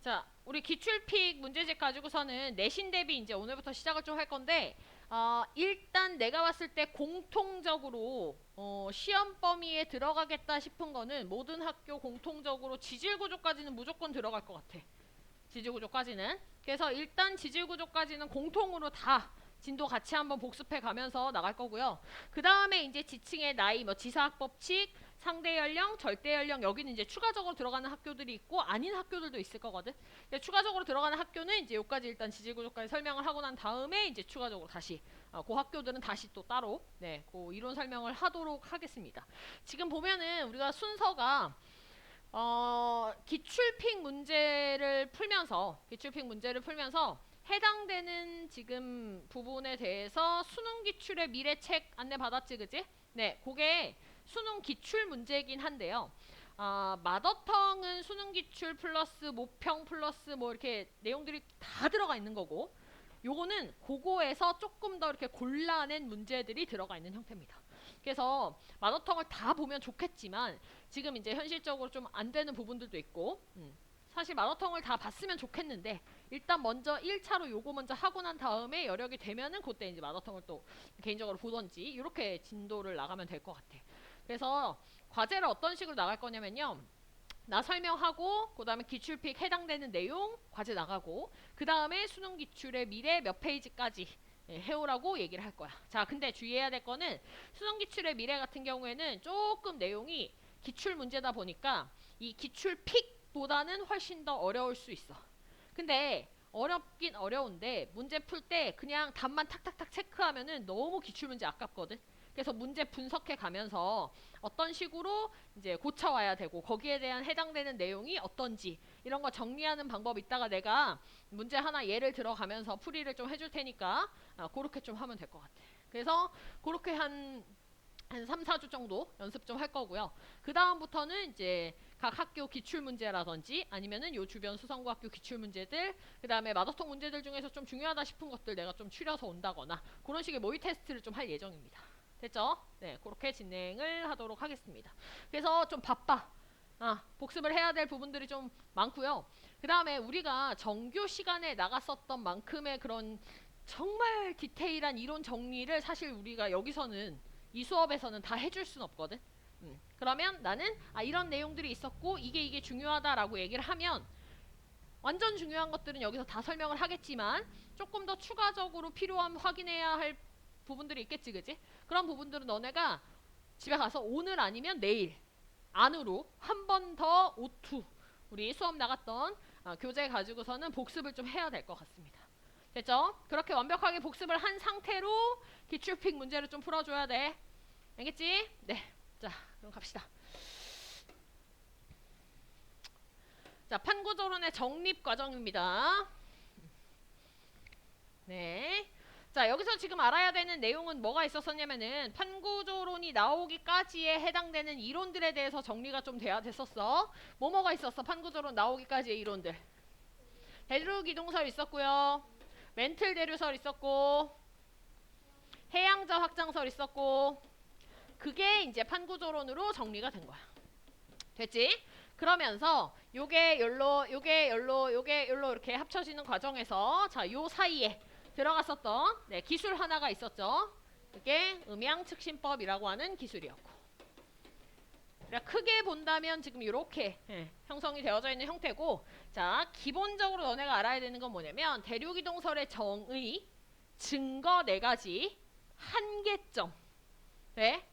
자, 우리 기출픽 문제집 가지고서는 내신 대비 이제 오늘부터 시작을 좀 할 건데, 일단 내가 봤을 때 공통적으로 시험 범위에 들어가겠다 싶은 거는 모든 학교 공통적으로 지질구조까지는 무조건 들어갈 것 같아. 지질구조까지는. 그래서 일단 지질구조까지는 공통으로 다 진도 같이 한번 복습해 가면서 나갈 거고요. 그 다음에 이제 지층의 나이, 뭐 지사학 법칙, 상대 연령, 절대 연령, 여기는 이제 추가적으로 들어가는 학교들이 있고 아닌 학교들도 있을 거거든. 추가적으로 들어가는 학교는 이제 여기까지 일단 지질구조까지 설명을 하고 난 다음에 이제 추가적으로 다시 그 학교들은 다시 또 따로 그 이론 설명을 하도록 하겠습니다. 지금 보면은 우리가 순서가 기출픽 문제를 풀면서 해당되는 지금 부분에 대해서 수능 기출의 미래책 안내 받았지, 그지? 네, 그게 수능 기출 문제이긴 한데요. 마더텅은 수능 기출 플러스 모평 플러스 뭐 이렇게 내용들이 다 들어가 있는 거고, 요거는 그거에서 조금 더 이렇게 골라낸 문제들이 들어가 있는 형태입니다. 그래서 마더텅을 다 보면 좋겠지만 지금 이제 현실적으로 좀 안 되는 부분들도 있고, 사실 마더텅을 다 봤으면 좋겠는데 일단 먼저 1차로 요거 먼저 하고 난 다음에 여력이 되면은 그때 이제 마더텅을 또 개인적으로 보던지 이렇게 진도를 나가면 될 것 같아. 그래서 과제를 어떤 식으로 나갈 거냐면요. 나 설명하고 그 다음에 기출픽 해당되는 내용 과제 나가고 그 다음에 수능 기출의 미래 몇 페이지까지 해오라고 얘기를 할 거야. 자, 근데 주의해야 될 거는 수능 기출의 미래 같은 경우에는 조금 내용이 기출 문제다 보니까 이 기출픽보다는 훨씬 더 어려울 수 있어. 근데 어렵긴 어려운데 문제 풀 때 그냥 답만 탁탁탁 체크하면은 너무 기출문제 아깝거든. 그래서 문제 분석해 가면서 어떤 식으로 이제 고쳐와야 되고 거기에 대한 해당되는 내용이 어떤지 이런 거 정리하는 방법 이따가 내가 문제 하나 예를 들어가면서 풀이를 좀 해줄 테니까 그렇게 좀 하면 될 것 같아. 그래서 그렇게 한 3, 4주 정도 연습 좀 할 거고요. 그 다음부터는 이제 각 학교 기출문제라든지 아니면은 요 주변 수성고 학교 기출문제들 그 다음에 마더텅 문제들 중에서 좀 중요하다 싶은 것들 내가 좀 추려서 온다거나 그런 식의 모의 테스트를 좀 할 예정입니다. 됐죠? 네, 그렇게 진행을 하도록 하겠습니다. 그래서 좀 바빠. 복습을 해야 될 부분들이 좀 많고요. 그 다음에 우리가 정규 시간에 나갔었던 만큼의 그런 정말 디테일한 이론 정리를 사실 우리가 여기서는 이 수업에서는 다 해줄 순 없거든. 그러면 나는 이런 내용들이 있었고 이게 중요하다라고 얘기를 하면 완전 중요한 것들은 여기서 다 설명을 하겠지만 조금 더 추가적으로 필요함 확인해야 할 부분들이 있겠지, 그지? 그런 부분들은 너네가 집에 가서 오늘 아니면 내일 안으로 한 번 더 O2 우리 수업 나갔던 교재 가지고서는 복습을 좀 해야 될 것 같습니다. 됐죠? 그렇게 완벽하게 복습을 한 상태로 기출픽 문제를 좀 풀어줘야 돼. 알겠지? 네. 자, 그럼 갑시다. 자, 판구조론의 정립 과정입니다. 네. 자, 여기서 지금 알아야 되는 내용은 뭐가 있었었냐면은 판구조론이 나오기까지에 해당되는 이론들에 대해서 정리가 좀 돼야 됐었어. 뭐가 있었어? 판구조론 나오기까지의 이론들. 대륙이동설 있었고요. 멘틀 대류설 있었고 해양자 확장설 있었고 그게 이제 판구조론으로 정리가 된 거야. 됐지? 그러면서 요게 열로 이렇게 합쳐지는 과정에서 자, 요 사이에 들어갔었던 기술 하나가 있었죠. 그게 음양측신법이라고 하는 기술이었고. 그러니까 크게 본다면 지금 이렇게 형성이 되어져 있는 형태고, 자, 기본적으로 너네가 알아야 되는 건 뭐냐면 대륙이동설의 정의, 증거 4가지, 한계점. 네?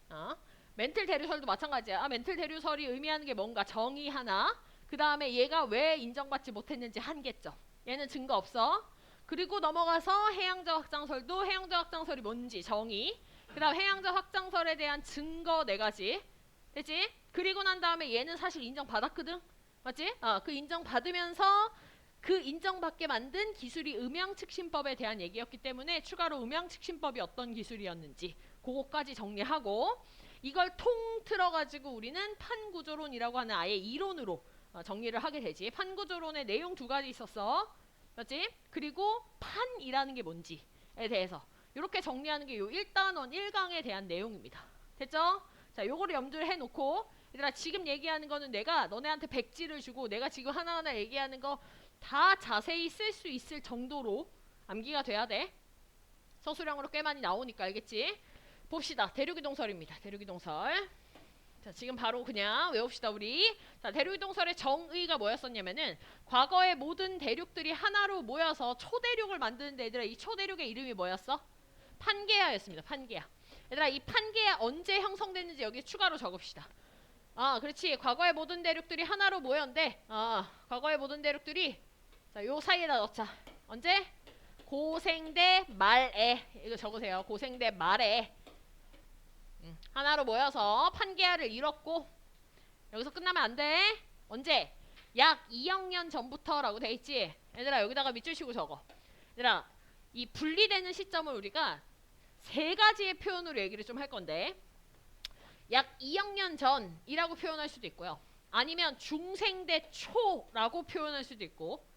멘틀 대류설도 마찬가지야. 멘틀 대류설이 의미하는 게 뭔가 정의 하나, 그 다음에 얘가 왜 인정받지 못했는지 한계점. 얘는 증거 없어. 그리고 넘어가서 해양자 확장설도 해양자 확장설이 뭔지 정의, 그 다음 해양자 확장설에 대한 증거 4가지. 됐지? 그리고 난 다음에 얘는 사실 인정받았거든? 맞지? 그 인정받으면서 그 인정받게 만든 기술이 음양측신법에 대한 얘기였기 때문에 추가로 음양측신법이 어떤 기술이었는지 그거까지 정리하고 이걸 통틀어가지고 우리는 판구조론이라고 하는 아예 이론으로 정리를 하게 되지. 판구조론의 내용 2가지 있었어. 맞지? 그리고 판이라는 게 뭔지에 대해서 이렇게 정리하는 게 요 1단원 1강에 대한 내용입니다. 됐죠? 자, 요거를 염두를 해놓고 얘들아 지금 얘기하는 거는 내가 너네한테 백지를 주고 내가 지금 하나하나 얘기하는 거 다 자세히 쓸 수 있을 정도로 암기가 돼야 돼. 서술형으로 꽤 많이 나오니까 알겠지? 봅시다. 대륙이동설입니다. 대륙이동설. 자, 지금 바로 그냥 외웁시다 우리. 자, 대륙이동설의 정의가 뭐였었냐면은 과거의 모든 대륙들이 하나로 모여서 초대륙을 만드는데 얘들아 이 초대륙의 이름이 뭐였어? 판게아였습니다. 판게아. 얘들아 이 판게아 언제 형성됐는지 여기 추가로 적읍시다. 그렇지. 과거의 모든 대륙들이 하나로 모였는데 과거의 모든 대륙들이 자, 요 사이에다 넣자. 언제? 고생대 말에. 이거 적으세요. 고생대 말에 하나로 모여서 판게아를 이뤘고 여기서 끝나면 안 돼. 언제? 약 2억 년 전부터라고 돼 있지. 얘들아 여기다가 밑줄 치고 적어. 얘들아 이 분리되는 시점을 우리가 세 가지의 표현으로 얘기를 좀 할 건데 약 2억 년 전이라고 표현할 수도 있고요. 아니면 중생대 초라고 표현할 수도 있고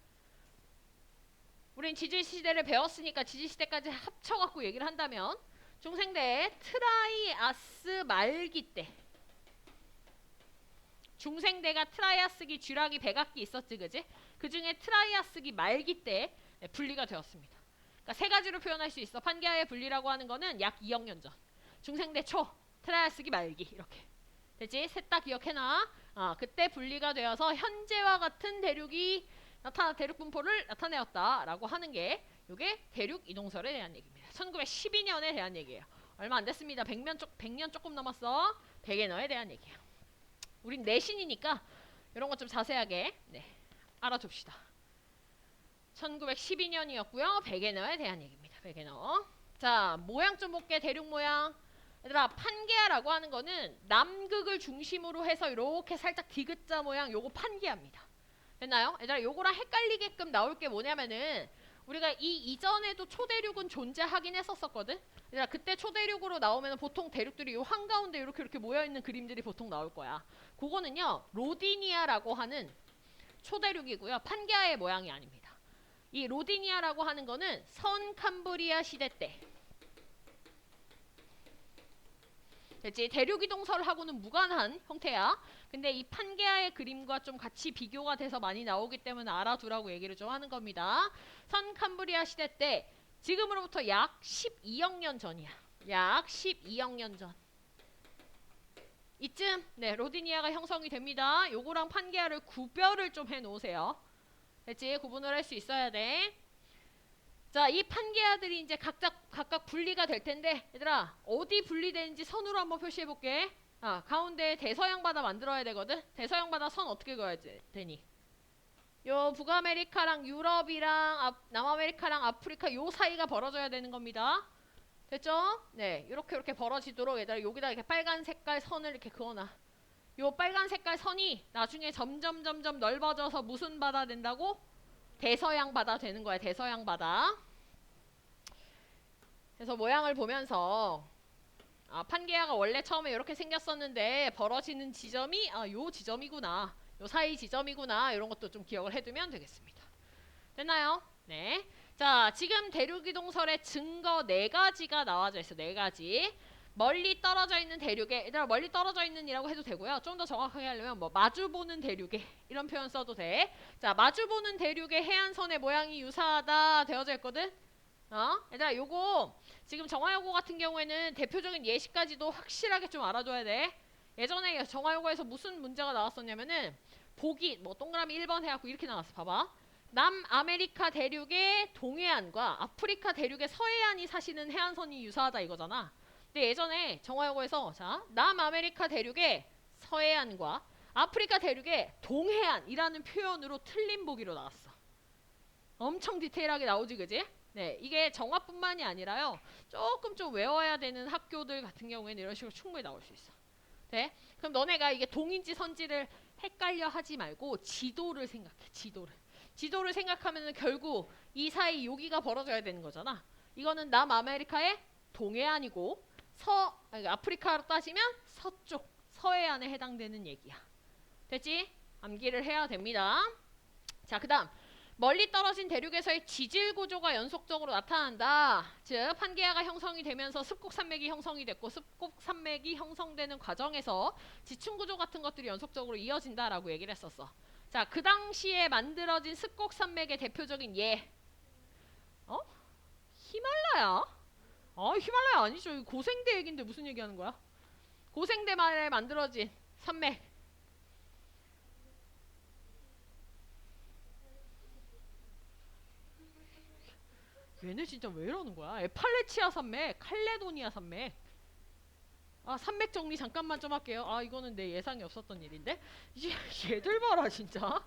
우린 지질시대를 배웠으니까 지질시대까지 합쳐갖고 얘기를 한다면 중생대 트라이아스 말기 때 중생대가 트라이아스기, 쥐라기, 백악기 있었지 그지? 그 중에 트라이아스기 말기 때 분리가 되었습니다. 그러니까 세 가지로 표현할 수 있어. 판게아의 분리라고 하는 거는 약 2억 년 전 중생대 초, 트라이아스기 말기 이렇게 됐지? 셋 다 기억해놔. 그때 분리가 되어서 현재와 같은 대륙이 대륙 분포를 나타내었다라고 하는 게 이게 대륙 이동설에 대한 얘기입니다. 1912년에 대한 얘기예요. 얼마 안 됐습니다. 100년 조금 넘었어. 백예너에 대한 얘기예요. 우린 내신이니까 이런 것 좀 자세하게 알아둡시다. 1912년이었고요. 백예너에 대한 얘기입니다. 백예너. 자, 모양 좀 볼게. 대륙 모양. 얘들아 판게아라고 하는 거는 남극을 중심으로 해서 이렇게 살짝 디귿자 모양 요거 판게아입니다. 됐나요? 얘들아 요거랑 헷갈리게끔 나올 게 뭐냐면은 우리가 이 이전에도 초대륙은 존재하긴 했었거든. 얘들아 그때 초대륙으로 나오면 보통 대륙들이 요 한가운데 이렇게 모여있는 그림들이 보통 나올 거야. 그거는요 로디니아라고 하는 초대륙이고요. 판게아의 모양이 아닙니다. 이 로디니아라고 하는 거는 선캄브리아 시대 때 됐지? 대륙이동설하고는 무관한 형태야. 근데 이 판게아의 그림과 좀 같이 비교가 돼서 많이 나오기 때문에 알아두라고 얘기를 좀 하는 겁니다. 선캄브리아 시대 때 지금으로부터 약 12억 년 전이야. 약 12억 년 전. 이쯤 로디니아가 형성이 됩니다. 요거랑 판게아를 구별을 좀 해놓으세요. 됐지? 구분을 할 수 있어야 돼. 자, 이 판게아들이 이제 각각 분리가 될 텐데 얘들아 어디 분리되는지 선으로 한번 표시해 볼게. 가운데 대서양 바다 만들어야 되거든. 대서양 바다 선 어떻게 그어야 되니? 요 북아메리카랑 유럽이랑 남아메리카랑 아프리카 요 사이가 벌어져야 되는 겁니다. 됐죠? 네, 이렇게 벌어지도록 얘들아 여기다 이렇게 빨간 색깔 선을 이렇게 그어놔. 요 빨간 색깔 선이 나중에 점점 넓어져서 무슨 바다 된다고? 대서양 바다 되는 거야. 대서양 바다. 그래서 모양을 보면서 판게아가 원래 처음에 이렇게 생겼었는데 벌어지는 지점이 요 지점이구나. 요 사이 지점이구나. 이런 것도 좀 기억을 해두면 되겠습니다. 됐나요? 네. 자, 지금 대륙이동설의 증거 4가지가 나와져 있어. 4가지. 멀리 떨어져 있는 대륙에 얘들아 멀리 떨어져 있는 이라고 해도 되고요. 좀 더 정확하게 하려면 뭐 마주보는 대륙에 이런 표현 써도 돼. 자, 마주보는 대륙의 해안선의 모양이 유사하다 되어져 있거든. 얘들아 요거 지금 정화요고 같은 경우에는 대표적인 예시까지도 확실하게 좀 알아줘야 돼. 예전에 정화요고에서 무슨 문제가 나왔었냐면은 보기 뭐 동그라미 1번 해갖고 이렇게 나왔어. 봐봐. 남아메리카 대륙의 동해안과 아프리카 대륙의 서해안이 사실은 해안선이 유사하다 이거잖아. 근데 예전에 정화요고에서 자 남아메리카 대륙의 서해안과 아프리카 대륙의 동해안이라는 표현으로 틀린 보기로 나왔어. 엄청 디테일하게 나오지 그지? 네, 이게 정화뿐만이 아니라요. 조금 좀 외워야 되는 학교들 같은 경우에는 이런 식으로 충분히 나올 수 있어. 네? 그럼 너네가 이게 동인지 선지를 헷갈려 하지 말고 지도를 생각해. 지도를 생각하면은 결국 이 사이 여기가 벌어져야 되는 거잖아. 이거는 남아메리카의 동해안이고 아프리카로 따지면 서쪽 서해안에 해당되는 얘기야. 됐지? 암기를 해야 됩니다. 자, 그 다음 멀리 떨어진 대륙에서의 지질 구조가 연속적으로 나타난다. 즉 판게아가 형성이 되면서 습곡산맥이 형성이 됐고 습곡산맥이 형성되는 과정에서 지층 구조 같은 것들이 연속적으로 이어진다라고 얘기를 했었어. 자, 그 당시에 만들어진 습곡 산맥의 대표적인 예. 어? 히말라야? 히말라야 아니죠. 이거 고생대 얘긴데 무슨 얘기하는 거야? 고생대 말에 만들어진 산맥. 얘네 진짜 왜 이러는 거야? 에팔레치아 산맥, 칼레도니아 산맥. 산맥 정리 잠깐만 좀 할게요. 이거는 내 예상이 없었던 일인데. 얘들 봐라 진짜.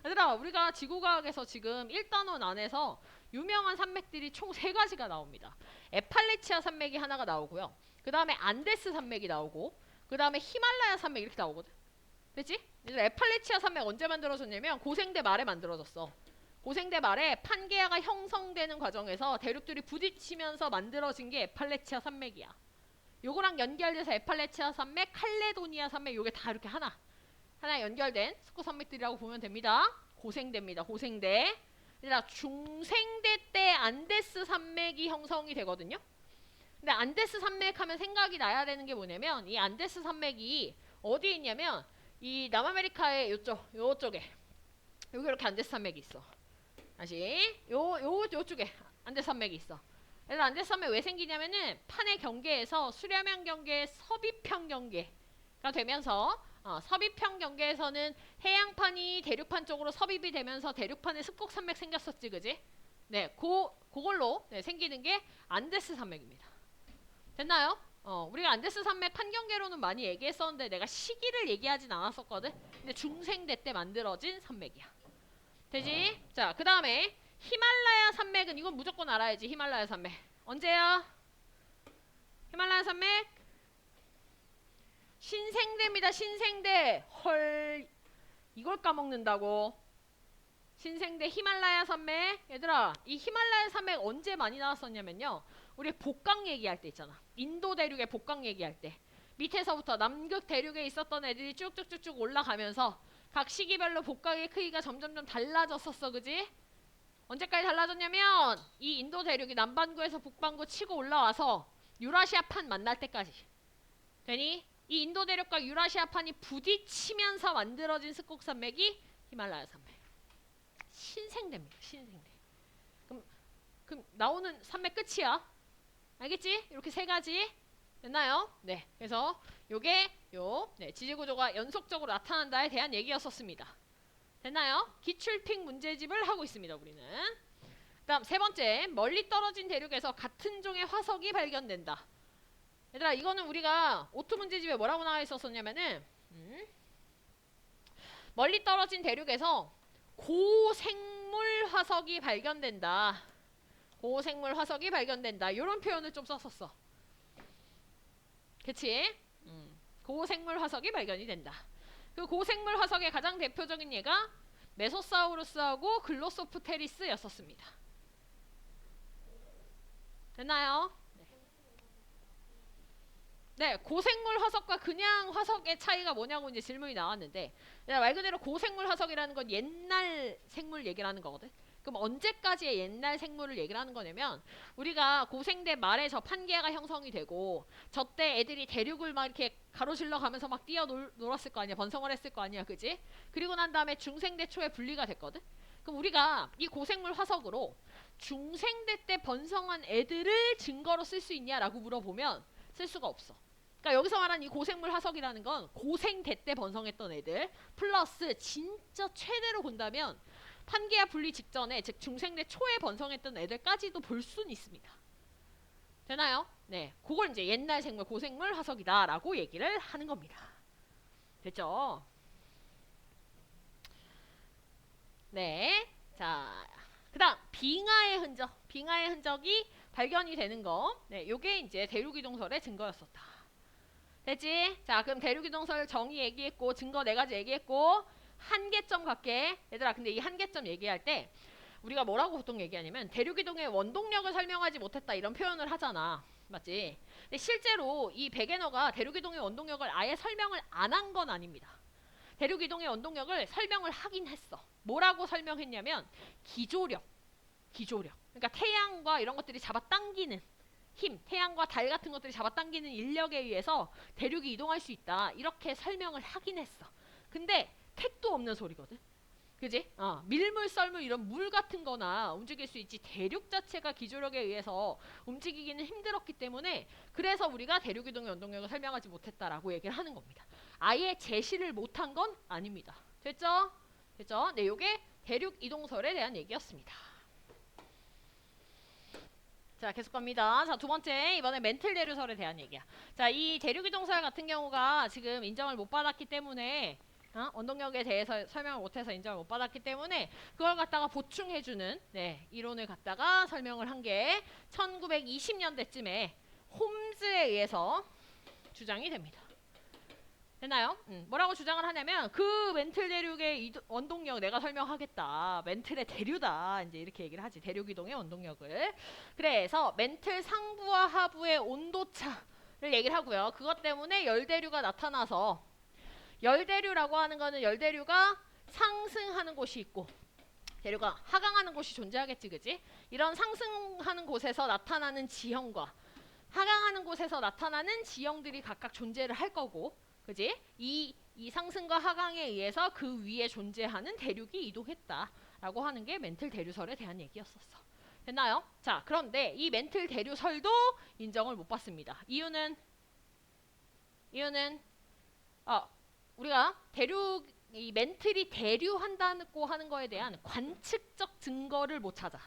얘들아, 우리가 지구과학에서 지금 1단원 안에서 유명한 산맥들이 총 3가지가 나옵니다. 에팔레치아 산맥이 하나가 나오고요. 그 다음에 안데스 산맥이 나오고, 그 다음에 히말라야 산맥 이렇게 나오거든. 됐지? 에팔레치아 산맥 언제 만들어졌냐면 고생대 말에 만들어졌어. 고생대 말에 판게아가 형성되는 과정에서 대륙들이 부딪히면서 만들어진 게 에팔레치아 산맥이야. 요거랑 연결돼서 에팔레치아 산맥, 칼레도니아 산맥 요게 다 이렇게 하나 연결된 스코 산맥들이라고 보면 됩니다. 고생대입니다. 고생대. 얘들아, 중생대 때 안데스 산맥이 형성이 되거든요. 근데 안데스 산맥 하면 생각이 나야 되는 게 뭐냐면 이 안데스 산맥이 어디에 있냐면 이 남아메리카의 요쪽에 여기 이렇게 안데스 산맥이 있어. 다시 요쪽에 안데스 산맥이 있어. 그래서 안데스 산맥 왜 생기냐면은 판의 경계에서 수렴양 경계의 서비평 경계가 되면서 서비평 경계에서는 해양판이 대륙판 쪽으로 섭입이 되면서 대륙판에 습곡 산맥 생겼었지, 그지? 네, 그걸로 생기는 게 안데스 산맥입니다. 됐나요? 우리가 안데스 산맥 판경계로는 많이 얘기했었는데 내가 시기를 얘기하진 않았었거든. 근데 중생대 때 만들어진 산맥이야. 되지? 자, 그 다음에 히말라야 산맥은 이건 무조건 알아야지. 히말라야 산맥 언제야? 히말라야 산맥 신생대입니다. 신생대. 헐, 이걸 까먹는다고. 신생대 히말라야 산맥. 얘들아, 이 히말라야 산맥 언제 많이 나왔었냐면요, 우리 복강 얘기할 때 있잖아. 인도 대륙의 복강 얘기할 때 밑에서부터 남극 대륙에 있었던 애들이 쭉쭉쭉쭉 올라가면서 각 시기별로 복강의 크기가 점점점 달라졌었어, 그지? 언제까지 달라졌냐면 이 인도 대륙이 남반구에서 북반구 치고 올라와서 유라시아판 만날 때까지. 되니? 이 인도 대륙과 유라시아판이 부딪히면서 만들어진 습곡 산맥이 히말라야 산맥. 신생대입니다. 신생대. 그럼 나오는 산맥 끝이야. 알겠지? 이렇게 3가지 됐나요? 네. 그래서 요게 지지구조가 연속적으로 나타난다에 대한 얘기였었습니다. 됐나요? 기출픽 문제집을 하고 있습니다. 우리는. 그 다음 3번째, 멀리 떨어진 대륙에서 같은 종의 화석이 발견된다. 얘들아, 이거는 우리가 오투 문제집에 뭐라고 나와 있었냐면은 멀리 떨어진 대륙에서 고생물 화석이 발견된다. 고생물 화석이 발견된다. 이런 표현을 좀 썼었어. 그치? 고생물 화석이 발견이 된다. 그 고생물 화석의 가장 대표적인 예가 메소사우루스하고 글로소프테리스였었습니다. 됐나요? 네, 고생물 화석과 그냥 화석의 차이가 뭐냐고 이제 질문이 나왔는데, 말 그대로 고생물 화석이라는 건 옛날 생물 얘기를 하는 거거든. 그럼 언제까지의 옛날 생물을 얘기를 하는 거냐면, 우리가 고생대 말에 저 판게아가 형성이 되고 저때 애들이 대륙을 막 이렇게 가로질러 가면서 막 뛰어놀았을 거 아니야. 번성을 했을 거 아니야. 그지? 그리고 난 다음에 중생대 초에 분리가 됐거든. 그럼 우리가 이 고생물 화석으로 중생대 때 번성한 애들을 증거로 쓸 수 있냐라고 물어보면 쓸 수가 없어. 그러니까 여기서 말하는 이 고생물 화석이라는 건 고생대 때 번성했던 애들 플러스 진짜 최대로 본다면 판게아 분리 직전에, 즉 중생대 초에 번성했던 애들까지도 볼 수는 있습니다. 되나요? 네, 그걸 이제 옛날 생물 고생물 화석이다라고 얘기를 하는 겁니다. 됐죠? 네, 자, 그다음 빙하의 흔적. 빙하의 흔적이 발견이 되는 거. 네, 요게 이제 대륙이동설의 증거였었다. 됐지? 자, 그럼 대륙이동설 정의 얘기했고 증거 4가지 얘기했고 한계점 갈게. 얘들아, 근데 이 한계점 얘기할 때 우리가 뭐라고 보통 얘기하냐면 대륙이동의 원동력을 설명하지 못했다 이런 표현을 하잖아. 맞지? 근데 실제로 이 베게너가 대륙이동의 원동력을 아예 설명을 안 한 건 아닙니다. 대륙이동의 원동력을 설명을 하긴 했어. 뭐라고 설명했냐면 기조력. 그러니까 태양과 이런 것들이 잡아당기는 힘, 태양과 달 같은 것들이 잡아당기는 인력에 의해서 대륙이 이동할 수 있다. 이렇게 설명을 하긴 했어. 근데 택도 없는 소리거든. 그지? 밀물, 썰물 이런 물 같은 거나 움직일 수 있지 대륙 자체가 기조력에 의해서 움직이기는 힘들었기 때문에 그래서 우리가 대륙 이동의 원동력을 설명하지 못했다라고 얘기를 하는 겁니다. 아예 제시를 못한 건 아닙니다. 됐죠? 됐죠? 네, 요게 대륙 이동설에 대한 얘기였습니다. 자, 계속 갑니다. 자, 두 번째, 이번에 멘틀 대류설에 대한 얘기야. 자, 이 대륙 이동설 같은 경우가 지금 인정을 못 받았기 때문에 원동력에 대해서 설명을 못해서 인정을 못 받았기 때문에 그걸 갖다가 보충해주는 이론을 갖다가 설명을 한 게 1920년대쯤에 홈즈에 의해서 주장이 됩니다. 됐나요? 뭐라고 주장을 하냐면 그 멘틀 대륙의 원동력 내가 설명하겠다. 멘틀의 대류다. 이제 이렇게 얘기를 하지. 대륙 이동의 원동력을. 그래서 멘틀 상부와 하부의 온도차를 얘기를 하고요. 그것 때문에 열대류가 나타나서 열대류라고 하는 거는 열대류가 상승하는 곳이 있고 대류가 하강하는 곳이 존재하겠지. 그지? 이런 상승하는 곳에서 나타나는 지형과 하강하는 곳에서 나타나는 지형들이 각각 존재를 할 거고 그지? 이 상승과 하강에 의해서 그 위에 존재하는 대륙이 이동했다라고 하는 게 멘틀 대류설에 대한 얘기였었어. 됐나요? 자, 그런데 이 멘틀 대류설도 인정을 못 받습니다. 이유는 우리가 이 멘틀이 대류한다고 하는 거에 대한 관측적 증거를 못 찾아.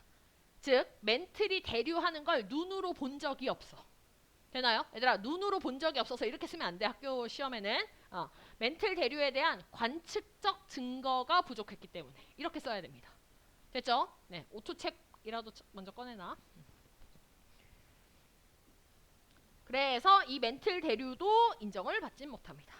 즉, 멘틀이 대류하는 걸 눈으로 본 적이 없어. 되나요? 얘들아, 눈으로 본 적이 없어서 이렇게 쓰면 안 돼. 학교 시험에는 멘틀 대류에 대한 관측적 증거가 부족했기 때문에 이렇게 써야 됩니다. 됐죠? 네, 오토책이라도 먼저 꺼내놔. 그래서 이 멘틀 대류도 인정을 받지 못합니다.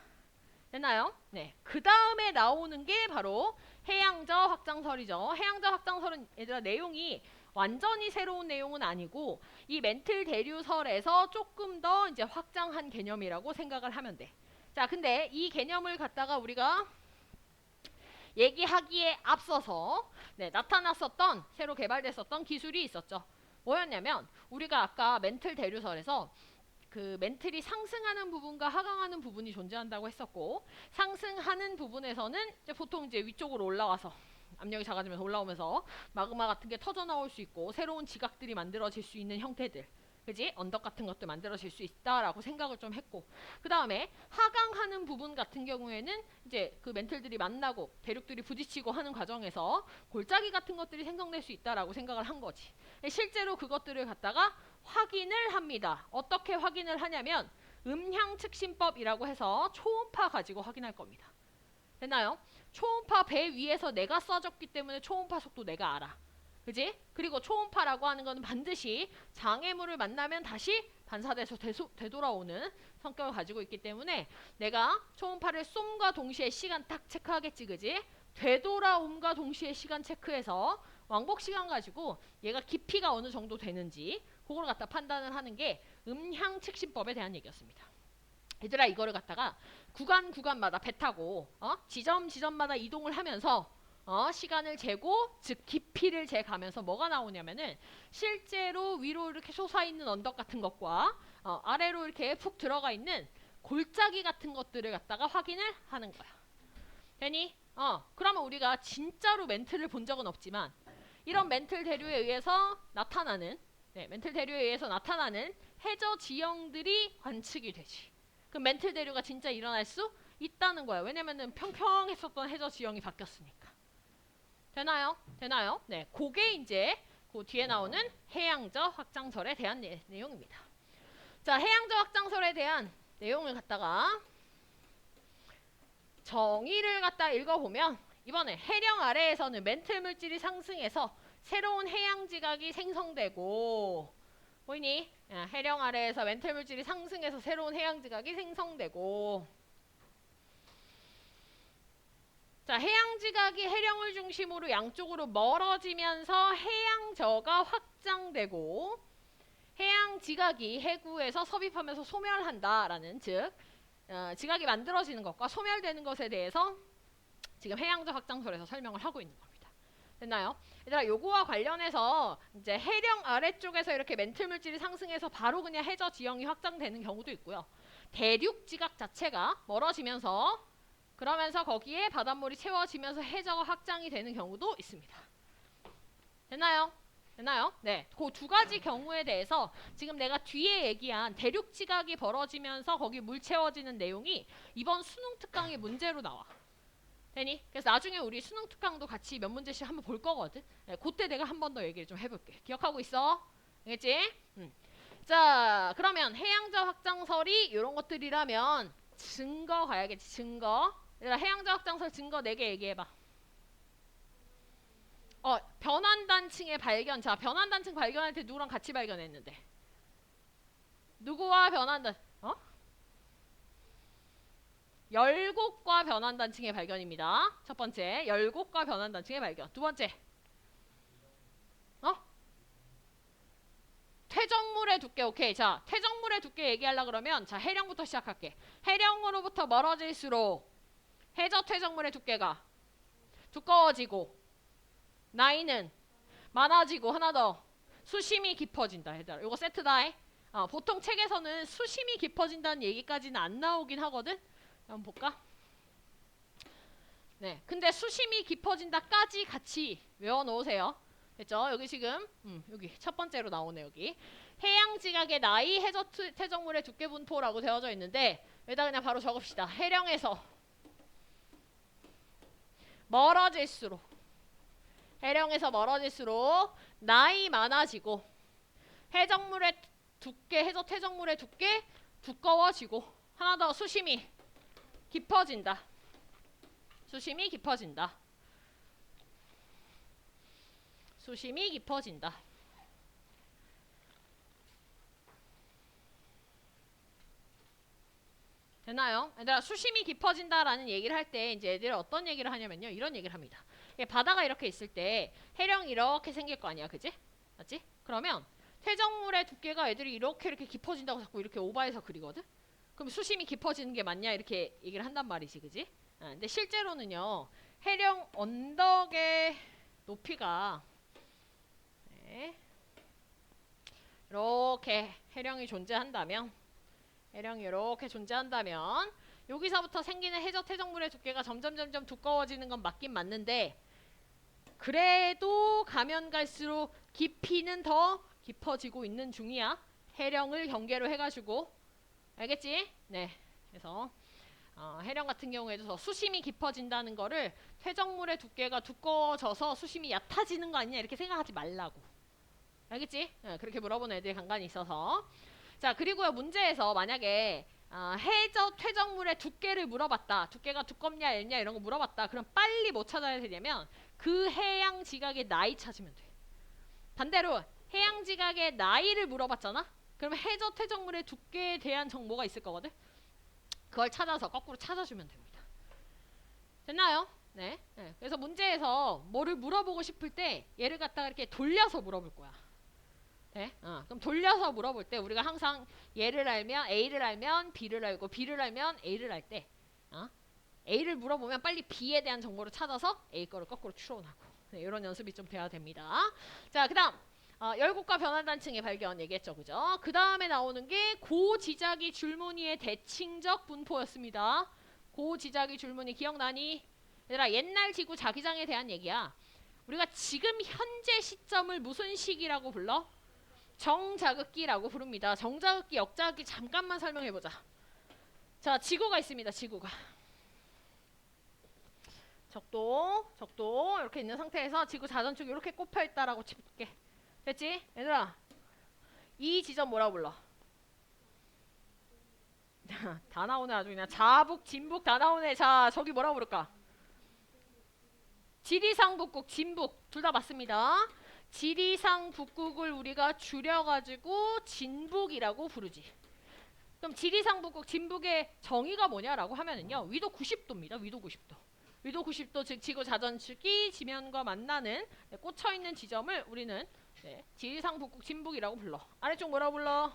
됐나요? 네, 그 다음에 나오는 게 바로 해양저 확장설이죠. 해양저 확장설은 얘들아 내용이 완전히 새로운 내용은 아니고 이 멘틀 대류설에서 조금 더 이제 확장한 개념이라고 생각을 하면 돼. 자, 근데 이 개념을 갖다가 우리가 얘기하기에 앞서서 나타났었던 새로 개발됐었던 기술이 있었죠. 뭐였냐면 우리가 아까 멘틀 대류설에서 그 멘틀이 상승하는 부분과 하강하는 부분이 존재한다고 했었고 상승하는 부분에서는 이제 보통 이제 위쪽으로 올라와서 압력이 작아지면서 올라오면서 마그마 같은 게 터져 나올 수 있고 새로운 지각들이 만들어질 수 있는 형태들 그지? 언덕 같은 것도 만들어질 수 있다라고 생각을 좀 했고 그 다음에 하강하는 부분 같은 경우에는 이제 그 멘틀들이 만나고 대륙들이 부딪히고 하는 과정에서 골짜기 같은 것들이 생성될 수 있다라고 생각을 한 거지. 실제로 그것들을 갖다가 확인을 합니다. 어떻게 확인을 하냐면 음향측신법이라고 해서 초음파 가지고 확인할 겁니다. 됐나요? 초음파 배 위에서 내가 쏴졌기 때문에 초음파 속도 내가 알아. 그지? 그리고 초음파라고 하는 건 반드시 장애물을 만나면 다시 반사돼서 되돌아오는 성격을 가지고 있기 때문에 내가 초음파를 쏨과 동시에 시간 딱 체크하겠지. 그지? 되돌아옴과 동시에 시간 체크해서 왕복 시간 가지고 얘가 깊이가 어느 정도 되는지 그걸 갖다 판단을 하는 게 음향측신법에 대한 얘기였습니다. 얘들아 이거를 갖다가 구간마다 배 타고 지점마다 이동을 하면서 시간을 재고 즉 깊이를 재가면서 뭐가 나오냐면은 실제로 위로 이렇게 솟아있는 언덕 같은 것과 아래로 이렇게 푹 들어가 있는 골짜기 같은 것들을 갖다가 확인을 하는 거야. 되니? 그러면 우리가 진짜로 멘틀을 본 적은 없지만 이런 멘틀 대류에 의해서 나타나는 멘틀 대류에 의해서 나타나는 해저 지형들이 관측이 되지. 그럼 멘틀 대류가 진짜 일어날 수 있다는 거야. 왜냐면은 평평했었던 해저 지형이 바뀌었으니까. 되나요? 되나요? 네, 그게 이제 그 뒤에 나오는 해양저 확장설에 대한 내용입니다. 자, 해양저 확장설에 대한 내용을 갖다가 정의를 갖다 읽어보면 이번에 해령 아래에서는 멘틀 물질이 상승해서 새로운 해양 지각이 생성되고 보이니? 해령 아래에서 멘틀 물질이 상승해서 새로운 해양 지각이 생성되고 자, 해양 지각이 해령을 중심으로 양쪽으로 멀어지면서 해양저가 확장되고 해양 지각이 해구에서 섭입하면서 소멸한다라는 즉 지각이 만들어지는 것과 소멸되는 것에 대해서 지금 해양저 확장설에서 설명을 하고 있는 겁니다. 됐나요? 얘들아 요거와 관련해서 이제 해령 아래쪽에서 이렇게 멘틀 물질이 상승해서 바로 그냥 해저 지형이 확장되는 경우도 있고요. 대륙 지각 자체가 멀어지면서 그러면서 거기에 바닷물이 채워지면서 해저가 확장이 되는 경우도 있습니다. 됐나요? 됐나요? 네, 그 두 가지 경우에 대해서 지금 내가 뒤에 얘기한 대륙 지각이 벌어지면서 거기 물 채워지는 내용이 이번 수능 특강의 문제로 나와. 되니? 그래서 나중에 우리 수능 특강도 같이 몇 문제씩 한번 볼 거거든. 네, 그때 내가 한 번 더 얘기를 좀 해볼게. 기억하고 있어? 알겠지? 자, 그러면 해양자 확장설이 이런 것들이라면 증거 가야겠지. 증거. 해양자 확장설 증거 4개 얘기해봐. 변환단층의 발견. 자, 변환단층 발견할 때 누구랑 같이 발견했는데? 누구와 변환단? 열곡과 변환단층의 발견입니다. 첫 번째, 열곡과 변환단층의 발견. 두 번째, 퇴적물의 두께. 오케이. 자, 퇴적물의 두께 얘기하려 그러면 자, 해령부터 시작할게. 해령으로부터 멀어질수록 해저 퇴적물의 두께가 두꺼워지고 나이는 많아지고 하나 더 수심이 깊어진다. 얘들아, 이거 세트다. 보통 책에서는 수심이 깊어진다는 얘기까지는 안 나오긴 하거든. 한번 볼까? 네, 근데 수심이 깊어진다까지 같이 외워놓으세요. 됐죠? 여기 지금 여기 첫 번째로 나오네. 여기 해양지각의 나이 해저 퇴적물의 두께 분포라고 되어져 있는데 여기다 그냥 바로 적읍시다. 해령에서 멀어질수록 나이 많아지고 해적물의 두께, 해저 퇴적물의 두께 두꺼워지고 하나 더 수심이 깊어진다. 수심이 깊어진다. 수심이 깊어진다. 되나요? 얘들아, 수심이 깊어진다라는 얘기를 할 때 이제 애들이 어떤 얘기를 하냐면요. 이런 얘기를 합니다. 바다가 이렇게 있을 때 해령이 이렇게 생길 거 아니야. 그지? 맞지? 그러면 퇴적물의 두께가 애들이 이렇게 깊어진다고 자꾸 이렇게 오버해서 그리거든? 그럼 수심이 깊어지는 게 맞냐? 이렇게 얘기를 한단 말이지. 그지? 근데 실제로는요. 해령 언덕의 높이가 이렇게 해령이 존재한다면 여기서부터 생기는 해저 퇴적물의 두께가 점점 두꺼워지는 건 맞긴 맞는데 그래도 가면 갈수록 깊이는 더 깊어지고 있는 중이야. 해령을 경계로 해가지고. 알겠지? 네. 그래서 해령 같은 경우에도 수심이 깊어진다는 거를 퇴적물의 두께가 두꺼워져서 수심이 얕아지는 거 아니냐 이렇게 생각하지 말라고. 알겠지? 네, 그렇게 물어보는 애들이 간간히 있어서. 자, 그리고요, 문제에서 만약에 해저 퇴적물의 두께를 물어봤다. 두께가 두껍냐 얇냐 이런 거 물어봤다. 그럼 빨리 뭐 찾아야 되냐면 그 해양 지각의 나이 찾으면 돼. 반대로 해양 지각의 나이를 물어봤잖아. 그러면 해저 퇴적물의 두께에 대한 정보가 있을 거거든. 그걸 찾아서 거꾸로 찾아주면 됩니다. 됐나요? 네. 그래서 문제에서 뭐를 물어보고 싶을 때 얘를 갖다가 이렇게 돌려서 물어볼 거야. 네? 그럼 돌려서 물어볼 때 우리가 항상 얘를 알면 A를 알면 B를 알고 B를 알면 A를 알 때 A를 물어보면 빨리 B에 대한 정보를 찾아서 A 거를 거꾸로 추론하고 이런 연습이 좀 돼야 됩니다. 자, 그 다음 열곡과 변환단층의 발견 얘기했죠. 그죠? 그 다음에 나오는 게 고지자기 줄무늬의 대칭적 분포였습니다. 고지자기 줄무늬 기억나니? 얘들아, 옛날 지구 자기장에 대한 얘기야. 우리가 지금 현재 시점을 무슨 시기라고 불러? 정자극기라고 부릅니다. 정자극기, 역자극기 잠깐만 설명해보자. 자, 지구가 있습니다. 지구가. 적도 이렇게 있는 상태에서 지구 자전축이 이렇게 꼽혀있다라고 칠게. 됐지? 얘들아, 이 지점 뭐라고 불러? 다 나오네. 아주 그냥 자북, 진북 다 나오네. 자, 저기 뭐라고 부를까? 지리상 북극, 진북 둘 다 맞습니다. 지리상 북극을 우리가 줄여가지고 진북이라고 부르지. 그럼 지리상 북극, 진북의 정의가 뭐냐라고 하면은요, 위도 90도입니다. 위도 90도. 위도 90도, 즉 지구 자전축이 지면과 만나는 꽂혀있는 지점을 우리는 지리상 북극, 진북이라고 불러. 아래쪽 뭐라고 불러?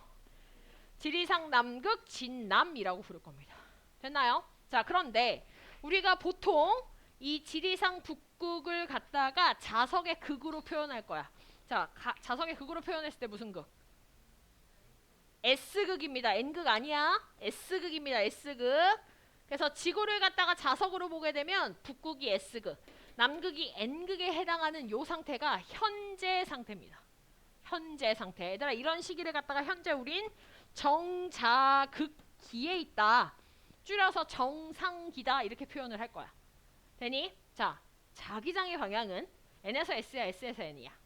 지리상 남극, 진남이라고 부를 겁니다. 됐나요? 자, 그런데 우리가 보통 이 지리상 북극을 갖다가 자석의 극으로 표현할 거야. 자, 자석의 극으로 표현했을 때 무슨 극? S극입니다. N극 아니야. S극입니다. S극. 그래서 지구를 갖다가 자석으로 보게 되면 북극이 S극, 남극이 N극에 해당하는 요 상태가 현재 상태입니다. 현재 상태. 얘들아 이런 시기를 갖다가 현재 우린 정자극기에 있다. 줄여서 정상기다 이렇게 표현을 할 거야. 되니? 자, 자기장의 방향은 N에서 S야, S에서 N이야.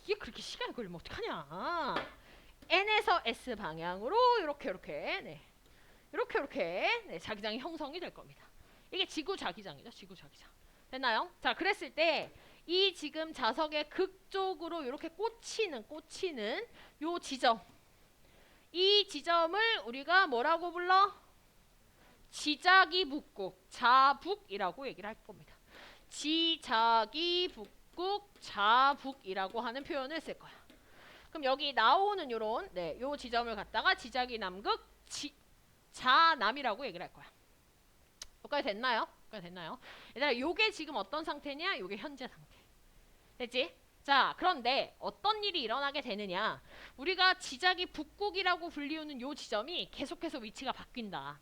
이게 그렇게 시간이 걸리면 어떡하냐. N에서 S 방향으로 이렇게 네. 이렇게 네, 자기장이 형성이 될 겁니다. 이게 지구 자기장이죠. 지구 자기장. 됐나요? 자, 그랬을 때 이 지금 자석의 극쪽으로 이렇게 꽂히는 요 지점. 이 지점을 우리가 뭐라고 불러? 지자기 북극, 자북이라고 얘기를 할 겁니다. 지자기 북극, 자북이라고 하는 표현을 쓸 거야. 그럼 여기 나오는 요런 네, 요 지점을 갖다가 지자기 남극, 자남이라고 얘기를 할 거야. 여기까지 됐나요? 여기까지 됐나요? 얘들아 요게 지금 어떤 상태냐? 요게 현재 상태. 됐지? 자, 그런데 어떤 일이 일어나게 되느냐? 우리가 지자기 북극이라고 불리우는 요 지점이 계속해서 위치가 바뀐다.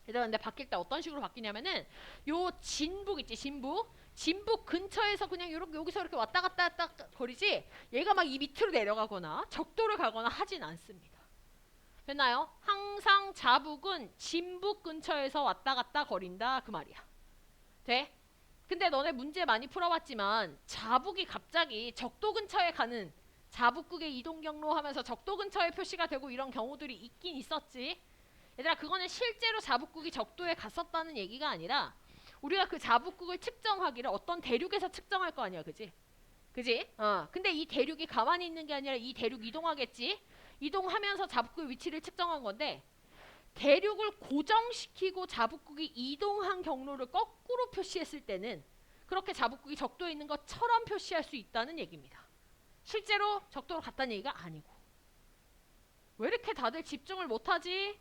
얘들아 근데 바뀔 때 어떤 식으로 바뀌냐면은 요 진북 있지, 진북. 진북 근처에서 그냥 요렇게 여기서 이렇게 왔다 갔다 거리지 얘가 막 이 밑으로 내려가거나 적도를 가거나 하진 않습니다. 됐나요? 항상 자북은 진북 근처에서 왔다 갔다 거린다 그 말이야. 돼? 근데 너네 문제 많이 풀어봤지만 자북이 갑자기 적도 근처에 가는 자북극의 이동 경로 하면서 적도 근처에 표시가 되고 이런 경우들이 있긴 있었지. 얘들아 그거는 실제로 자북극이 적도에 갔었다는 얘기가 아니라 우리가 그 자북극을 측정하기를 어떤 대륙에서 측정할 거 아니야. 그지? 그지? 근데 이 대륙이 가만히 있는 게 아니라 이 대륙 이동하겠지? 이동하면서 자북극의 위치를 측정한 건데 대륙을 고정시키고 자북극이 이동한 경로를 거꾸로 표시했을 때는 그렇게 자북극이 적도에 있는 것처럼 표시할 수 있다는 얘기입니다. 실제로 적도로 갔다는 얘기가 아니고. 왜 이렇게 다들 집중을 못하지?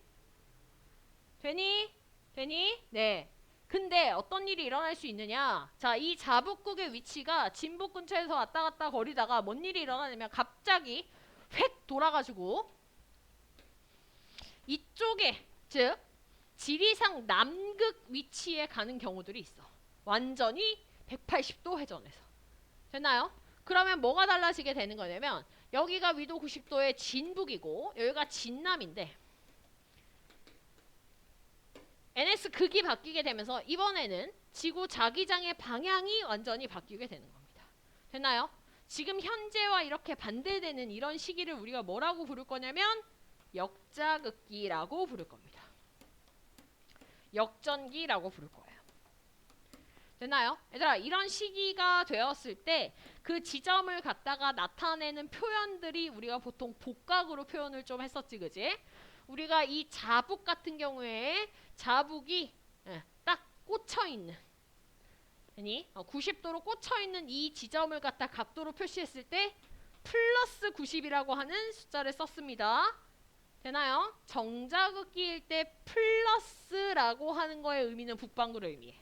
되니? 되니? 네. 근데 어떤 일이 일어날 수 있느냐? 자, 이 자북극의 위치가 진북 근처에서 왔다 갔다 거리다가 뭔 일이 일어나냐면 갑자기 획 돌아가지고 이쪽에 즉 지리상 남극 위치에 가는 경우들이 있어. 완전히 180도 회전해서. 됐나요? 그러면 뭐가 달라지게 되는 거냐면 여기가 위도 90도의 진북이고 여기가 진남인데 NS 극이 바뀌게 되면서 이번에는 지구 자기장의 방향이 완전히 바뀌게 되는 겁니다. 됐나요? 지금 현재와 이렇게 반대되는 이런 시기를 우리가 뭐라고 부를 거냐면 역자극기라고 부를 겁니다. 역전기라고 부를 거예요. 됐나요? 얘들아 이런 시기가 되었을 때 그 지점을 갖다가 나타내는 표현들이 우리가 보통 복각으로 표현을 좀 했었지. 그지? 우리가 이 자북 같은 경우에 자북이 딱 꽂혀있는 90도로 꽂혀있는 이 지점을 갖다 각도로 표시했을 때 플러스 90이라고 하는 숫자를 썼습니다. 되나요? 정자극기일 때 플러스라고 하는 거의 의미는 북반구를 의미해.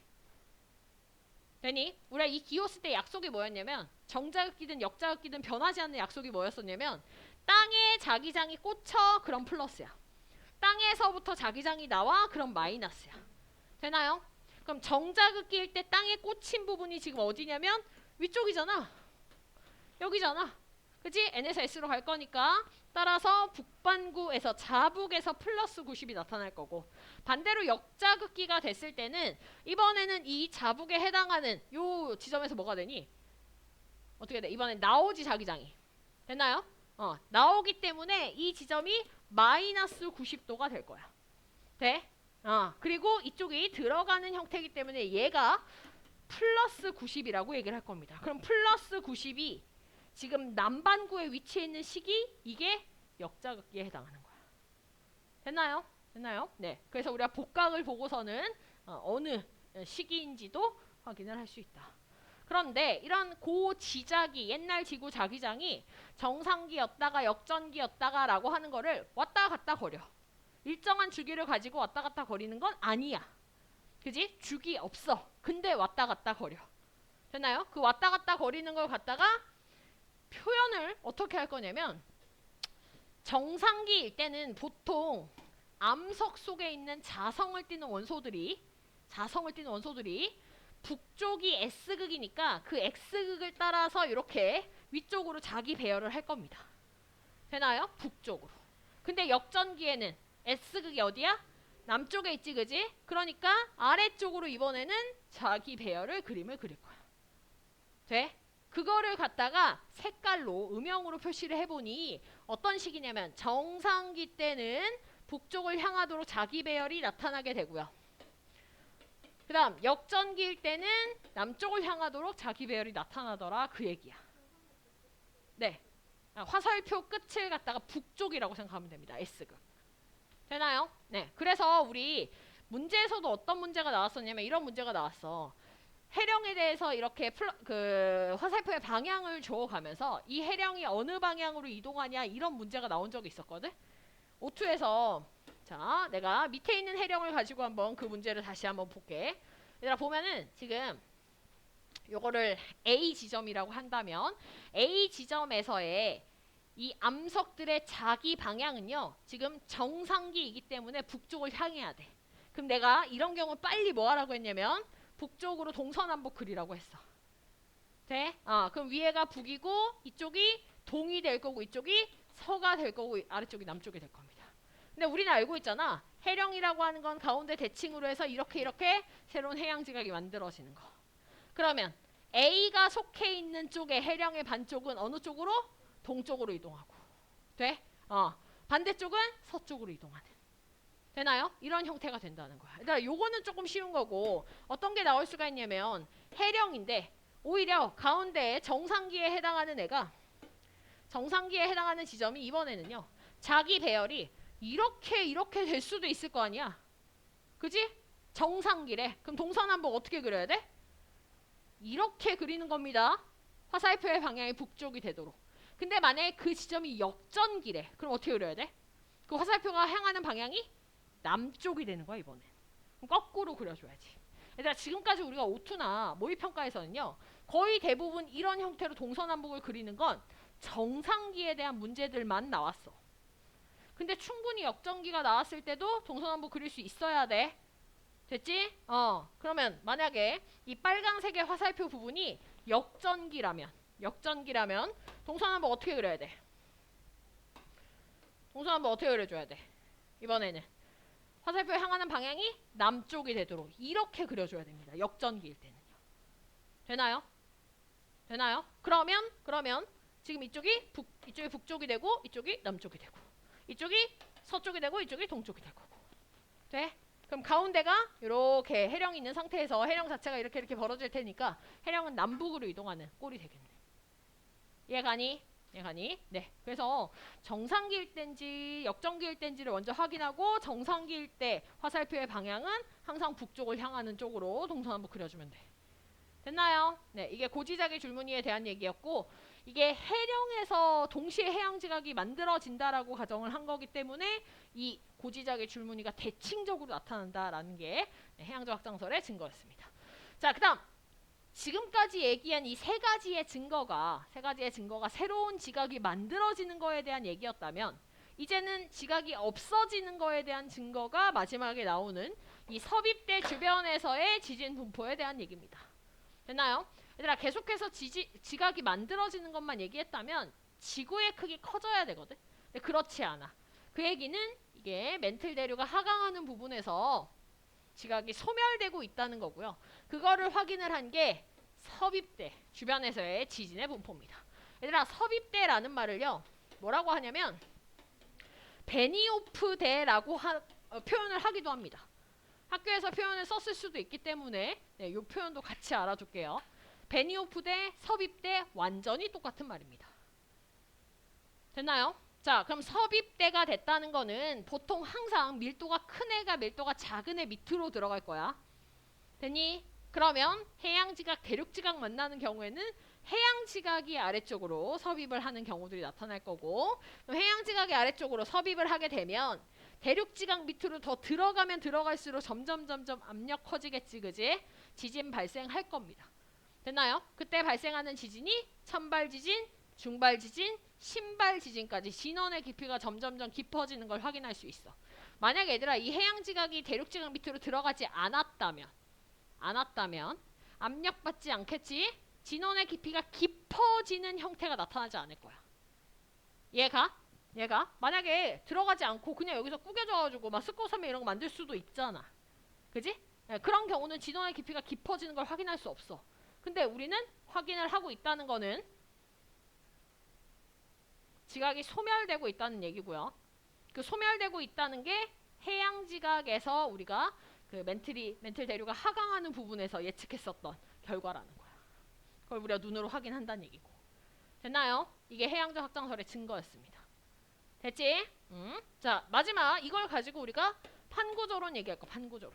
되니? 우리가 이 기호 쓸 때 약속이 뭐였냐면 정자극기든 역자극기든 변하지 않는 약속이 뭐였었냐면 땅에 자기장이 꽂혀 그럼 플러스야. 땅에서부터 자기장이 나와 그럼 마이너스야. 되나요? 그럼 정자극기일 때 땅에 꽂힌 부분이 지금 어디냐면 위쪽이잖아. 여기잖아. 그치? N에서 S로 갈 거니까 따라서 북반구에서 자북에서 플러스 90이 나타날 거고 반대로 역자극기가 됐을 때는 이번에는 이 자북에 해당하는 요 지점에서 뭐가 되니? 어떻게 돼? 이번엔 나오지 자기장이. 됐나요? 나오기 때문에 이 지점이 마이너스 90도가 될 거야. 돼? 그리고 이쪽이 들어가는 형태이기 때문에 얘가 플러스 90이라고 얘기를 할 겁니다. 그럼 플러스 90이 지금 남반구에 위치해 있는 시기 이게 역자극기에 해당하는 거야. 됐나요? 됐나요? 네. 그래서 우리가 복각을 보고서는 어느 시기인지도 확인을 할 수 있다. 그런데 이런 고지자기 옛날 지구 자기장이 정상기였다가 역전기였다가 라고 하는 거를 왔다 갔다 거려. 일정한 주기를 가지고 왔다 갔다 거리는 건 아니야. 그지? 주기 없어. 근데 왔다 갔다 거려. 됐나요? 그 왔다 갔다 거리는 걸 갖다가 표현을 어떻게 할 거냐면 정상기일 때는 보통 암석 속에 있는 자성을 띠는 원소들이 북쪽이 S극이니까 그 X극을 따라서 이렇게 위쪽으로 자기 배열을 할 겁니다. 되나요? 북쪽으로. 근데 역전기에는 S극이 어디야? 남쪽에 있지, 그지? 그러니까 아래쪽으로 이번에는 자기 배열을 그림을 그릴 거야. 돼? 그거를 갖다가 색깔로 음영으로 표시를 해보니 어떤 식이냐면 정상기 때는 북쪽을 향하도록 자기 배열이 나타나게 되고요. 그 다음 역전기일 때는 남쪽을 향하도록 자기 배열이 나타나더라, 그 얘기야. 네, 화살표 끝을 갖다가 북쪽이라고 생각하면 됩니다. S극. 되나요? 네, 그래서 우리 문제에서도 어떤 문제가 나왔었냐면 이런 문제가 나왔어. 해령에 대해서 이렇게 그 화살표의 방향을 줘가면서 이 해령이 어느 방향으로 이동하냐 이런 문제가 나온 적이 있었거든. O2에서 자, 내가 밑에 있는 해령을 가지고 한번 그 문제를 다시 한번 볼게. 얘들아 보면은 지금 요거를 A 지점이라고 한다면 A 지점에서의 이 암석들의 자기 방향은요, 지금 정상기이기 때문에 북쪽을 향해야 돼. 그럼 내가 이런 경우 빨리 뭐 하라고 했냐면 북쪽으로 동서남북 그리라고 했어. 돼? 그럼 위에가 북이고 이쪽이 동이 될 거고 이쪽이 서가 될 거고 아래쪽이 남쪽이 될 겁니다. 근데 우리는 알고 있잖아. 해령이라고 하는 건 가운데 대칭으로 해서 이렇게 새로운 해양지각이 만들어지는 거. 그러면 A가 속해 있는 쪽의 해령의 반쪽은 어느 쪽으로? 동쪽으로 이동하고. 돼? 반대쪽은 서쪽으로 이동하는. 되나요? 이런 형태가 된다는 거야. 얘들아, 요거는 조금 쉬운 거고 어떤 게 나올 수가 있냐면 해령인데 오히려 가운데에 정상기에 해당하는 애가 정상기에 해당하는 지점이 이번에는요. 자기 배열이 이렇게 될 수도 있을 거 아니야. 그지? 정상기래. 그럼 동서남북 어떻게 그려야 돼? 이렇게 그리는 겁니다. 화살표의 방향이 북쪽이 되도록. 근데 만약에 그 지점이 역전기래. 그럼 어떻게 그려야 돼? 그 화살표가 향하는 방향이 남쪽이 되는 거야, 이번엔. 그럼 거꾸로 그려줘야지. 얘들아, 지금까지 우리가 O2나 모의평가에서는요. 거의 대부분 이런 형태로 동서남북을 그리는 건 정상기에 대한 문제들만 나왔어. 근데 충분히 역전기가 나왔을 때도 동서남북 그릴 수 있어야 돼. 됐지? 그러면 만약에 이 빨간색의 화살표 부분이 역전기라면 동서남북 어떻게 그려야 돼? 동서남북 어떻게 그려줘야 돼? 이번에는 화살표 향하는 방향이 남쪽이 되도록 이렇게 그려줘야 됩니다. 역전기일 때는요. 되나요? 되나요? 그러면 지금 이쪽이 북쪽이 되고 이쪽이 남쪽이 되고 이쪽이 서쪽이 되고 이쪽이 동쪽이 될 거고. 돼? 그럼 가운데가 이렇게 해령이 있는 상태에서 해령 자체가 이렇게 벌어질 테니까 해령은 남북으로 이동하는 꼴이 되겠네. 이해가니? 네. 그래서 정상기일 땐지 역전기일 땐지를 먼저 확인하고 정상기일 때 화살표의 방향은 항상 북쪽을 향하는 쪽으로 동서남북 그려주면 돼. 됐나요? 네. 이게 고지자기 줄무늬에 대한 얘기였고 이게 해령에서 동시에 해양지각이 만들어진다라고 가정을 한 거기 때문에 이 고지자기 줄무늬가 대칭적으로 나타난다라는 게 해양적 확장설의 증거였습니다. 자, 그 다음 지금까지 얘기한 이 세 가지의 증거가 새로운 지각이 만들어지는 거에 대한 얘기였다면 이제는 지각이 없어지는 거에 대한 증거가 마지막에 나오는 이 섭입대 주변에서의 지진 분포에 대한 얘기입니다. 됐나요? 얘들아, 계속해서 지각이 만들어지는 것만 얘기했다면 지구의 크기 커져야 되거든. 근데 그렇지 않아. 그 얘기는 이게 멘틀 대류가 하강하는 부분에서 지각이 소멸되고 있다는 거고요. 그거를 확인을 한 게 섭입대 주변에서의 지진의 분포입니다. 얘들아, 섭입대라는 말을요. 뭐라고 하냐면 베니오프대라고 표현을 하기도 합니다. 학교에서 표현을 썼을 수도 있기 때문에 이 표현도 같이 알아둘게요. 베니오프대, 섭입대 완전히 똑같은 말입니다. 됐나요? 자, 그럼 섭입대가 됐다는 거는 보통 항상 밀도가 큰 애가 밀도가 작은 애 밑으로 들어갈 거야. 됐니? 그러면 해양지각, 대륙지각 만나는 경우에는 해양지각이 아래쪽으로 섭입을 하는 경우들이 나타날 거고 해양지각이 아래쪽으로 섭입을 하게 되면 대륙지각 밑으로 더 들어가면 들어갈수록 점점 압력 커지겠지, 그지? 지진 발생할 겁니다. 됐나요? 그때 발생하는 지진이 천발지진, 중발 지진, 신발 지진까지 진원의 깊이가 점점점 깊어지는 걸 확인할 수 있어. 만약에 얘들아 이 해양 지각이 대륙 지각 밑으로 들어가지 않았다면 압력받지 않겠지? 진원의 깊이가 깊어지는 형태가 나타나지 않을 거야. 얘가 만약에 들어가지 않고 그냥 여기서 구겨져가지고 막 스코섬에 이런 거 만들 수도 있잖아. 그지? 네, 그런 경우는 진원의 깊이가 깊어지는 걸 확인할 수 없어. 근데 우리는 확인을 하고 있다는 거는 지각이 소멸되고 있다는 얘기고요. 그 소멸되고 있다는 게 해양 지각에서 우리가 그 멘틀 대류가 하강하는 부분에서 예측했었던 결과라는 거야. 그걸 우리가 눈으로 확인한다는 얘기고. 됐나요? 이게 해양적 확장설의 증거였습니다. 됐지? 자, 마지막 이걸 가지고 우리가 판구조론 얘기할 거. 판구조론.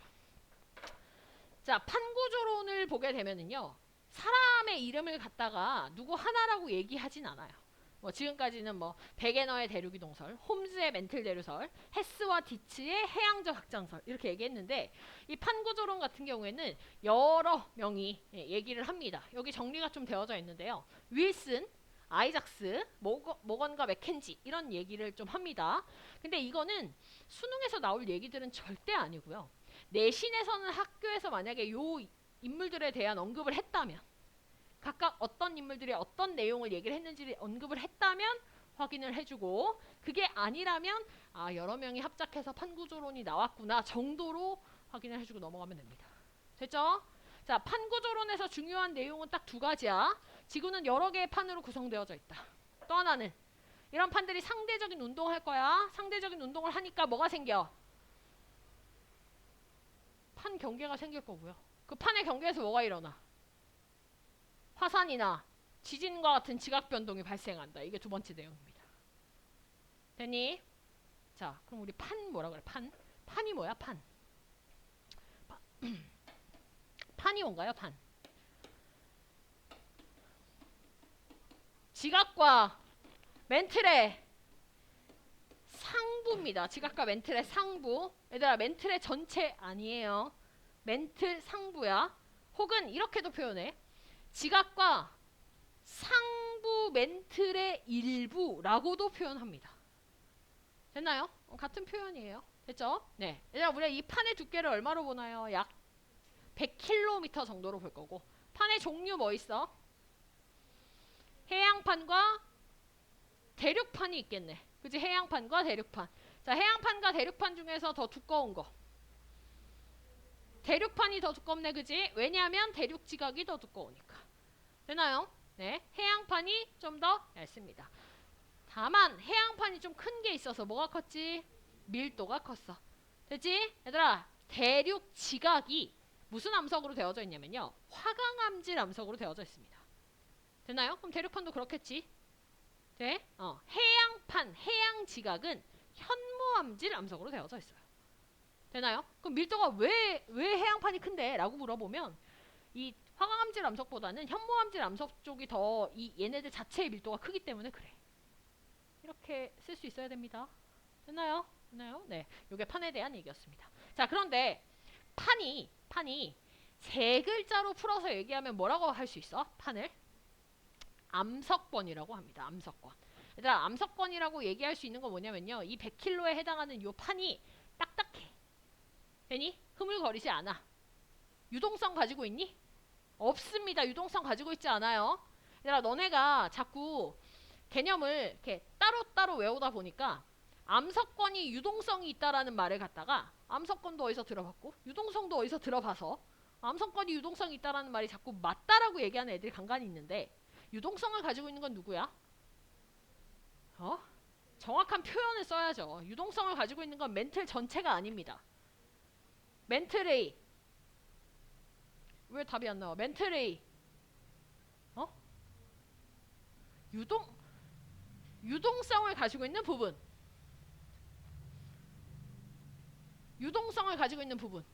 자, 판구조론을 보게 되면은요. 사람의 이름을 갖다가 누구 하나라고 얘기하진 않아요. 뭐 지금까지는 뭐 베게너의 대륙이동설, 홈즈의 멘틀 대류설, 헤스와 디츠의 해양적 확장설 이렇게 얘기했는데 이 판구조론 같은 경우에는 여러 명이 얘기를 합니다. 여기 정리가 좀 되어져 있는데요. 윌슨, 아이작스, 모건과 맥켄지 이런 얘기를 좀 합니다. 근데 이거는 수능에서 나올 얘기들은 절대 아니고요. 내신에서는 학교에서 만약에 요 인물들에 대한 언급을 했다면 각각 어떤 인물들이 어떤 내용을 얘기를 했는지를 언급을 했다면 확인을 해주고 그게 아니라면 아 여러 명이 합작해서 판구조론이 나왔구나 정도로 확인을 해주고 넘어가면 됩니다. 됐죠? 자, 판구조론에서 중요한 내용은 딱 두 가지야. 지구는 여러 개의 판으로 구성되어져 있다. 또 하나는 이런 판들이 상대적인 운동을 할 거야. 상대적인 운동을 하니까 뭐가 생겨? 판 경계가 생길 거고요. 그 판의 경계에서 뭐가 일어나? 화산이나 지진과 같은 지각 변동이 발생한다. 이게 두 번째 내용입니다. 됐니? 자, 그럼 우리 판 뭐라 그래? 판이 뭐야? 판이 뭔가요? 판. 지각과 멘틀의 상부입니다. 지각과 멘틀의 상부. 얘들아 멘틀의 전체 아니에요. 멘틀 상부야. 혹은 이렇게도 표현해. 지각과 상부 멘틀의 일부라고도 표현합니다. 됐나요? 같은 표현이에요. 됐죠? 네. 얘들아 우리가 이 판의 두께를 얼마로 보나요? 약 100km 정도로 볼 거고 판의 종류 뭐 있어? 해양판과 대륙판이 있겠네. 그치? 해양판과 대륙판. 자, 해양판과 대륙판 중에서 더 두꺼운 거. 대륙판이 더 두껍네. 그지? 왜냐하면 대륙 지각이 더 두꺼우니까. 되나요? 네. 해양판이 좀 더 얇습니다. 다만 해양판이 좀 큰 게 있어서 뭐가 컸지? 밀도가 컸어. 됐지? 얘들아 대륙 지각이 무슨 암석으로 되어져 있냐면요. 화강암질 암석으로 되어져 있습니다. 됐나요? 그럼 대륙판도 그렇겠지? 네? 해양판, 해양 지각은 현무암질 암석으로 되어져 있어요. 되나요? 그럼 밀도가 왜 해양판이 큰데? 라고 물어보면 이 화강암질 암석보다는 현무암질 암석 쪽이 더 이 얘네들 자체의 밀도가 크기 때문에 그래. 이렇게 쓸 수 있어야 됩니다. 됐나요? 됐나요? 네. 요게 판에 대한 얘기였습니다. 자, 그런데 판이 세 글자로 풀어서 얘기하면 뭐라고 할 수 있어? 판을? 암석권이라고 합니다. 암석권. 얘들아 암석권이라고 얘기할 수 있는 건 뭐냐면요. 이 100kg에 해당하는 요 판이 딱딱해. 되니? 흐물거리지 않아. 유동성 가지고 있니? 없습니다. 유동성 가지고 있지 않아요. 얘들아 너네가 자꾸 개념을 이렇게 따로따로 외우다 보니까 암석권이 유동성이 있다라는 말을 갖다가 암석권도 어디서 들어봤고 유동성도 어디서 들어봐서 암석권이 유동성이 있다라는 말이 자꾸 맞다라고 얘기하는 애들이 간간히 있는데 유동성을 가지고 있는 건 누구야? 정확한 표현을 써야죠. 유동성을 가지고 있는 건 멘틀 전체가 아닙니다. 멘틀 A. 왜 답이 안 나와? 멘틀 A. 유동성을 가지고 있는 부분. 유동성을 가지고 있는 부분.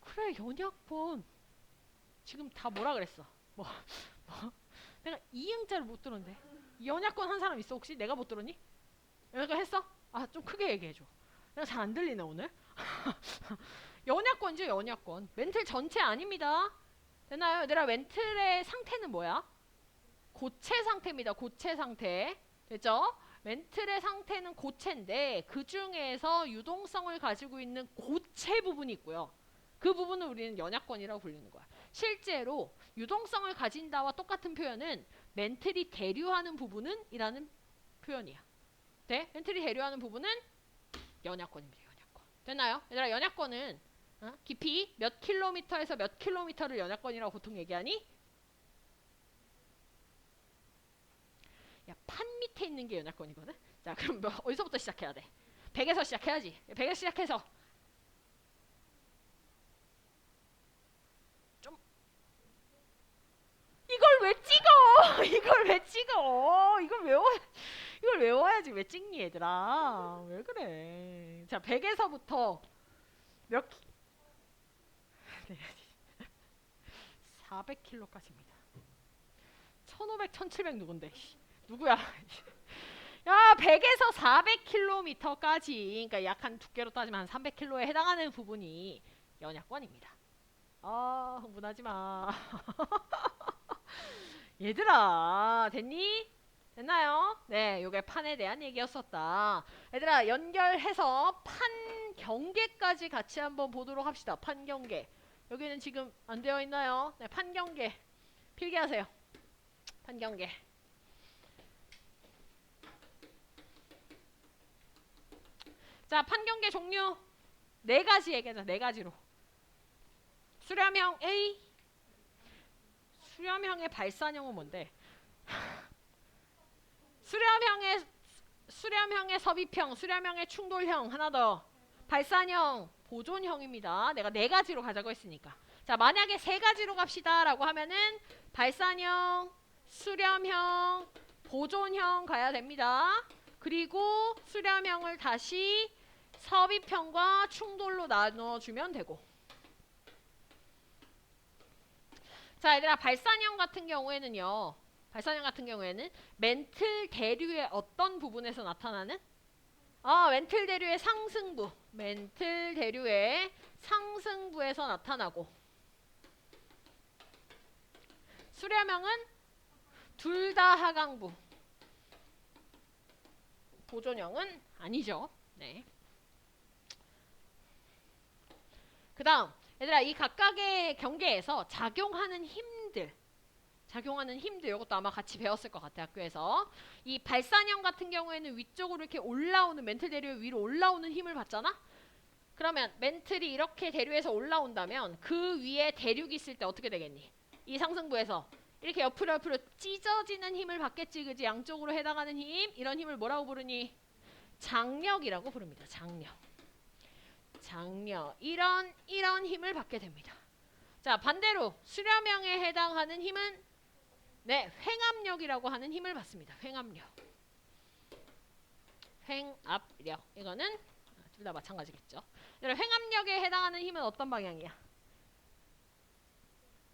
그래, 연약본. 지금 다 뭐라 그랬어? 뭐. 내가 이응자를 못 들었는데. 연약권 한 사람 있어 혹시? 내가 못 들었니? 내가 했어? 아, 좀 크게 얘기해줘. 내가 잘 안 들리네 오늘. 연약권이죠, 연약권. 멘틀 전체 아닙니다. 됐나요? 얘들아, 멘틀의 상태는 뭐야? 고체 상태입니다. 고체 상태. 됐죠? 멘틀의 상태는 고체인데 그 중에서 유동성을 가지고 있는 고체 부분이 있고요. 그 부분을 우리는 연약권이라고 부르는 거야. 실제로 유동성을 가진다와 똑같은 표현은 멘틀이 대류하는 부분은 이라는 표현이야. 네? 멘틀이 대류하는 부분은 연약권입니다. 연약권. 됐나요? 얘들아, 연약권은 깊이 몇 킬로미터에서 몇 킬로미터를 연약권이라고 보통 얘기하니? 야, 판 밑에 있는 게 연약권이거든? 자, 그럼 뭐 어디서부터 시작해야 돼? 100에서 시작해야지. 100에서 시작해서 좀 이걸 왜 찍어? 이걸 왜 찍어? 이걸 외워야지. 왜 찍니, 얘들아? 왜 그래? 자, 100에서부터 몇 키... 네, 400kg까지입니다. 1500, 1700 누군데? 누구야? 야, 100에서 400km까지, 그러니까 약 한 두께로 따지면 한 300kg에 해당하는 부분이 연약권입니다. 흥분하지 마. 얘들아, 됐니? 됐나요? 네, 요게 판에 대한 얘기였었다. 얘들아, 연결해서 판 경계까지 같이 한번 보도록 합시다. 판 경계. 여기는 지금 안 되어 있나요? 네, 판 경계. 필기하세요. 판 경계. 자, 판경계 종류 네 가지 얘기하자. 네 가지로. 수렴형 A. 수렴형의 발산형은 뭔데? 수렴형의 섭입형, 수렴형의 충돌형, 하나 더. 발산형, 보존형입니다. 내가 네 가지로 가자고 했으니까. 자, 만약에 세 가지로 갑시다라고 하면은 발산형, 수렴형, 보존형 가야 됩니다. 그리고 수렴형을 다시 섭입형과 충돌로 나눠주면 되고. 자, 얘들아, 발산형 같은 경우에는요. 발산형 같은 경우에는 멘틀 대류의 어떤 부분에서 나타나는? 멘틀 대류의 상승부. 멘틀 대류의 상승부에서 나타나고. 수렴형은 둘 다 하강부. 보존형은 아니죠. 네. 그 다음, 얘들아, 이 각각의 경계에서 작용하는 힘들, 이것도 아마 같이 배웠을 것 같아, 학교에서. 이 발산형 같은 경우에는 위쪽으로 이렇게 올라오는, 멘틀 대류 위로 올라오는 힘을 받잖아? 그러면 멘틀이 이렇게 대류에서 올라온다면 그 위에 대륙이 있을 때 어떻게 되겠니? 이 상승부에서 이렇게 옆으로 찢어지는 힘을 받겠지, 그지? 양쪽으로 해당하는 힘, 이런 힘을 뭐라고 부르니? 장력이라고 부릅니다. 장력. 이런 힘을 받게 됩니다. 자, 반대로 수렴형에 해당하는 힘은 네, 횡압력이라고 하는 힘을 받습니다. 횡압력. 이거는 둘 다 마찬가지겠죠. 횡압력에 해당하는 힘은 어떤 방향이야?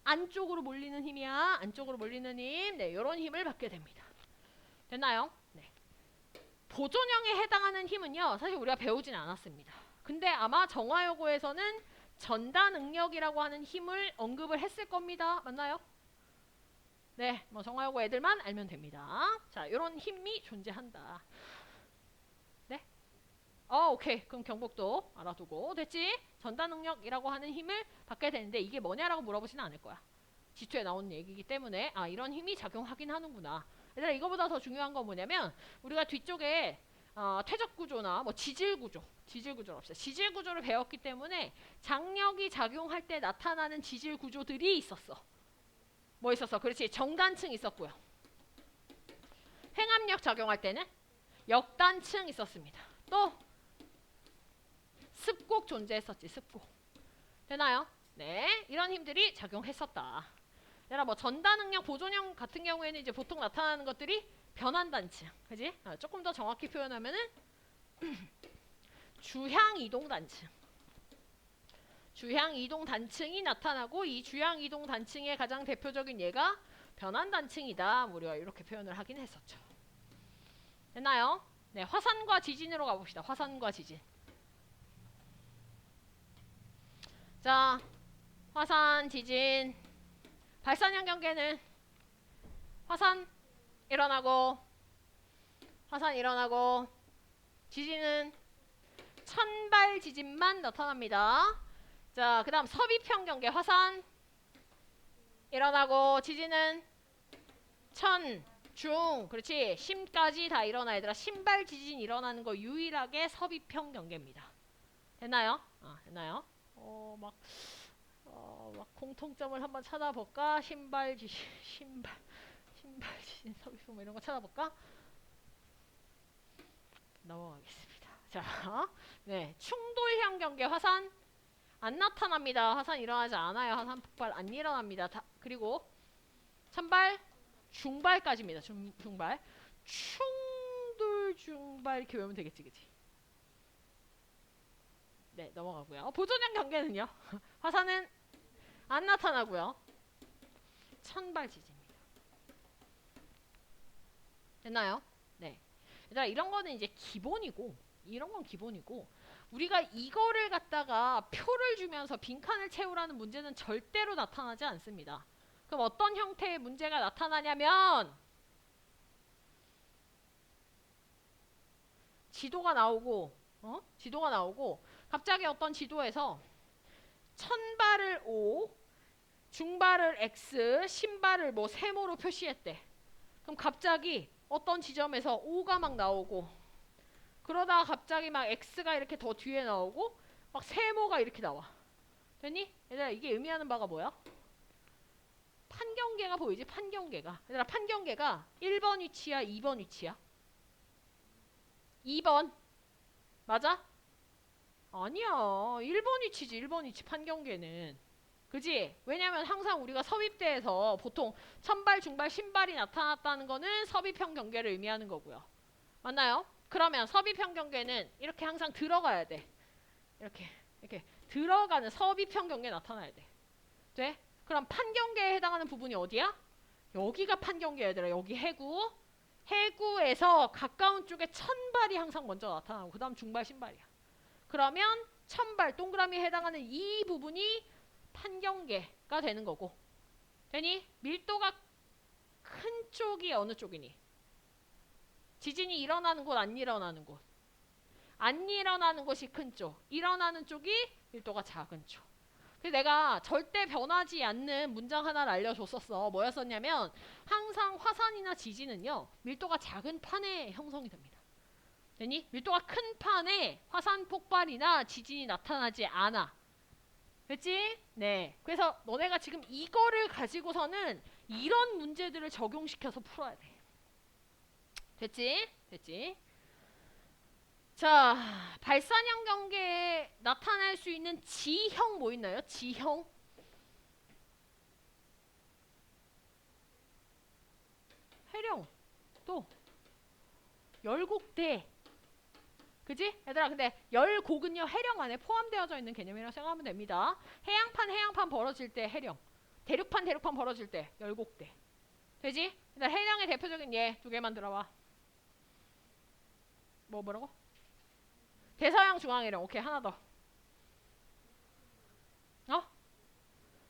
안쪽으로 몰리는 힘이야. 안쪽으로 몰리는 힘. 네, 이런 힘을 받게 됩니다. 됐나요? 네. 보존형에 해당하는 힘은요, 사실 우리가 배우진 않았습니다. 근데 아마 정화여고에서는 전다능력이라고 하는 힘을 언급을 했을 겁니다. 맞나요? 네, 뭐 정화여고 애들만 알면 됩니다. 자, 이런 힘이 존재한다. 네? 오케이. 그럼 경복도 알아두고. 됐지? 전다능력이라고 하는 힘을 받게 되는데 이게 뭐냐라고 물어보지는 않을 거야. 지투에 나온 얘기이기 때문에 이런 힘이 작용하긴 하는구나. 얘들아, 이거보다 더 중요한 건 뭐냐면 우리가 뒤쪽에 퇴적 구조나 뭐 지질 구조를 합시다. 지질 구조를 배웠기 때문에 장력이 작용할 때 나타나는 지질 구조들이 있었어. 뭐 있었어? 그렇지. 정단층 있었고요. 횡압력 작용할 때는 역단층 있었습니다. 또 습곡 존재했었지. 습곡. 되나요? 네. 이런 힘들이 작용했었다. 얘들아, 뭐 전다능력 보존형 같은 경우에는 이제 보통 나타나는 것들이 변환단층. 그지? 조금 더 정확히 표현하면은 주향이동단층. 주향이동단층이 나타나고 이 주향이동단층의 가장 대표적인 예가 변환단층이다. 우리가 이렇게 표현을 하긴 했었죠. 됐나요? 네, 화산과 지진으로 가봅시다. 화산과 지진. 자, 화산, 지진. 발산형 경계는 화산 일어나고 지진은 천발 지진만 나타납니다. 자, 그 다음 섭입형 경계 화산 일어나고 지진은 천, 중, 그렇지, 심까지 다 일어나. 얘들아, 신발 지진 일어나는 거 유일하게 섭입형 경계입니다. 됐나요? 됐나요? 막 공통점을 한번 찾아볼까? 신발 지진, 신발 지진, 섭입형 뭐 이런 거 찾아볼까? 넘어가겠습니다. 자, 네, 충돌형 경계 화산 안 나타납니다. 화산 일어나지 않아요. 화산 폭발 안 일어납니다. 그리고 천발, 중발까지입니다. 중발. 충돌, 중발 이렇게 외우면 되겠지, 그치? 네, 넘어가고요. 보존형 경계는요. 화산은 안 나타나고요. 천발 지진입니다. 됐나요? 네. 얘들아, 이런 거는 이제 기본이고, 이런 건 기본이고, 우리가 이거를 갖다가 표를 주면서 빈칸을 채우라는 문제는 절대로 나타나지 않습니다. 그럼 어떤 형태의 문제가 나타나냐면 지도가 나오고 갑자기 어떤 지도에서 천발을 O, 중발을 X, 신발을 뭐 세모로 표시했대. 그럼 갑자기 어떤 지점에서 O가 막 나오고 그러다가 갑자기 막 X가 이렇게 더 뒤에 나오고 막 세모가 이렇게 나와. 됐니? 얘들아, 이게 의미하는 바가 뭐야? 판경계가 보이지? 판경계가. 얘들아, 판경계가 1번 위치야, 2번 위치야? 2번. 맞아? 아니야. 1번 위치지, 1번 위치 판경계는. 그지? 왜냐면 항상 우리가 섭입대에서 보통 천발, 중발, 신발이 나타났다는 거는 섭입형 경계를 의미하는 거고요. 맞나요? 그러면 섭입형 경계는 이렇게 항상 들어가야 돼. 이렇게 들어가는 섭입형 경계 나타나야 돼. 돼? 그럼 판경계에 해당하는 부분이 어디야? 여기가 판경계. 얘들아, 여기 해구. 해구에서 가까운 쪽에 천발이 항상 먼저 나타나고 그 다음 중발, 신발이야. 그러면 천발, 동그라미에 해당하는 이 부분이 판경계가 되는 거고. 되니? 밀도가 큰 쪽이 어느 쪽이니? 지진이 일어나는 곳, 안 일어나는 곳? 안 일어나는 곳이 큰 쪽, 일어나는 쪽이 밀도가 작은 쪽. 그래서 내가 절대 변하지 않는 문장 하나를 알려줬었어. 뭐였었냐면 항상 화산이나 지진은요, 밀도가 작은 판에 형성이 됩니다. 되니? 밀도가 큰 판에 화산 폭발이나 지진이 나타나지 않아. 됐지? 네. 그래서 너네가 지금 이거를 가지고서는 이런 문제들을 적용시켜서 풀어야 돼. 됐지? 됐지? 자, 발산형 경계에 나타날 수 있는 지형 뭐 있나요? 지형? 해령, 또 열곡대. 그지? 얘들아, 근데 열곡은요, 해령 안에 포함되어져 있는 개념이라고 생각하면 됩니다. 해양판 벌어질 때 해령, 대륙판 벌어질 때 열곡대. 되지? 일단 해령의 대표적인 예 두 개만 들어봐. 뭐라고? 대서양 중앙해령. 오케이, 하나 더.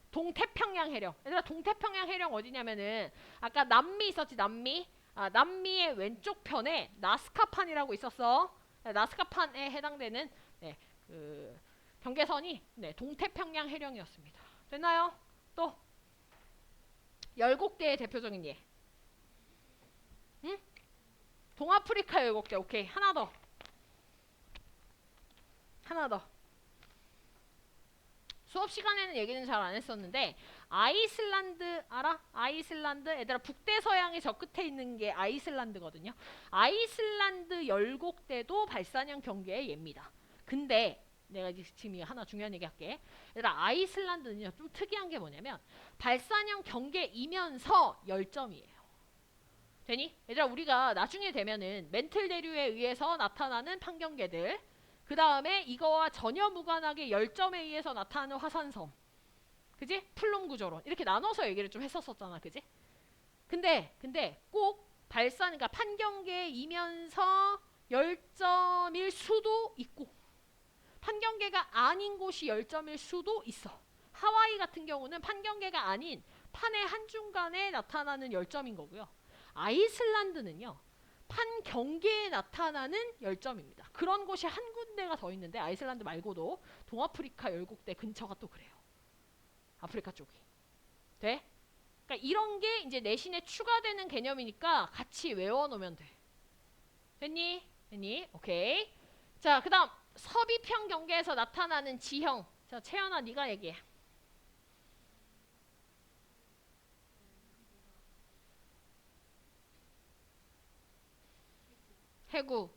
동태평양 해령. 얘들아, 동태평양 해령 어디냐면은 아까 남미 있었지, 남미. 남미의 왼쪽 편에 나스카판이라고 있었어. 나스카판에 해당되는 그 경계선이 동태평양 해령이었습니다. 됐나요? 또 열곡대의 대표적인 예. 응? 동아프리카 열곡대. 오케이, 하나 더. 수업 시간에는 얘기는 잘 안 했었는데 아이슬란드 알아? 아이슬란드. 얘들아, 북대서양의 저 끝에 있는 게 아이슬란드거든요. 아이슬란드 열곡대도 발산형 경계의 예입니다. 근데 내가 지금 하나 중요한 얘기 할게. 얘들아, 아이슬란드는요 좀 특이한 게 뭐냐면 발산형 경계이면서 열점이에요. 되니? 얘들아, 우리가 나중에 되면은 멘틀 대류에 의해서 나타나는 판경계들, 그 다음에 이거와 전혀 무관하게 열점에 의해서 나타나는 화산섬, 그지? 플룸 구조론, 이렇게 나눠서 얘기를 좀 했었잖아, 그지? 근데 꼭 그러니까 판경계이면서 열점일 수도 있고 판경계가 아닌 곳이 열점일 수도 있어. 하와이 같은 경우는 판경계가 아닌 판의 한중간에 나타나는 열점인 거고요. 아이슬란드는요. 판 경계에 나타나는 열점입니다. 그런 곳이 한 군데가 더 있는데 아이슬란드 말고도 동아프리카 열국대 근처가 또 그래요. 아프리카 쪽이. 돼? 그러니까 이런 게 이제 내신에 추가되는 개념이니까 같이 외워놓으면 돼. 됐니? 됐니? 오케이. 자, 그 다음 서비평 경계에서 나타나는 지형. 자, 채연아 네가 얘기해. 해구.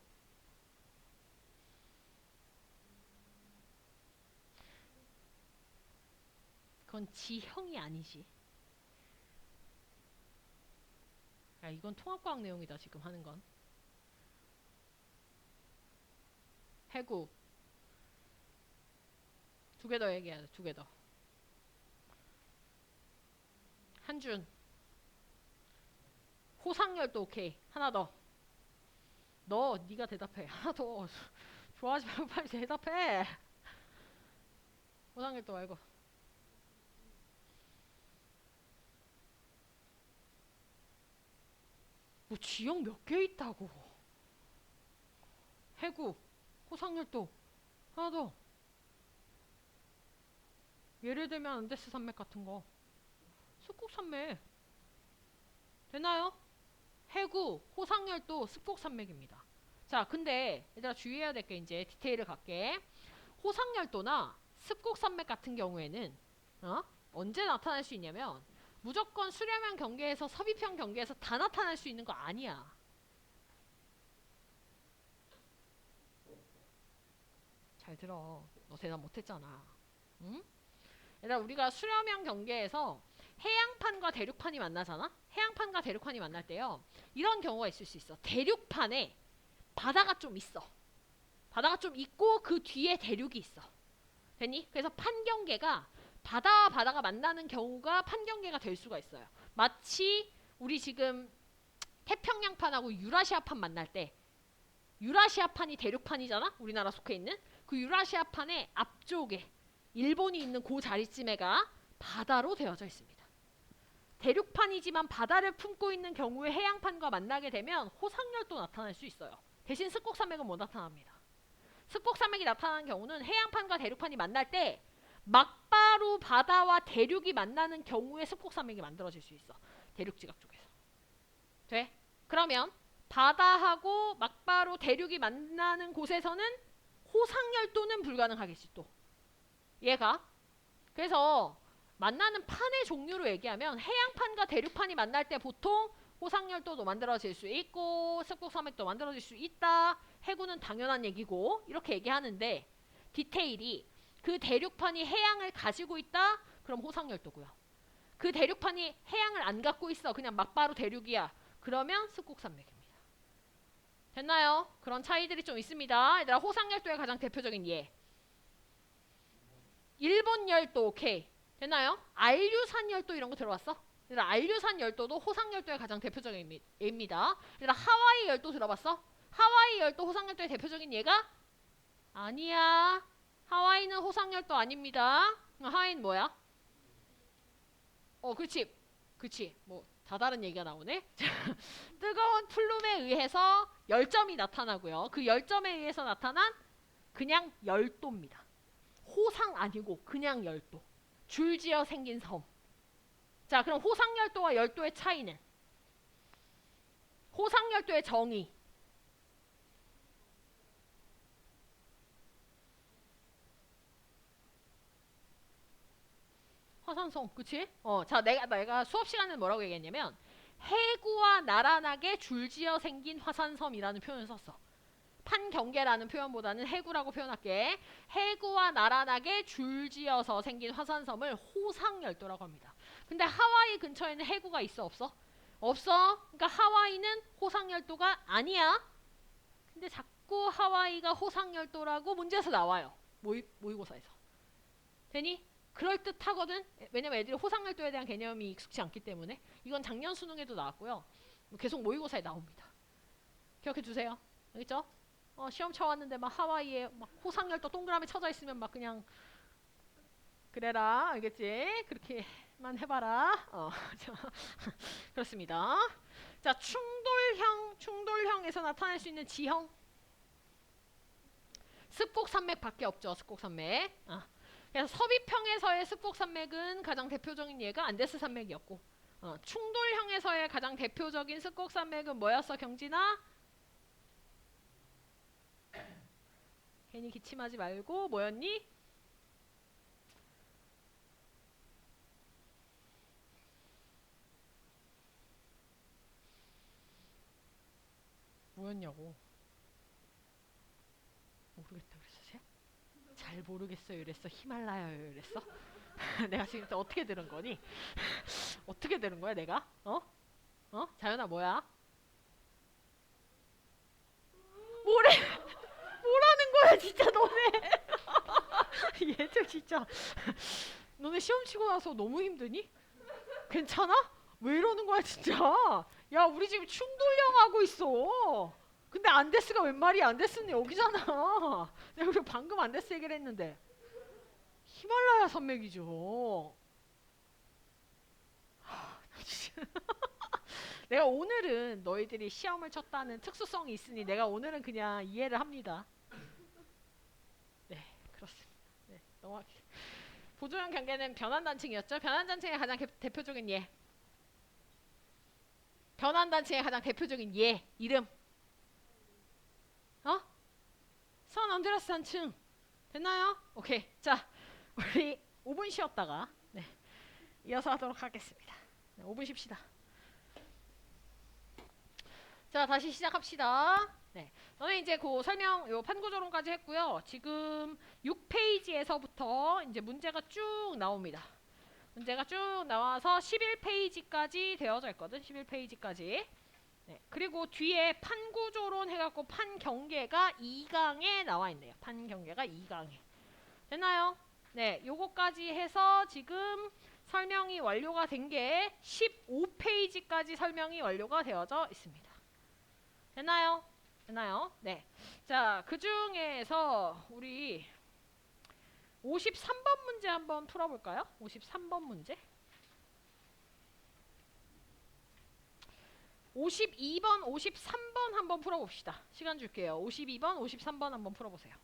그건 지형이 아니지. 야, 이건 통합과학 내용이다 지금 하는 건. 해구. 두 개 더 얘기해야 돼. 두 개 더. 한준. 호상열도 오케이. 하나 더. 너 네가 대답해. 하나 더. 좋아하지 말고 빨리 대답해. 호상열도 말고. 뭐 지형 몇 개 있다고. 해구. 호상열도. 하나 더. 예를 들면 안데스 산맥 같은 거. 습곡 산맥. 되나요? 해구, 호상열도, 습곡 산맥입니다. 자, 근데 얘들아 주의해야 될 게 이제 디테일을 갈게. 호상열도나 습곡 산맥 같은 경우에는 언제 나타날 수 있냐면 무조건 수렴형 경계에서 서비평 경계에서 다 나타날 수 있는 거 아니야. 잘 들어. 너 대답 못했잖아. 응? 얘들아 우리가 수렴형 경계에서 해양판과 대륙판이 만나잖아? 해양판과 대륙판이 만날 때요. 이런 경우가 있을 수 있어. 대륙판에 바다가 좀 있어. 바다가 좀 있고 그 뒤에 대륙이 있어. 됐니? 그래서 판경계가 바다와 바다가 만나는 경우가 판경계가 될 수가 있어요. 마치 우리 지금 태평양판하고 유라시아판 만날 때 유라시아판이 대륙판이잖아? 우리나라 속해 있는 그 유라시아판의 앞쪽에 일본이 있는 그 자리쯤에가 바다로 되어져 있습니다. 대륙판이지만 바다를 품고 있는 경우에 해양판과 만나게 되면 호상열도 나타날 수 있어요. 대신 습곡산맥은 못 나타납니다. 습곡산맥이 나타나는 경우는 해양판과 대륙판이 만날 때 막바로 바다와 대륙이 만나는 경우에 습곡산맥이 만들어질 수 있어. 대륙지각 쪽에서. 돼? 그러면 바다하고 막바로 대륙이 만나는 곳에서는 호상열도는 불가능하겠지 또. 얘가. 그래서 만나는 판의 종류로 얘기하면 해양판과 대륙판이 만날 때 보통 호상열도도 만들어질 수 있고 습곡산맥도 만들어질 수 있다. 해구는 당연한 얘기고 이렇게 얘기하는데 디테일이 그 대륙판이 해양을 가지고 있다? 그럼 호상열도고요. 그 대륙판이 해양을 안 갖고 있어. 그냥 막바로 대륙이야. 그러면 습곡산맥입니다. 됐나요? 그런 차이들이 좀 있습니다. 얘들아 호상열도의 가장 대표적인 예. 일본 열도 오케이. 됐나요? 알류산 열도 이런 거 들어봤어? 얘들아 알류산 열도도 호상열도의 가장 대표적인 예입니다. 얘들아 하와이 열도 들어봤어? 하와이 열도 호상열도의 대표적인 예가? 아니야. 하와이는 호상열도 아닙니다. 하와이는 뭐야? 그렇지. 그렇지. 뭐 다 다른 얘기가 나오네. 뜨거운 플룸에 의해서 열점이 나타나고요. 그 열점에 의해서 나타난 그냥 열도입니다. 호상 아니고 그냥 열도. 줄지어 생긴 섬. 자, 그럼 호상열도와 열도의 차이는? 호상열도의 정의. 화산성, 그치? 자, 내가 수업 시간에 뭐라고 얘기했냐면 해구와 나란하게 줄지어 생긴 화산섬이라는 표현을 썼어. 판경계라는 표현보다는 해구라고 표현할게. 해구와 나란하게 줄지어서 생긴 화산섬을 호상열도라고 합니다. 근데 하와이 근처에는 해구가 있어 없어? 없어. 그러니까 하와이는 호상열도가 아니야. 근데 자꾸 하와이가 호상열도라고 문제에서 나와요. 모의고사에서. 되니? 그럴듯하거든. 왜냐면 애들이 호상열도에 대한 개념이 익숙치 않기 때문에. 이건 작년 수능에도 나왔고요. 계속 모의고사에 나옵니다. 기억해 주세요. 알겠죠? 시험 쳐왔는데 막 하와이에 막 호상열도 동그라미 쳐져 있으면 막 그냥 그래라. 알겠지? 그렇게 만 해봐라. 자, 그렇습니다. 자, 충돌형에서 나타날 수 있는 지형. 습곡산맥밖에 없죠. 습곡산맥. 그래서 서비평에서의 습곡산맥은 가장 대표적인 예가 안데스 산맥이었고, 충돌형에서의 가장 대표적인 습곡산맥은 뭐였어, 경진아? 괜히 기침하지 말고 뭐였니? 뭐였냐고. 모르겠다 그랬어, 쟤? 잘 모르겠어요 이랬어? 히말라야요 이랬어? 내가 지금 또 어떻게 들은 거니? 어떻게 들은 거야 내가? 자연아 뭐야? 뭐래? 뭐라는 거야 진짜 너네? 얘들 진짜 너네 시험 치고 나서 너무 힘드니? 괜찮아? 왜 이러는 거야 진짜? 야 우리 지금 충돌령 하고 있어. 근데 안데스가 웬 말이야? 안데스는 여기잖아. 내가 그리고 방금 안데스 얘기를 했는데 히말라야 산맥이죠. 내가 오늘은 너희들이 시험을 쳤다는 특수성이 있으니 내가 오늘은 그냥 이해를 합니다. 네, 그렇습니다. 네, 넘어갈게요. 보조형 경계는 변환단층이었죠. 변환단층의 가장 대표적인 예. 변환단층의 가장 대표적인 예. 이름. 선 언드레스 단층. 됐나요? 오케이. 자, 우리 5분 쉬었다가 네, 이어서 하도록 하겠습니다. 네, 5분 쉽시다. 자, 다시 시작합시다. 네, 저는 이제 그 설명, 요 판구조론까지 했고요. 지금 6페이지에서부터 이제 문제가 쭉 나옵니다. 문제가 쭉 나와서 11페이지까지 되어져 있거든. 11페이지까지. 네, 그리고 뒤에 판구조론 해갖고 판경계가 2강에 나와 있네요. 판경계가 2강에. 됐나요? 네, 요거까지 해서 지금 설명이 완료가 된 게 15페이지까지 설명이 완료가 되어져 있습니다. 됐나요? 됐나요? 네. 자, 그 중에서 우리 53번 문제 한번 풀어볼까요? 53번 문제. 52번, 53번 한번 풀어봅시다. 시간 줄게요. 52번, 53번 한번 풀어보세요.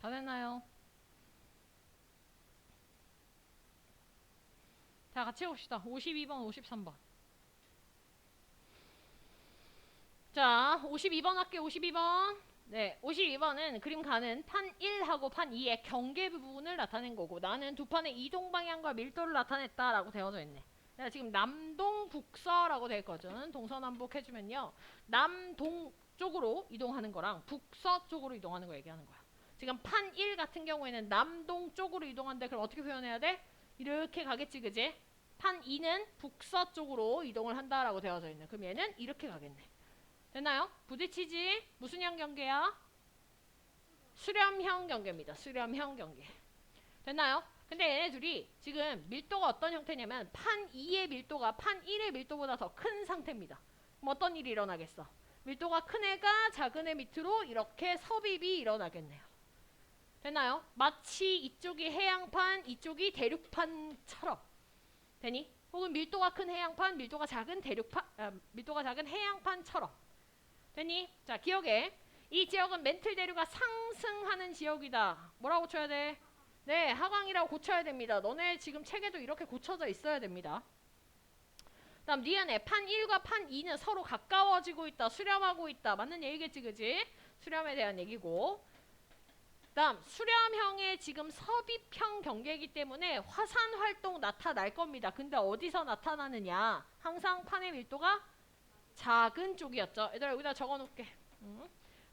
다 됐나요? 자, 같이 해봅시다. 52번, 53번. 자, 52번 할게요. 52번. 네, 52번은 그림 가는 판 1하고 판 2의 경계 부분을 나타낸 거고, 나는 두 판의 이동 방향과 밀도를 나타냈다라고 되어져 있네. 내가 지금 남동 북서라고 돼 있거든. 동서남북 해주면요, 남동 쪽으로 이동하는 거랑 북서 쪽으로 이동하는 거 얘기하는 거야. 지금 판 1 같은 경우에는 남동 쪽으로 이동한대. 그럼 어떻게 표현해야 돼? 이렇게 가겠지, 그지? 판 2는 북서 쪽으로 이동을 한다라고 되어져 있네. 그럼 얘는 이렇게 가겠네. 됐나요? 부딪히지? 무슨 형 경계야? 수렴형 경계입니다. 수렴형 경계. 됐나요? 근데 얘네 둘이 지금 밀도가 어떤 형태냐면 판 2의 밀도가 판 1의 밀도보다 더 큰 상태입니다. 그럼 어떤 일이 일어나겠어? 밀도가 큰 애가 작은 애 밑으로 이렇게 섭입이 일어나겠네요. 됐나요? 마치 이쪽이 해양판, 이쪽이 대륙판처럼. 되니? 혹은 밀도가 큰 해양판, 밀도가 작은 밀도가 작은 해양판처럼. 되니? 자, 기억해. 이 지역은 멘틀 대류가 상승하는 지역이다. 뭐라고 고쳐야 돼? 네, 하강이라고 고쳐야 됩니다. 너네 지금 책에도 이렇게 고쳐져 있어야 됩니다. 다음 니은에 판 1과 판 2는 서로 가까워지고 있다. 수렴하고 있다. 맞는 얘기겠지, 그지? 수렴에 대한 얘기고. 다음 수렴형의 지금 섭입형 경계이기 때문에 화산 활동 나타날 겁니다. 근데 어디서 나타나느냐? 항상 판의 밀도가 작은 쪽이었죠. 얘들아, 여기다 적어놓을게.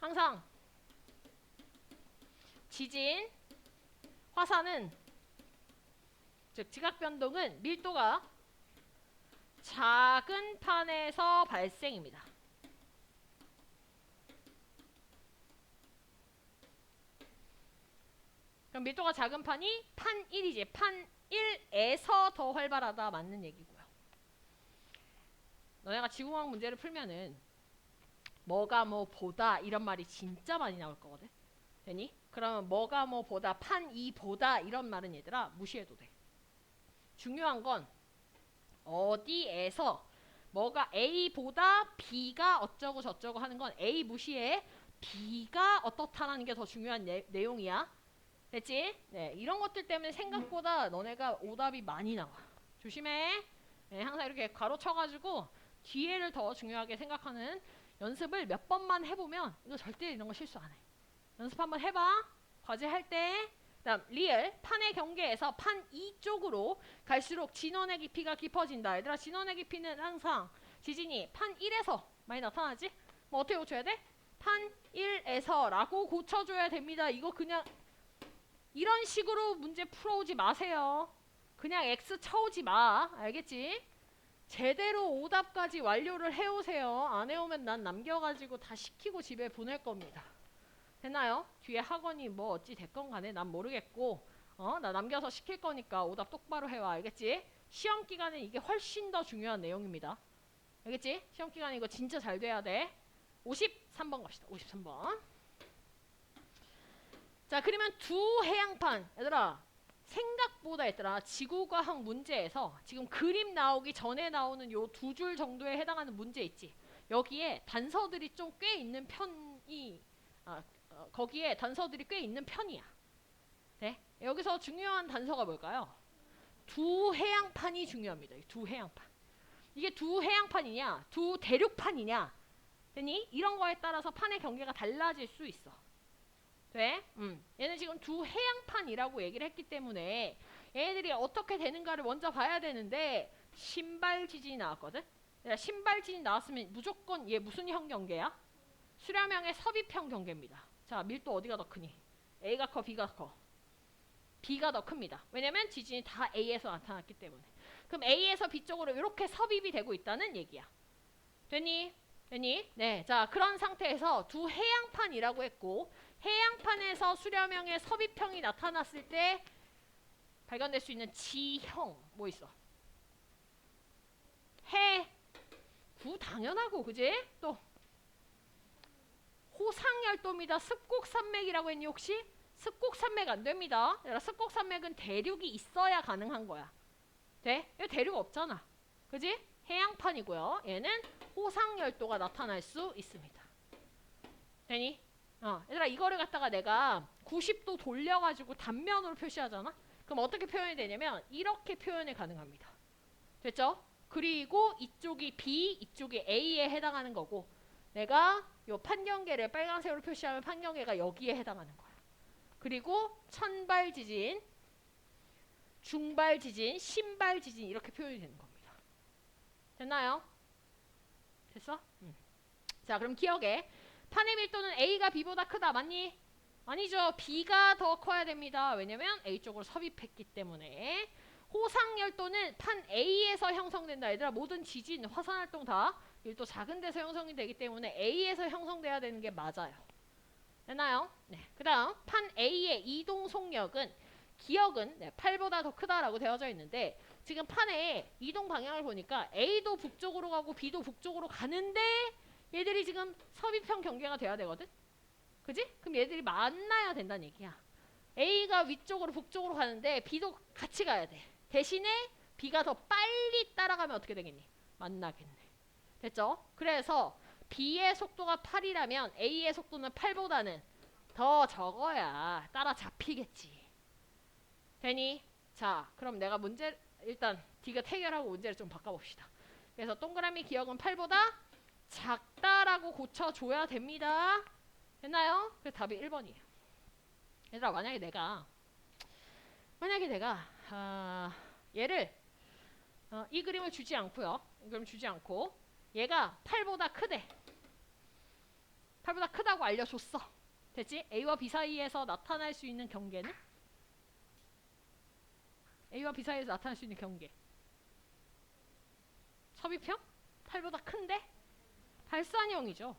항상 지진, 화산은, 즉 지각변동은 밀도가 작은 판에서 발생입니다. 그럼 밀도가 작은 판이 판 1이지. 판 1에서 더 활발하다. 맞는 얘기고요. 너네가 지구과학 문제를 풀면은 뭐가 뭐 보다 이런 말이 진짜 많이 나올 거거든. 되니? 그러면 뭐가 뭐 보다, 판 2 보다 이런 말은 얘들아 무시해도 돼. 중요한 건 어디에서 뭐가 A보다 B가 어쩌고 저쩌고 하는 건 A 무시해. B가 어떻다라는 게 더 중요한 내용이야. 됐지? 네, 이런 것들 때문에 생각보다 너네가 오답이 많이 나와. 조심해. 네, 항상 이렇게 가로쳐가지고 뒤에를 더 중요하게 생각하는 연습을 몇 번만 해보면 이거 절대 이런 거 실수 안 해. 연습 한번 해봐. 과제할 때. 다음 리얼 판의 경계에서 판 2 쪽으로 갈수록 진원의 깊이가 깊어진다. 얘들아, 진원의 깊이는 항상 지진이 판 1에서 많이 나타나지? 뭐 어떻게 고쳐야 돼? 판 1에서 라고 고쳐줘야 됩니다. 이거 그냥 이런 식으로 문제 풀어오지 마세요. 그냥 X 쳐오지 마. 알겠지? 제대로 오답까지 완료를 해오세요. 안 해오면 난 남겨가지고 다 시키고 집에 보낼 겁니다. 됐나요? 뒤에 학원이 뭐 어찌 됐건 간에 난 모르겠고, 나 남겨서 시킬 거니까 오답 똑바로 해와. 알겠지? 시험 기간에 이게 훨씬 더 중요한 내용입니다. 알겠지? 시험 기간에 이거 진짜 잘 돼야 돼. 53번 갑시다. 53번. 자, 그러면 두 해양판. 얘들아, 생각보다 얘들아 지구과학 문제에서 지금 그림 나오기 전에 나오는 요 두 줄 정도에 해당하는 문제 있지. 여기에 단서들이 좀 꽤 있는 편이, 거기에 단서들이 꽤 있는 편이야. 네? 여기서 중요한 단서가 뭘까요? 두 해양판이 중요합니다. 두 해양판. 이게 두 해양판이냐, 두 대륙판이냐, 되니? 이런 거에 따라서 판의 경계가 달라질 수 있어. 돼? 얘는 지금 두 해양판이라고 얘기를 했기 때문에 얘네들이 어떻게 되는가를 먼저 봐야 되는데 신발 지진이 나왔거든? 신발 지진이 나왔으면 무조건 얘 무슨 형 경계야? 수렴형의 섭입형 경계입니다. 자, 밀도 어디가 더 크니? A가 커, B가 커? B가 더 큽니다. 왜냐면 지진이 다 A에서 나타났기 때문에. 그럼 A에서 B 쪽으로 이렇게 섭입이 되고 있다는 얘기야. 되니? 되니? 네. 자, 그런 상태에서 두 해양판이라고 했고, 해양판에서 수렴형의 섭입형이 나타났을 때 발견될 수 있는 지형 뭐 있어? 해, 구 당연하고, 그지? 또 호상열도입니다. 습곡산맥이라고 했니 혹시? 습곡산맥 안 됩니다. 습곡산맥은 대륙이 있어야 가능한 거야. 돼? 여기 대륙 없잖아. 그지? 해양판이고요. 얘는 호상열도가 나타날 수 있습니다. 되니? 얘들아, 이거를 갖다가 내가 90도 돌려가지고 단면으로 표시하잖아? 그럼 어떻게 표현이 되냐면 이렇게 표현이 가능합니다. 됐죠? 그리고 이쪽이 B, 이쪽이 A에 해당하는 거고 내가 요 판경계를 빨간색으로 표시하면 판경계가 여기에 해당하는 거야. 그리고 천발 지진, 중발 지진, 신발 지진 이렇게 표현이 되는 겁니다. 됐나요? 됐어? 자, 그럼 기억해. 판의 밀도는 A가 B보다 크다. 맞니? 아니죠. B가 더 커야 됩니다. 왜냐면 A 쪽으로 섭입했기 때문에. 호상열도는 판 A에서 형성된다. 얘들아, 모든 지진, 화산활동 다 밀도 작은 데서 형성이 되기 때문에 A에서 형성돼야 되는 게 맞아요. 됐나요? 네. 그 다음 판 A의 이동 속력은 기억은 8보다 더 크다라고 되어져 있는데 지금 판의 이동 방향을 보니까 A도 북쪽으로 가고 B도 북쪽으로 가는데 얘들이 지금 섭입형 경계가 돼야 되거든? 그지? 그럼 얘들이 만나야 된다는 얘기야. A가 위쪽으로 북쪽으로 가는데 B도 같이 가야 돼. 대신에 B가 더 빨리 따라가면 어떻게 되겠니? 만나겠네. 됐죠? 그래서 B의 속도가 8이라면 A의 속도는 8보다는 더 적어야 따라잡히겠지. 되니? 자, 그럼 내가 문제 일단 D가 해결하고 문제를 좀 바꿔봅시다. 그래서 동그라미 기억은 8보다 작다라고 고쳐줘야 됩니다. 됐나요? 그래서 답이 1번이에요. 얘들아, 만약에 내가 얘를 이 그림을 주지 않고요. 이 그림 주지 않고 얘가 8보다 크대. 8보다 크다고 알려줬어. 됐지? A와 B 사이에서 나타날 수 있는 경계는? A와 B 사이에서 나타날 수 있는 경계. 섭입형? 8보다 큰데? 발산형이죠.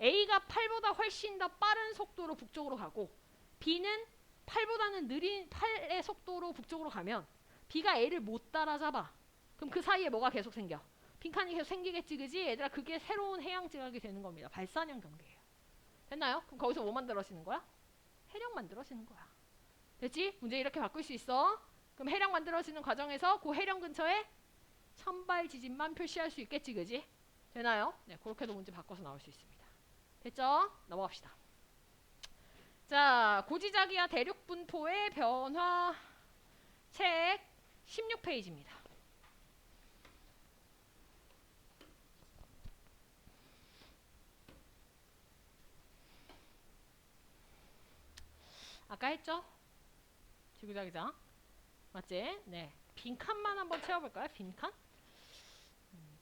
A가 8보다 훨씬 더 빠른 속도로 북쪽으로 가고 B는 8보다는 느린 8의 속도로 북쪽으로 가면 B가 A를 못 따라잡아. 그럼 그 사이에 뭐가 계속 생겨? 빈칸이 계속 생기겠지, 그지? 얘들아, 그게 새로운 해양 지각이 되는 겁니다. 발산형 경계예요. 됐나요? 그럼 거기서 뭐 만들어지는 거야? 해력 만들어지는 거야. 됐지? 문제 이렇게 바꿀 수 있어. 그럼 해력 만들어지는 과정에서 그 해력 근처에 천발 지진만 표시할 수 있겠지, 그지? 되나요? 네, 그렇게도 문제 바꿔서 나올 수 있습니다. 됐죠? 넘어갑시다. 자, 고지자기와 대륙 분포의 변화 책 16페이지입니다. 아까 했죠? 지구자기장. 맞지? 네. 빈칸만 한번 채워볼까요? 빈칸?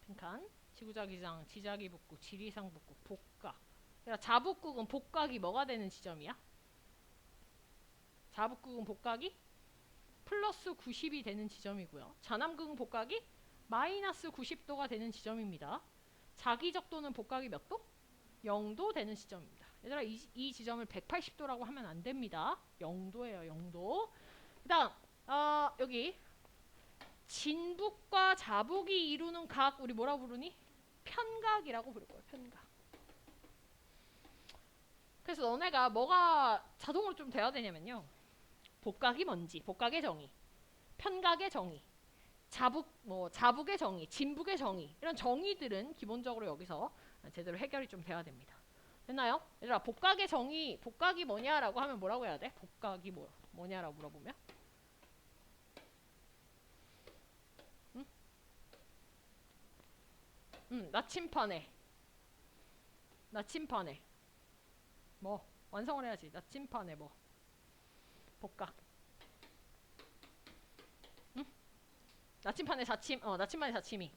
빈칸. 지구자기장, 지자기 북극, 지리상 북극, 복각. 그러니까 자북극은 복각이 뭐가 되는 지점이야? 자북극은 복각이 플러스 90이 되는 지점이고요. 자남극은 복각이 마이너스 90도가 되는 지점입니다. 자기적도는 복각이 몇 도? 0도 되는 지점입니다. 얘들아, 이 지점을 180도라고 하면 안 됩니다. 0도예요, 0도. 그 다음 여기 진북과 자북이 이루는 각 우리 뭐라 부르니? 편각이라고 부를 거예요. 편각. 그래서 너네가 뭐가 자동으로 좀 돼야 되냐면요. 복각이 뭔지, 복각의 정의, 편각의 정의, 자북의 정의, 진북의 정의 이런 정의들은 기본적으로 여기서 제대로 해결이 좀 돼야 됩니다. 됐나요? 얘들아, 복각의 정의, 복각이 뭐냐라고 하면 뭐라고 해야 돼? 복각이 뭐냐라고 물어보면? 나침판에 뭐 완성을 해야지. 나침판에 뭐 복각. 응? 나침판에 나침판에 자침이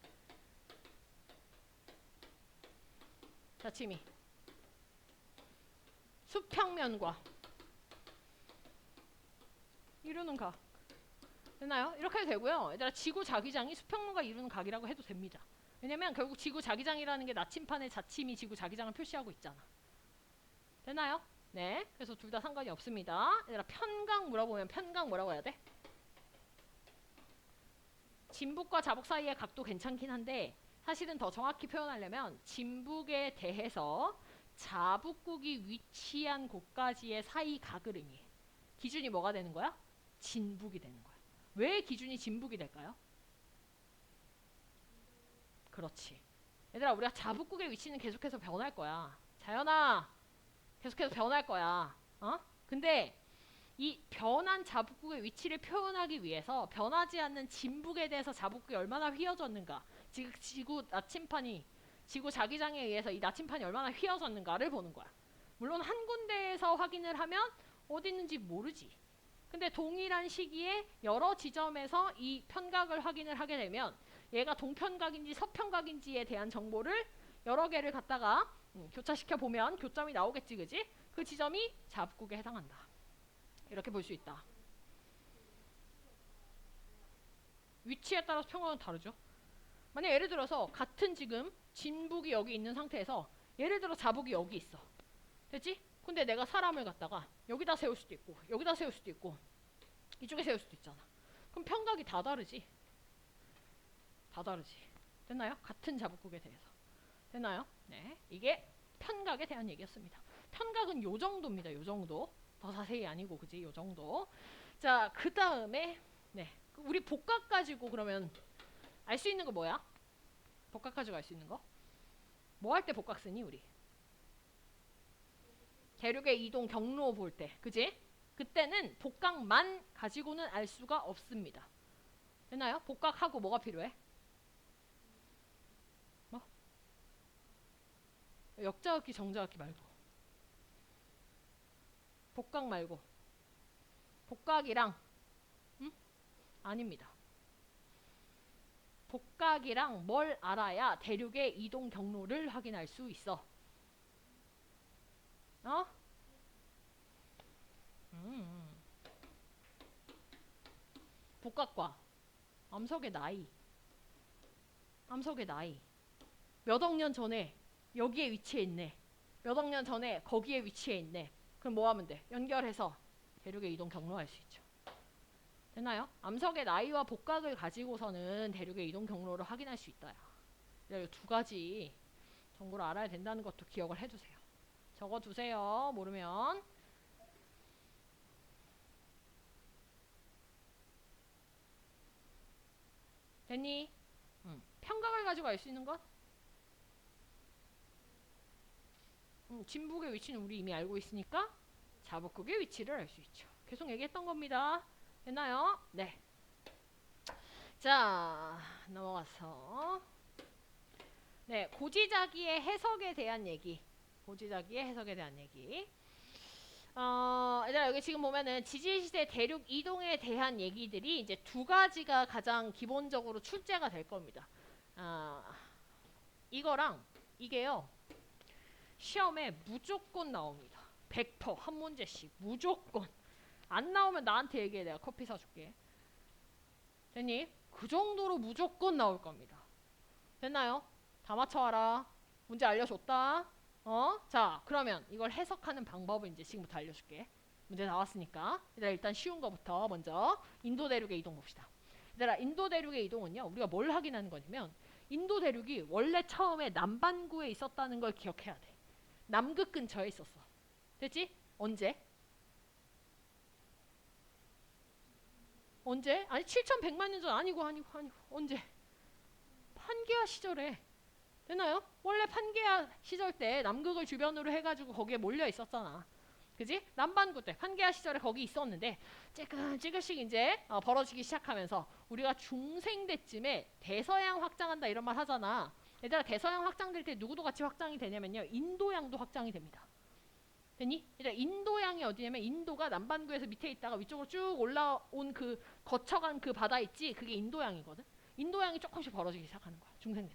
수평면과 이루는 각. 됐나요? 이렇게 해도 되고요. 얘들아, 지구 자기장이 수평면과 이루는 각이라고 해도 됩니다. 왜냐면 결국 지구 자기장이라는 게 나침판의 자침이 지구 자기장을 표시하고 있잖아. 됐나요? 네. 그래서 둘 다 상관이 없습니다. 얘들아, 편각 물어보면 편각 뭐라고 해야 돼? 진북과 자북 사이의 각도 괜찮긴 한데 사실은 더 정확히 표현하려면 진북에 대해서 자북국이 위치한 곳까지의 사이 각을 의미해. 기준이 뭐가 되는 거야? 진북이 되는 거야. 왜 기준이 진북이 될까요? 그렇지. 얘들아, 우리가 자북국의 위치는 계속해서 변할 거야. 자연아, 계속해서 변할 거야. 근데 이 변한 자북국의 위치를 표현하기 위해서 변하지 않는 진북에 대해서 자북국이 얼마나 휘어졌는가, 지구 나침판이, 지구 자기장에 의해서 이 나침판이 얼마나 휘어졌는가를 보는 거야. 물론 한 군데에서 확인을 하면 어디 있는지 모르지. 근데 동일한 시기에 여러 지점에서 이 편각을 확인을 하게 되면 얘가 동편각인지 서편각인지에 대한 정보를 여러 개를 갖다가 교차시켜 보면 교점이 나오겠지, 그지? 그 지점이 자북국에 해당한다. 이렇게 볼 수 있다. 위치에 따라서 평가는 다르죠. 만약 예를 들어서 같은 지금 진북이 여기 있는 상태에서 예를 들어 자북이 여기 있어. 됐지? 근데 내가 사람을 갖다가 여기다 세울 수도 있고 여기다 세울 수도 있고 이쪽에 세울 수도 있잖아. 그럼 편각이 다 다르지. 다 다르지. 됐나요? 같은 자북국에 대해서. 됐나요? 네. 이게 편각에 대한 얘기였습니다. 편각은 요 정도입니다. 요 정도. 더 자세히 아니고, 그지? 요 정도. 자, 그 다음에, 네. 우리 복각 가지고 그러면 알 수 있는 거 뭐야? 복각 가지고 알 수 있는 거? 뭐 할 때 복각 쓰니, 우리? 대륙의 이동 경로 볼 때. 그지? 그때는 복각만 가지고는 알 수가 없습니다. 됐나요? 복각하고 뭐가 필요해? 뭐? 역자극기, 정자극기 말고. 복각 말고. 복각이랑 아닙니다. 복각이랑 뭘 알아야 대륙의 이동 경로를 확인할 수 있어? 어? 복각과 암석의 나이. 암석의 나이. 몇 억 년 전에 여기에 위치해 있네. 몇 억 년 전에 거기에 위치해 있네. 그럼 뭐 하면 돼? 연결해서 대륙의 이동 경로 알 수 있죠. 됐나요? 암석의 나이와 복각을 가지고서는 대륙의 이동 경로를 확인할 수 있다. 이 두 가지 정보를 알아야 된다는 것도 기억을 해두세요. 적어두세요. 모르면. 됐니? 편각을 가지고 알 수 있는 것? 진북의 위치는 우리 이미 알고 있으니까 자북국의 위치를 알 수 있죠. 계속 얘기했던 겁니다. 됐나요? 네. 자, 넘어가서 네, 고지자기의 해석에 대한 얘기. 고지자기의 해석에 대한 얘기. 얘들아, 여기 지금 보면은 지질시대 대륙 이동에 대한 얘기들이 이제 두 가지가 가장 기본적으로 출제가 될 겁니다. 이거랑 이게요. 시험에 무조건 나옵니다. 100% 한 문제씩 무조건. 안 나오면 나한테 얘기해. 내가 커피 사줄게. 됐니? 그 정도로 무조건 나올 겁니다. 됐나요? 다 맞춰와라. 문제 알려줬다. 자, 그러면 이걸 해석하는 방법을 이제 지금부터 알려줄게. 문제 나왔으니까. 얘들아, 일단 쉬운 거부터 먼저 인도 대륙의 이동 봅시다. 얘들아, 인도 대륙의 이동은요, 우리가 뭘 확인하는 거냐면 인도 대륙이 원래 처음에 남반구에 있었다는 걸 기억해야 돼. 남극 근처에 있었어. 됐지? 언제? 언제? 아니 7,100만 년 전 아니고 언제? 판게아 시절에. 됐나요? 원래 판게아 시절 때 남극을 주변으로 해가지고 거기에 몰려 있었잖아. 그지? 남반구 때 판게아 시절에 거기 있었는데 찌글찌글씩 이제 벌어지기 시작하면서 우리가 중생 때쯤에 대서양 확장한다 이런 말 하잖아. 얘들아, 대서양 확장될 때 누구도 같이 확장이 되냐면요, 인도양도 확장이 됩니다. 됐니? 얘들아, 인도양이 어디냐면 인도가 남반구에서 밑에 있다가 위쪽으로 쭉 올라온 그 거쳐간 그 바다 있지? 그게 인도양이거든. 인도양이 조금씩 벌어지기 시작하는 거야, 중생 때.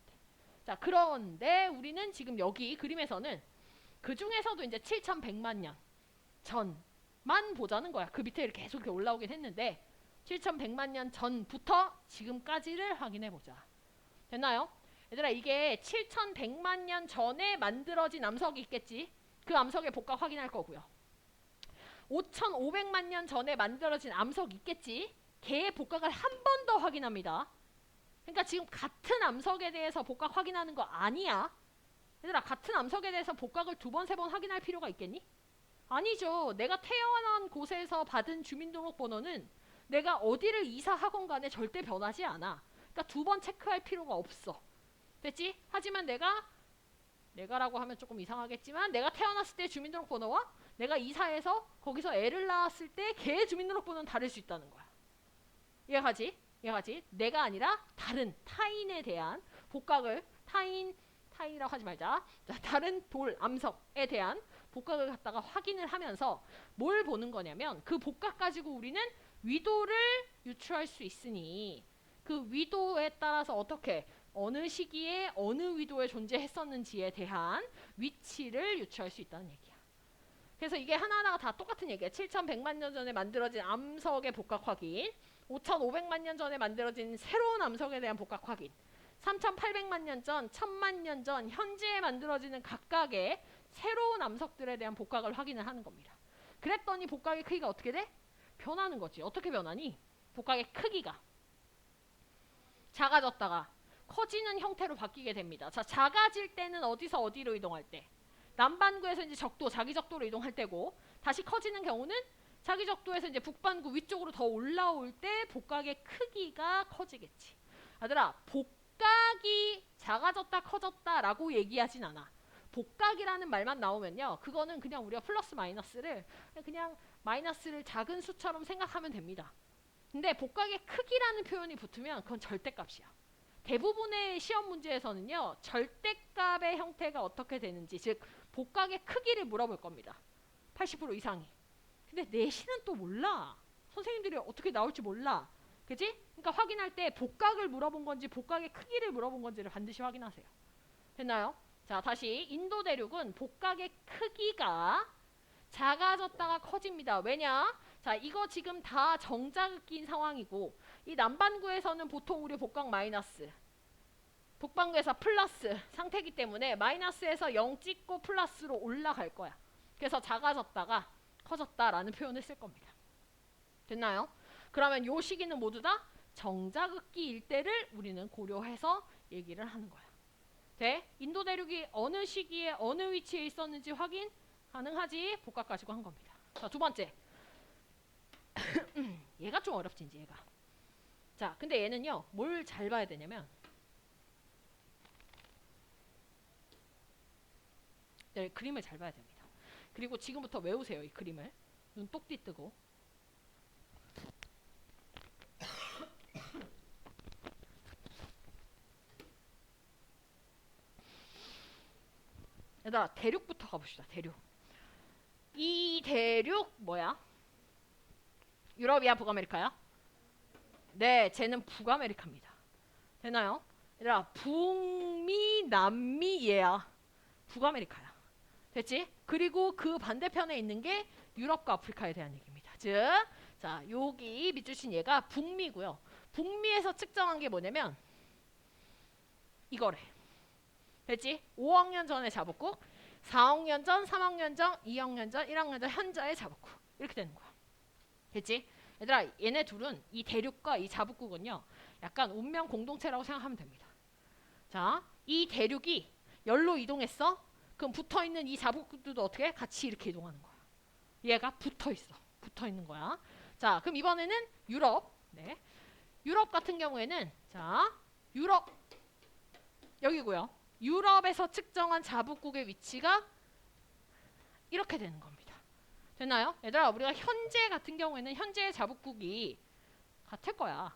자, 그런데 우리는 지금 여기 그림에서는 그 중에서도 이제 7,100만 년 전만 보자는 거야. 그 밑에 이렇게 계속 이렇게 올라오긴 했는데 7,100만 년 전부터 지금까지를 확인해 보자. 됐나요? 얘들아, 이게 7,100만 년 전에 만들어진 암석이 있겠지. 그 암석의 복각 확인할 거고요. 5,500만 년 전에 만들어진 암석 있겠지. 걔의 복각을 한 번 더 확인합니다. 그러니까 지금 같은 암석에 대해서 복각 확인하는 거 아니야. 얘들아, 같은 암석에 대해서 복각을 두 번, 세 번 확인할 필요가 있겠니? 아니죠. 내가 태어난 곳에서 받은 주민등록번호는 내가 어디를 이사하건 간에 절대 변하지 않아. 그러니까 두 번 체크할 필요가 없어. 됐지? 하지만 내가 내가라고 하면 조금 이상하겠지만 내가 태어났을 때 주민등록번호와 내가 이사해서 거기서 애를 낳았을 때 걔의 주민등록번호는 다를 수 있다는 거야. 이해가지? 이해가지? 내가 아니라 다른 타인에 대한 복각을 타인이라고 하지 말자. 자, 다른 암석에 대한 복각을 갖다가 확인을 하면서 뭘 보는 거냐면 그 복각 가지고 우리는 위도를 유추할 수 있으니 그 위도에 따라서 어떻게 어느 시기에 어느 위도에 존재했었는지에 대한 위치를 유추할 수 있다는 얘기야. 그래서 이게 하나하나가 다 똑같은 얘기야. 7,100만 년 전에 만들어진 암석의 복각 확인, 5,500만 년 전에 만들어진 새로운 암석에 대한 복각 확인, 3,800만 년 전, 1,000만 년 전 현재에 만들어지는 각각의 새로운 암석들에 대한 복각을 확인을 하는 겁니다. 그랬더니 복각의 크기가 어떻게 돼? 변하는 거지. 어떻게 변하니? 복각의 크기가 작아졌다가 커지는 형태로 바뀌게 됩니다. 자, 작아질 때는 어디서 어디로 이동할 때? 남반구에서 이제 적도, 자기 적도로 이동할 때고, 다시 커지는 경우는 자기 적도에서 이제 북반구 위쪽으로 더 올라올 때 복각의 크기가 커지겠지. 아들아, 복각이 작아졌다, 커졌다라고 얘기하진 않아. 복각이라는 말만 나오면요, 그거는 그냥 우리가 플러스 마이너스를 그냥 마이너스를 작은 수처럼 생각하면 됩니다. 근데 복각의 크기라는 표현이 붙으면 그건 절대값이야. 대부분의 시험 문제에서는요, 절대값의 형태가 어떻게 되는지, 즉 복각의 크기를 물어볼 겁니다. 80% 이상이. 근데 내신은 또 몰라. 선생님들이 어떻게 나올지 몰라. 그치? 그러니까 확인할 때 복각을 물어본 건지 복각의 크기를 물어본 건지를 반드시 확인하세요. 됐나요? 자, 다시 인도 대륙은 복각의 크기가 작아졌다가 커집니다. 왜냐? 자, 이거 지금 다 정자극기인 상황이고, 이 남반구에서는 보통 우리 복각 마이너스, 북반구에서 플러스 상태이기 때문에 마이너스에서 0 찍고 플러스로 올라갈 거야. 그래서 작아졌다가 커졌다라는 표현을 쓸 겁니다. 됐나요? 그러면 요 시기는 모두 다 정자극기일 때를 우리는 고려해서 얘기를 하는 거야. 돼? 인도 대륙이 어느 시기에 어느 위치에 있었는지 확인 가능하지? 복각 가지고 한 겁니다. 자, 두 번째. 얘가 좀 어렵지, 이제 얘가. 자, 근데 얘는요, 뭘 잘 봐야 되냐면, 네, 그림을 잘 봐야 됩니다. 그리고 지금부터 외우세요, 이 그림을. 눈 똑띠 뜨고. 얘들아, 대륙부터 가봅시다, 대륙. 이 대륙 뭐야? 유럽이야, 북아메리카야? 네, 쟤는 북아메리카입니다. 되나요? 얘들아, 북미, 남미 얘야. 북아메리카야. 됐지? 그리고 그 반대편에 있는 게 유럽과 아프리카에 대한 얘기입니다. 즉, 자, 여기 밑줄 친 얘가 북미고요. 북미에서 측정한 게 뭐냐면 이거래. 됐지? 5억 년 전에 자북국, 4억 년 전, 3억 년 전, 2억 년 전, 1억 년 전 현재의 자북국. 이렇게 되는 거야. 됐지? 얘들아, 얘네 둘은 이 대륙과 이 자북국은요, 약간 운명 공동체라고 생각하면 됩니다. 자, 이 대륙이 열로 이동했어? 그럼 붙어있는 이 자북국들도 어떻게? 같이 이렇게 이동하는 거야. 얘가 붙어있어. 붙어있는 거야. 자, 그럼 이번에는 유럽. 네. 유럽 같은 경우에는, 자, 유럽. 여기고요. 유럽에서 측정한 자북국의 위치가 이렇게 되는 겁니다. 됐나요? 얘들아, 우리가 현재 같은 경우에는 현재의 자북국이 같을 거야.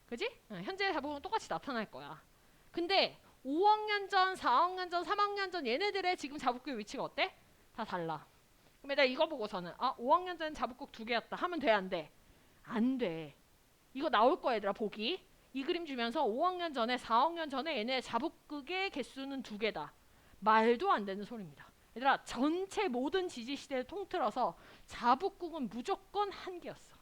그지? 현재의 자북국은 똑같이 나타날 거야. 근데 5억 년 전, 4억 년 전, 3억 년 전 얘네들의 지금 자북국의 위치가 어때? 다 달라. 그럼 얘들아, 이거 보고서는 5억 년 전 자북국 2개였다 하면 돼, 안 돼? 안 돼. 이거 나올 거야, 얘들아, 보기. 이 그림 주면서 5억 년 전에, 4억 년 전에 얘네 자북국의 개수는 2개다. 말도 안 되는 소리입니다. 얘들아, 전체 모든 지지시대를 통틀어서 자북국은 무조건 1개였어.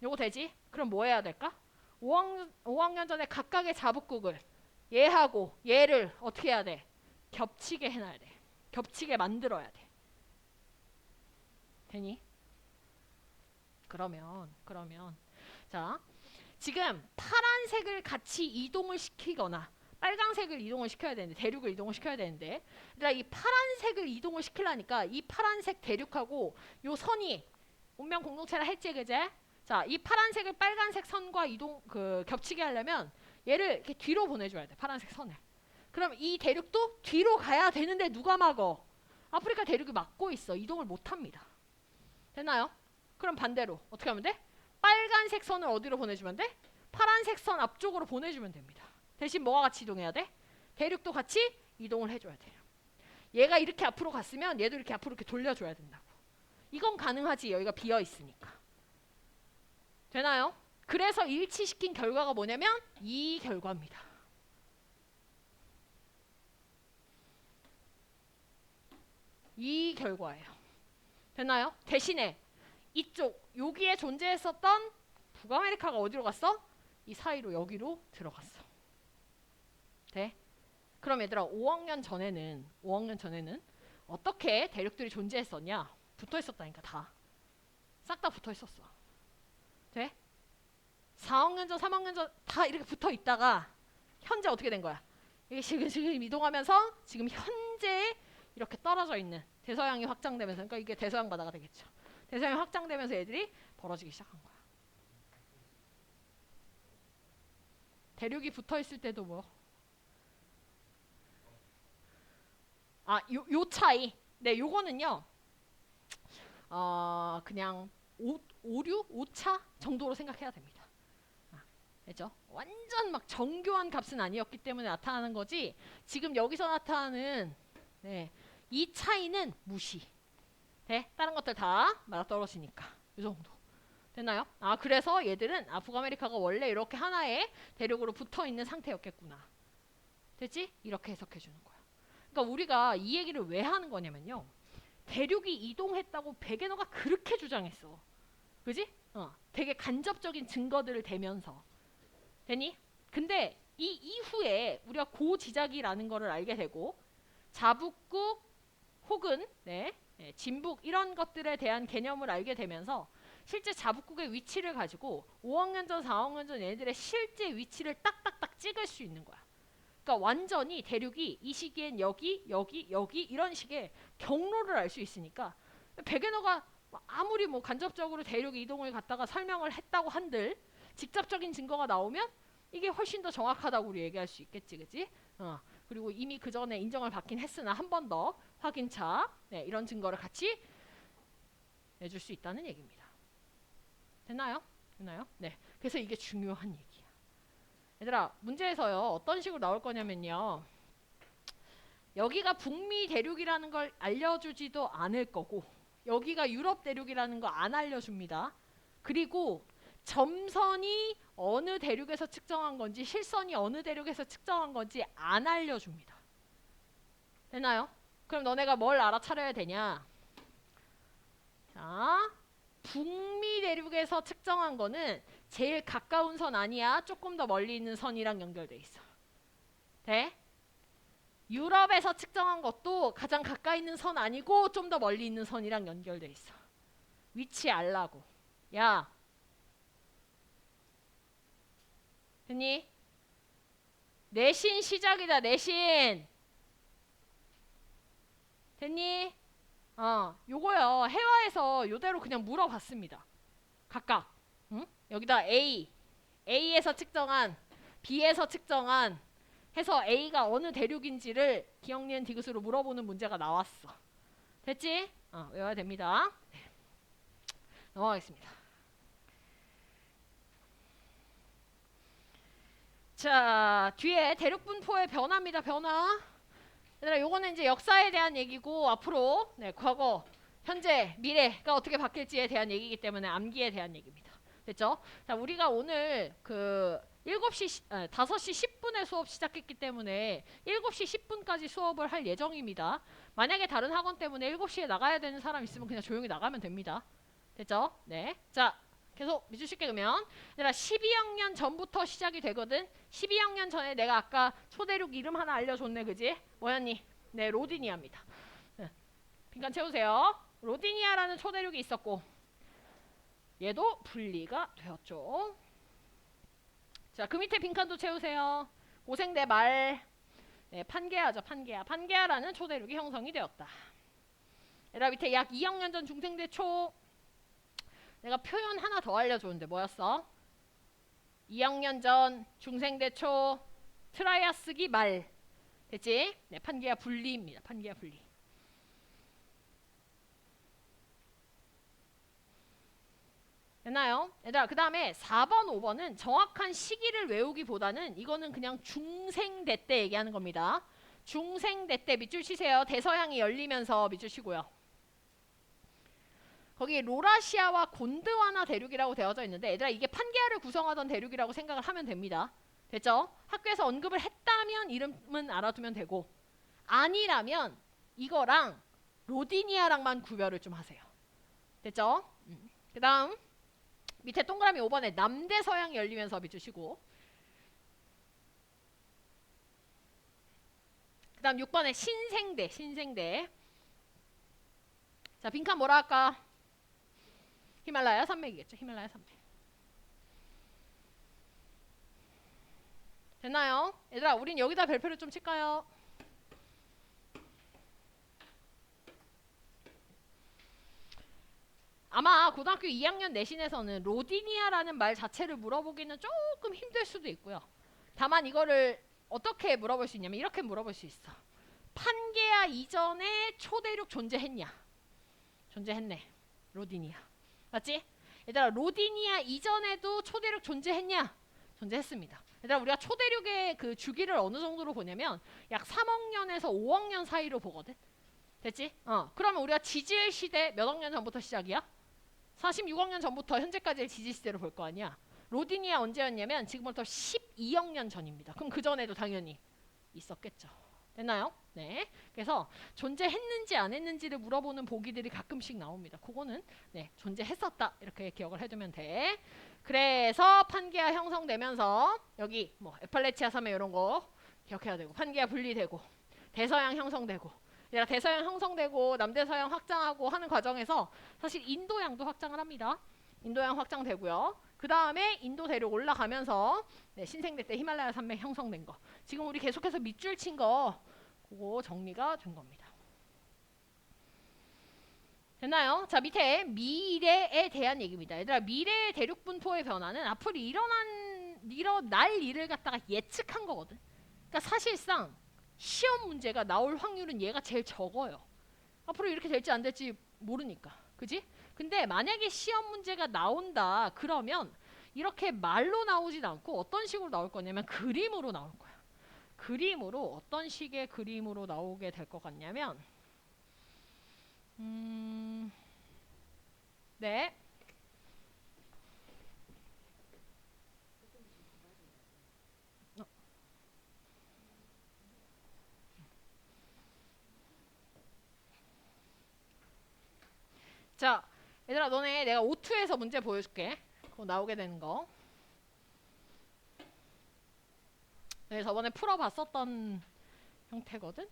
요거 되지? 그럼 뭐 해야 될까? 5억 년 전에 각각의 자북국을 얘하고 얘를 어떻게 해야 돼? 겹치게 해놔야 돼. 겹치게 만들어야 돼. 되니? 그러면 자, 지금 파란색을 같이 이동을 시키거나 빨간색을 이동을 시켜야 되는데, 대륙을 이동을 시켜야 되는데, 그러니까 이 파란색을 이동을 시키려니까 이 파란색 대륙하고 요 선이 운명 공동체라 했지, 그제? 자, 이 파란색을 빨간색 선과 겹치게 하려면 얘를 이렇게 뒤로 보내줘야 돼, 파란색 선을. 그럼 이 대륙도 뒤로 가야 되는데 누가 막어? 아프리카 대륙이 막고 있어. 이동을 못합니다. 됐나요? 그럼 반대로 어떻게 하면 돼? 빨간색 선을 어디로 보내주면 돼? 파란색 선 앞쪽으로 보내주면 됩니다. 대신 뭐가 같이 이동해야 돼? 대륙도 같이 이동을 해줘야 돼요. 얘가 이렇게 앞으로 갔으면 얘도 이렇게 앞으로 이렇게 돌려줘야 된다고. 이건 가능하지. 여기가 비어 있으니까. 되나요? 그래서 일치시킨 결과가 뭐냐면 이 결과입니다. 이 결과예요. 됐나요? 대신에 이쪽 여기에 존재했었던 북아메리카가 어디로 갔어? 이 사이로 여기로 들어갔어. 돼? 그럼 얘들아 5억 년 전에는 어떻게 대륙들이 존재했었냐? 붙어 있었다니까 다. 싹 다 붙어 있었어. 돼? 4억 년 전, 3억 년 전 다 이렇게 붙어 있다가 현재 어떻게 된 거야? 이게 지금 이동하면서 지금 현재 이렇게 떨어져 있는 대서양이 확장되면서 그러니까 이게 대서양 바다가 되겠죠. 대서양이 확장되면서 애들이 벌어지기 시작한 거야. 대륙이 붙어 있을 때도 뭐 요 차이. 네, 요거는요. 그냥 오류? 오차 정도로 생각해야 됩니다. 알죠? 완전 막 정교한 값은 아니었기 때문에 나타나는 거지. 지금 여기서 나타나는 이 차이는 무시. 돼? 다른 것들 다 맞아떨어지니까. 이 정도. 됐나요? 그래서 얘들은 북아메리카가 원래 이렇게 하나의 대륙으로 붙어있는 상태였겠구나. 됐지? 이렇게 해석해주는 거야. 그러니까 우리가 이 얘기를 왜 하는 거냐면요. 대륙이 이동했다고 베게너가 그렇게 주장했어. 그지? 되게 간접적인 증거들을 대면서. 되니? 근데 이 이후에 우리가 고지작이라는 거를 알게 되고 자북국 혹은 진북 이런 것들에 대한 개념을 알게 되면서 실제 자북국의 위치를 가지고 5억 년 전, 4억 년 전 얘네들의 실제 위치를 딱딱딱 찍을 수 있는 거야. 그러니까 완전히 대륙이 이 시기엔 여기, 여기, 여기 이런 식의 경로를 알 수 있으니까 베게너가 아무리 뭐 간접적으로 대륙 이동을 갖다가 설명을 했다고 한들 직접적인 증거가 나오면 이게 훨씬 더 정확하다고 우리 얘기할 수 있겠지, 그지? 그리고 이미 그 전에 인정을 받긴 했으나 한 번 더 확인차 이런 증거를 같이 내줄 수 있다는 얘기입니다. 됐나요? 됐나요? 네. 그래서 이게 중요한 얘기야. 얘들아, 문제에서요 어떤 식으로 나올 거냐면요. 여기가 북미 대륙이라는 걸 알려주지도 않을 거고 여기가 유럽 대륙이라는 거 안 알려줍니다. 그리고 점선이 어느 대륙에서 측정한 건지 실선이 어느 대륙에서 측정한 건지 안 알려줍니다. 됐나요? 그럼 너네가 뭘 알아차려야 되냐? 자, 북미 대륙에서 측정한 거는 제일 가까운 선 아니야. 조금 더 멀리 있는 선이랑 연결돼 있어. 돼? 유럽에서 측정한 것도 가장 가까이 있는 선 아니고 좀 더 멀리 있는 선이랑 연결돼 있어. 위치 알라고. 야, 됐니? 내신 시작이다. 내신. 됐니? 요거요. 해화에서 요대로 그냥 물어봤습니다. 각각. 응? 여기다 A에서 측정한, B에서 측정한 해서 A가 어느 대륙인지를 기억니은 디귿으로 물어보는 문제가 나왔어. 됐지? 외워야 됩니다. 네. 넘어가겠습니다. 자, 뒤에 대륙분포의 변화입니다. 변화. 얘들아, 요거는 이제 역사에 대한 얘기고 앞으로 과거, 현재, 미래가 어떻게 바뀔지에 대한 얘기이기 때문에 암기에 대한 얘기입니다. 됐죠? 자, 우리가 오늘 5시 10분에 수업 시작했기 때문에 7시 10분까지 수업을 할 예정입니다. 만약에 다른 학원 때문에 7시에 나가야 되는 사람 있으면 그냥 조용히 나가면 됩니다. 됐죠? 네. 자, 계속 믿으실게. 그러면 얘들아, 12억 년 전부터 시작이 되거든. 12억 년 전에 내가 아까 초대륙 이름 하나 알려줬네. 그지? 뭐였니? 네, 로디니아입니다. 빈칸 채우세요. 로디니아라는 초대륙이 있었고 얘도 분리가 되었죠. 자, 그 밑에 빈칸도 채우세요. 고생대 말. 네, 판게아죠. 판게아라는 초대륙이 형성이 되었다. 얘들아, 밑에 약 2억 년 전 중생대 초. 내가 표현 하나 더 알려줬는데 뭐였어? 2억 년 전 중생대 초 트라이아스기 말. 됐지? 네, 판기하 분리입니다. 판기하 분리. 됐나요? 얘들아, 그 다음에 4번, 5번은 정확한 시기를 외우기보다는 이거는 그냥 중생대 때 얘기하는 겁니다. 중생대 때 밑줄 치세요. 대서양이 열리면서 밑줄 치고요. 거기 로라시아와 곤드와나 대륙이라고 되어져 있는데 얘들아 이게 판게아를 구성하던 대륙이라고 생각을 하면 됩니다. 됐죠? 학교에서 언급을 했다면 이름은 알아두면 되고 아니라면 이거랑 로디니아랑만 구별을 좀 하세요. 됐죠? 그 다음 밑에 동그라미 5번에 남대서양이 열리면서 밑줄 치고 그 다음 6번에 신생대 신생대. 자 빈칸 뭐라 할까? 히말라야 산맥이겠죠. 히말라야 산맥. 됐나요? 얘들아 우린 여기다 별표를 좀 칠까요? 아마 고등학교 2학년 내신에서는 로디니아라는 말 자체를 물어보기는 조금 힘들 수도 있고요. 다만 이거를 어떻게 물어볼 수 있냐면 이렇게 물어볼 수 있어. 판게아 이전에 초대륙 존재했냐? 존재했네. 로디니아. 맞지? 얘들아 로디니아 이전에도 초대륙 존재했냐? 존재했습니다. 얘들아 우리가 초대륙의 그 주기를 어느 정도로 보냐면 약 3억 년에서 5억 년 사이로 보거든. 됐지? 그러면 우리가 지질 시대 몇 억 년 전부터 시작이야? 46억 년 전부터 현재까지의 지질 시대로 볼 거 아니야. 로디니아 언제였냐면 지금부터 12억 년 전입니다. 그럼 그 전에도 당연히 있었겠죠. 됐나요? 네. 그래서 존재했는지 안 했는지를 물어보는 보기들이 가끔씩 나옵니다. 그거는 네, 존재했었다 이렇게 기억을 해두면 돼. 그래서 판게아 형성되면서 여기 뭐 에팔레치아 산맥 이런 거 기억해야 되고 판게아 분리되고 대서양 형성되고 얘가 대서양 형성되고 남대서양 확장하고 하는 과정에서 사실 인도양도 확장을 합니다. 인도양 확장되고요. 그 다음에 인도 대륙 올라가면서 네, 신생대 때 히말라야 산맥 형성된 거. 지금 우리 계속해서 밑줄 친 거 그거 정리가 된 겁니다. 됐나요? 자 밑에 미래에 대한 얘기입니다. 얘들아 미래의 대륙 분포의 변화는 앞으로 일어날 일을 갖다가 예측한 거거든. 그러니까 사실상 시험 문제가 나올 확률은 얘가 제일 적어요. 앞으로 이렇게 될지 안 될지 모르니까. 그지? 근데 만약에 시험 문제가 나온다 그러면 이렇게 말로 나오진 않고 어떤 식으로 나올 거냐면 그림으로 나올 거야. 그림으로 어떤 식의 그림으로 나오게 될 것 같냐면 네. 자, 얘들아 너네 내가 O2에서 문제 보여줄게. 그거 나오게 되는 거. 네, 저번에 풀어봤었던 형태거든.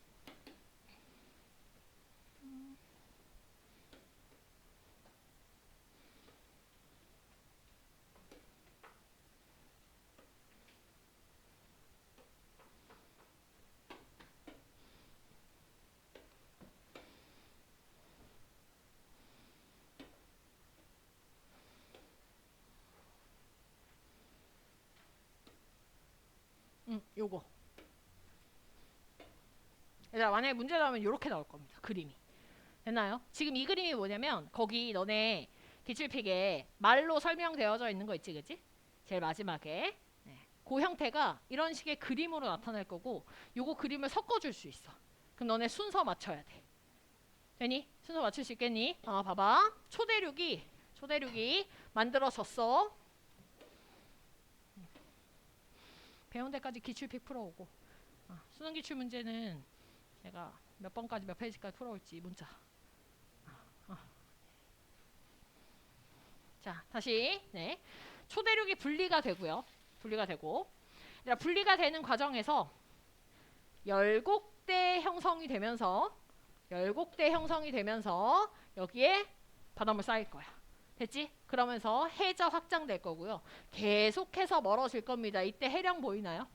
요거. 얘들아 만약에 문제 나오면 요렇게 나올 겁니다. 그림이. 됐나요? 지금 이 그림이 뭐냐면 거기 너네 기출픽에 말로 설명되어져 있는 거 있지 그치? 제일 마지막에 네. 그 형태가 이런 식의 그림으로 나타날 거고 요거 그림을 섞어줄 수 있어. 그럼 너네 순서 맞춰야 돼. 되니? 순서 맞출 수 있겠니? 봐봐. 초대륙이 만들어졌어. 배운 데까지 기출픽 풀어오고 수능 기출 문제는 내가 몇 번까지 몇 페이지까지 풀어올지 문자. 자 다시 네. 초대륙이 분리가 되고요. 분리가 되고 분리가 되는 과정에서 열곡대 형성이 되면서 여기에 바닷물 쌓일 거야. 됐지? 그러면서 해저 확장될 거고요. 계속해서 멀어질 겁니다. 이때 해령 보이나요?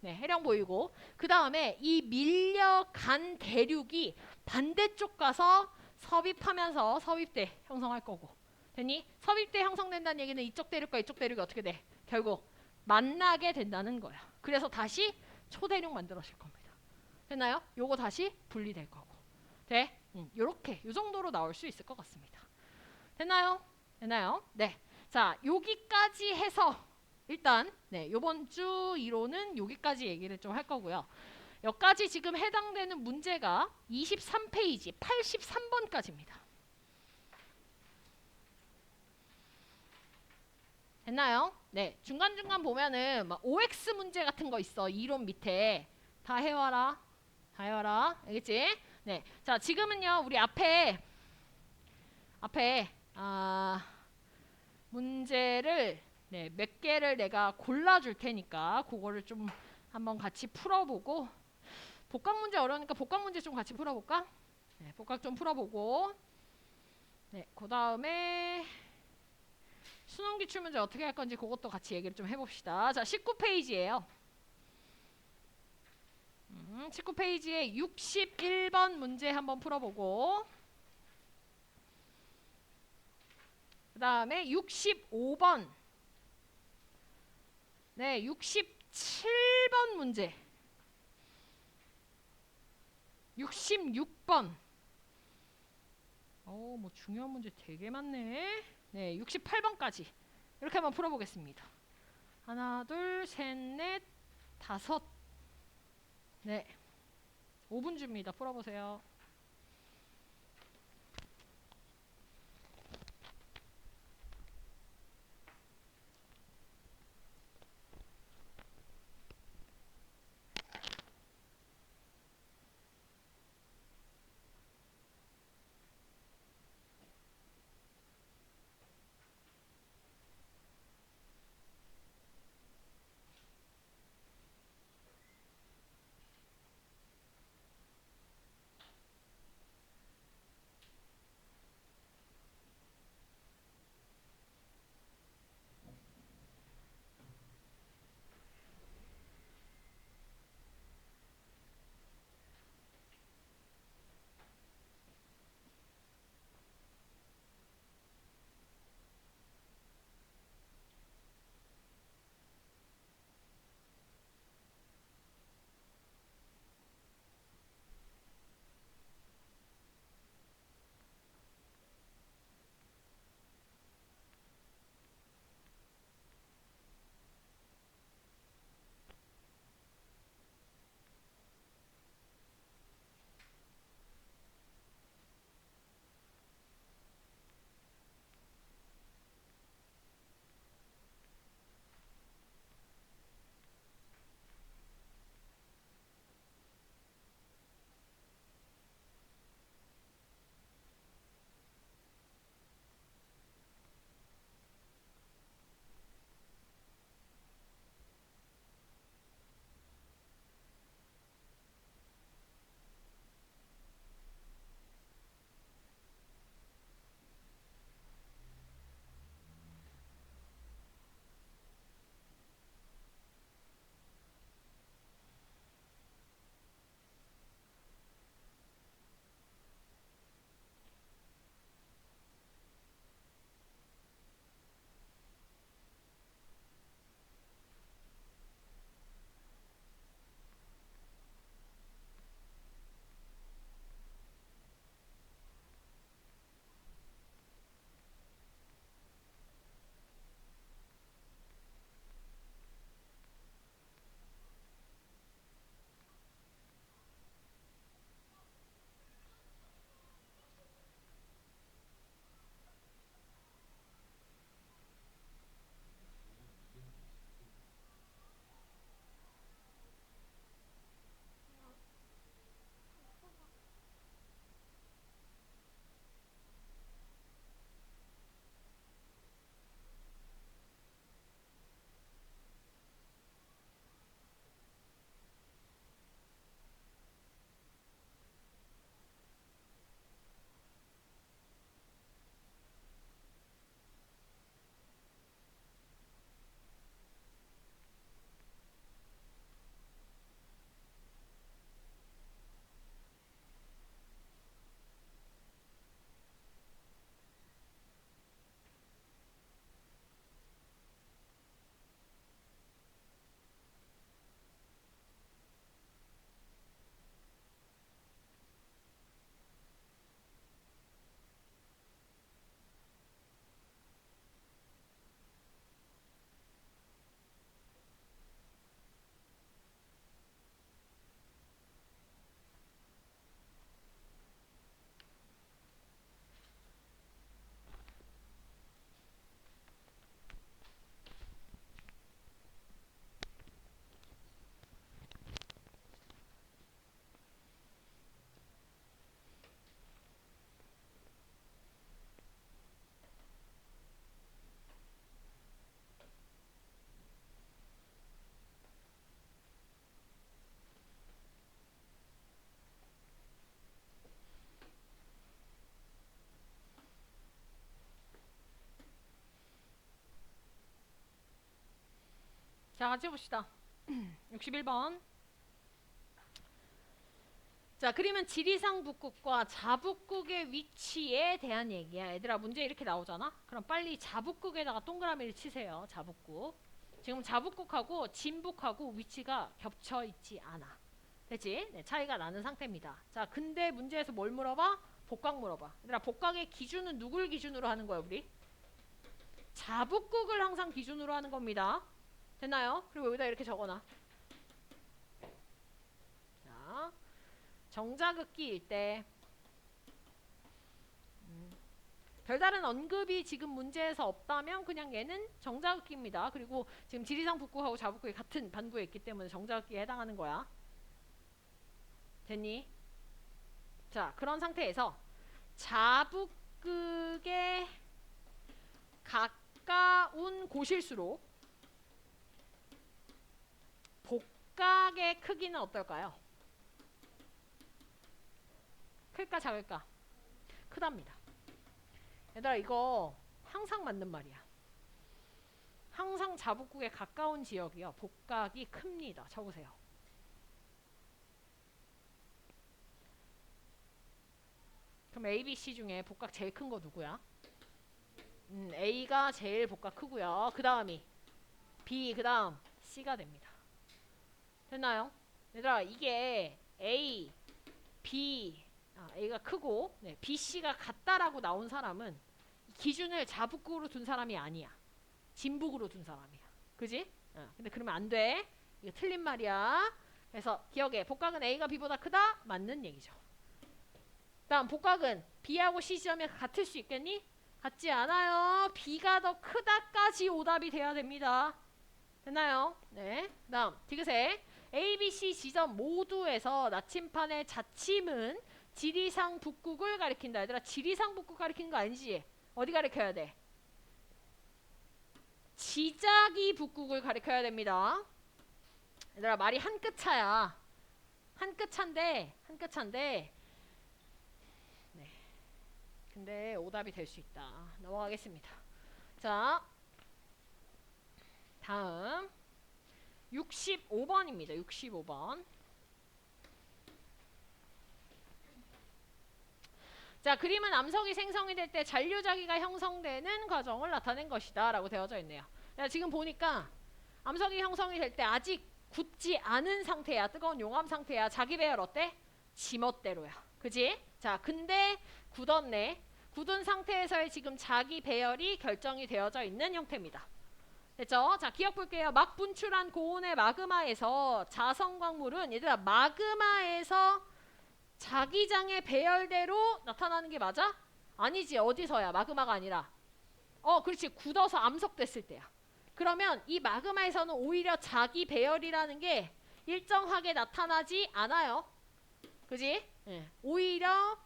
네, 해령 보이고 그 다음에 이 밀려간 대륙이 반대쪽 가서 섭입하면서 섭입대 형성할 거고 됐니? 섭입대 형성된다는 얘기는 이쪽 대륙과 이쪽 대륙이 어떻게 돼? 결국 만나게 된다는 거야. 그래서 다시 초대륙 만들어질 겁니다. 됐나요? 요거 다시 분리될 거고. 돼? 요렇게 요 정도로 나올 수 있을 것 같습니다. 됐나요? 됐나요? 네. 자, 여기까지 해서 일단 네, 요번 주 이론은 여기까지 얘기를 좀 할 거고요. 여기까지 지금 해당되는 문제가 23페이지 83번까지입니다. 됐나요? 네. 중간중간 보면은 막 OX 문제 같은 거 있어. 이론 밑에. 다 해와라. 다 해와라. 알겠지? 네. 자, 지금은요. 우리 앞에 문제를 네, 몇 개를 내가 골라줄 테니까 그거를 좀 한번 같이 풀어보고 복각 문제 어려우니까 복각 문제 좀 같이 풀어볼까? 네, 복각 좀 풀어보고 네, 그 다음에 수능 기출 문제 어떻게 할 건지 그것도 같이 얘기를 좀 해봅시다. 자, 19페이지예요. 19페이지에 61번 문제 한번 풀어보고 그 다음에 65번 네, 67번 문제 66번 뭐 중요한 문제 되게 많네. 네, 68번까지 이렇게 한번 풀어보겠습니다. 하나, 둘, 셋, 넷, 다섯 네, 5분 줍니다. 풀어보세요. 자, 같이 해봅시다. 61번. 자, 그림은 지리산 북극과 자북극의 위치에 대한 얘기야. 얘들아, 문제 이렇게 나오잖아? 그럼 빨리 자북극에다가 동그라미를 치세요. 자북극. 지금 자북극하고 진북하고 위치가 겹쳐 있지 않아. 됐지? 네, 차이가 나는 상태입니다. 자, 근데 문제에서 뭘 물어봐? 복각 물어봐. 얘들아, 복각의 기준은 누굴 기준으로 하는 거야, 우리? 자북극을 항상 기준으로 하는 겁니다. 됐나요? 그리고 여기다 이렇게 적어놔. 자, 정자극기일 때 별다른 언급이 지금 문제에서 없다면 그냥 얘는 정자극기입니다. 그리고 지금 지리산 북극하고 자북극이 같은 반구에 있기 때문에 정자극기에 해당하는 거야. 됐니? 자, 그런 상태에서 자북극에 가까운 곳일수록 복각의 크기는 어떨까요? 클까 작을까? 크답니다. 얘들아, 이거 항상 맞는 말이야. 항상 자북극에 가까운 지역이요, 복각이 큽니다. 적으세요. 그럼 A, B, C 중에 복각 제일 큰 거 누구야? A가 제일 복각 크고요. 그 다음이 B, 그 다음 C가 됩니다. 됐나요? 얘들아, 이게 A, B, A가 크고 네, B, C가 같다라고 나온 사람은 기준을 자북극으로 둔 사람이 아니야. 진북으로 둔 사람이야. 그지? 근데 그러면 안 돼. 이거 틀린 말이야. 그래서 기억해. 복각은 A가 B보다 크다? 맞는 얘기죠. 다음 복각은 B하고 C 지점이 같을 수 있겠니? 같지 않아요. B가 더 크다까지 오답이 돼야 됩니다. 됐나요? 네. 다음 디귿에 A, B, C 지점 모두에서 나침판의 자침은 지리산 북극을 가리킨다. 얘들아, 지리산 북극 가리키는 거 아니지? 어디 가리켜야 돼? 지자기 북극을 가리켜야 됩니다. 얘들아, 말이 한 끗 차야. 한 끗 차인데 네. 근데 오답이 될 수 있다. 넘어가겠습니다. 자, 다음 65번입니다. 65번. 자, 그림은 암석이 생성이 될 때 잔류자기가 형성되는 과정을 나타낸 것이다 라고 되어져 있네요. 자, 지금 보니까 암석이 형성이 될 때 아직 굳지 않은 상태야. 뜨거운 용암 상태야. 자기 배열 어때? 지멋대로야. 그지? 자, 근데 굳었네. 굳은 상태에서의 지금 자기 배열이 결정이 되어져 있는 형태입니다. 됐죠? 자, 기억 볼게요. 막 분출한 고온의 마그마에서 자성광물은 얘들아, 마그마에서 자기장의 배열대로 나타나는 게 맞아? 아니지. 어디서야? 마그마가 아니라. 그렇지. 굳어서 암석됐을 때야. 그러면 이 마그마에서는 오히려 자기 배열이라는 게 일정하게 나타나지 않아요. 그지? 오히려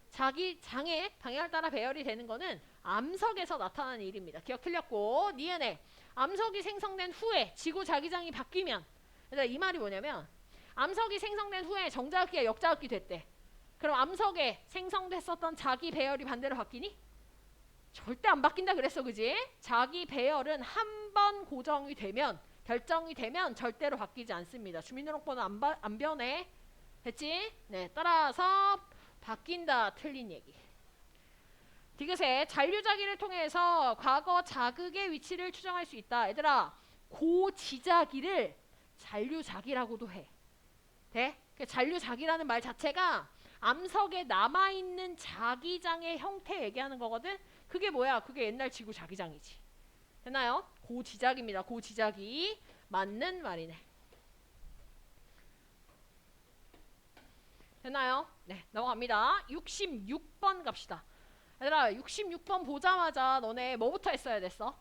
자기 장의 방향을 따라 배열이 되는 거는 암석에서 나타나는 일입니다. 기억 틀렸고, 니은에 암석이 생성된 후에 지구 자기장이 바뀌면, 이 말이 뭐냐면 암석이 생성된 후에 정자극기가 역자극기 됐대. 그럼 암석에 생성됐었던 자기 배열이 반대로 바뀌니? 절대 안 바뀐다 그랬어. 그지? 자기 배열은 한 번 고정이 되면, 결정이 되면 절대로 바뀌지 않습니다. 주민등록번호 안 변해. 됐지? 네, 따라서 바뀐다. 틀린 얘기. 디귿에 잔류자기를 통해서 과거 자극의 위치를 추정할 수 있다. 얘들아, 고지자기를 잔류자기라고도 해. 돼? 잔류자기라는 말 자체가 암석에 남아있는 자기장의 형태 얘기하는 거거든. 그게 뭐야? 그게 옛날 지구 자기장이지. 됐나요? 고지자기입니다. 고지자기. 맞는 말이네. 됐나요? 네, 넘어갑니다. 66번 갑시다. 얘들아, 66번 보자마자 너네 뭐부터 했어야 됐어?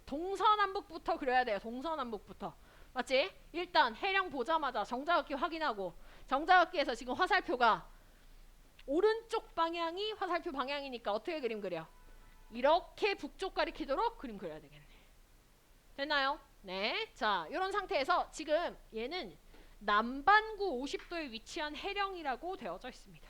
동서남북부터 그려야 돼요. 동서남북부터. 맞지? 일단 해령 보자마자 정자극기 확인하고, 정자극기에서 지금 화살표가 오른쪽 방향이 화살표 방향이니까 어떻게 그림 그려? 이렇게 북쪽 가리키도록 그림 그려야 되겠네. 됐나요? 네. 자, 이런 상태에서 지금 얘는 남반구 50도에 위치한 해령이라고 되어져 있습니다.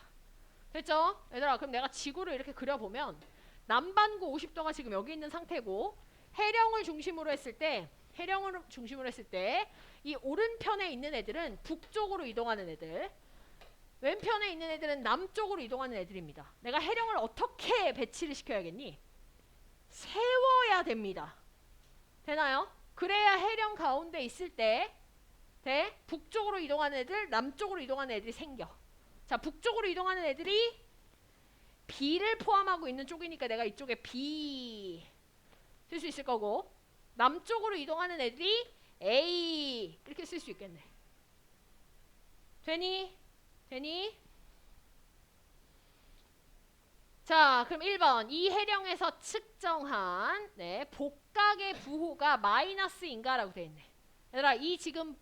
됐죠? 얘들아, 그럼 내가 지구를 이렇게 그려보면 남반구 50도가 지금 여기 있는 상태고, 해령을 중심으로 했을 때 해령을 중심으로 했을 때 이 오른편에 있는 애들은 북쪽으로 이동하는 애들, 왼편에 있는 애들은 남쪽으로 이동하는 애들입니다. 내가 해령을 어떻게 배치를 시켜야겠니? 세워야 됩니다. 되나요? 그래야 해령 가운데 있을 때 북쪽으로 이동하는 애들, 남쪽으로 이동하는 애들이 생겨. 자, 북쪽으로 이동하는 애들이 B를 포함하고 있는 쪽이니까 내가 이쪽에 B 쓸 수 있을 거고, 남쪽으로 이동하는 애들이 A 이렇게 쓸 수 있겠네. 되니? 자, 그럼 1번 이 해령에서 측정한 복각의 부호가 마이너스인가? 라고 되어 있네. 얘들아, 이 지금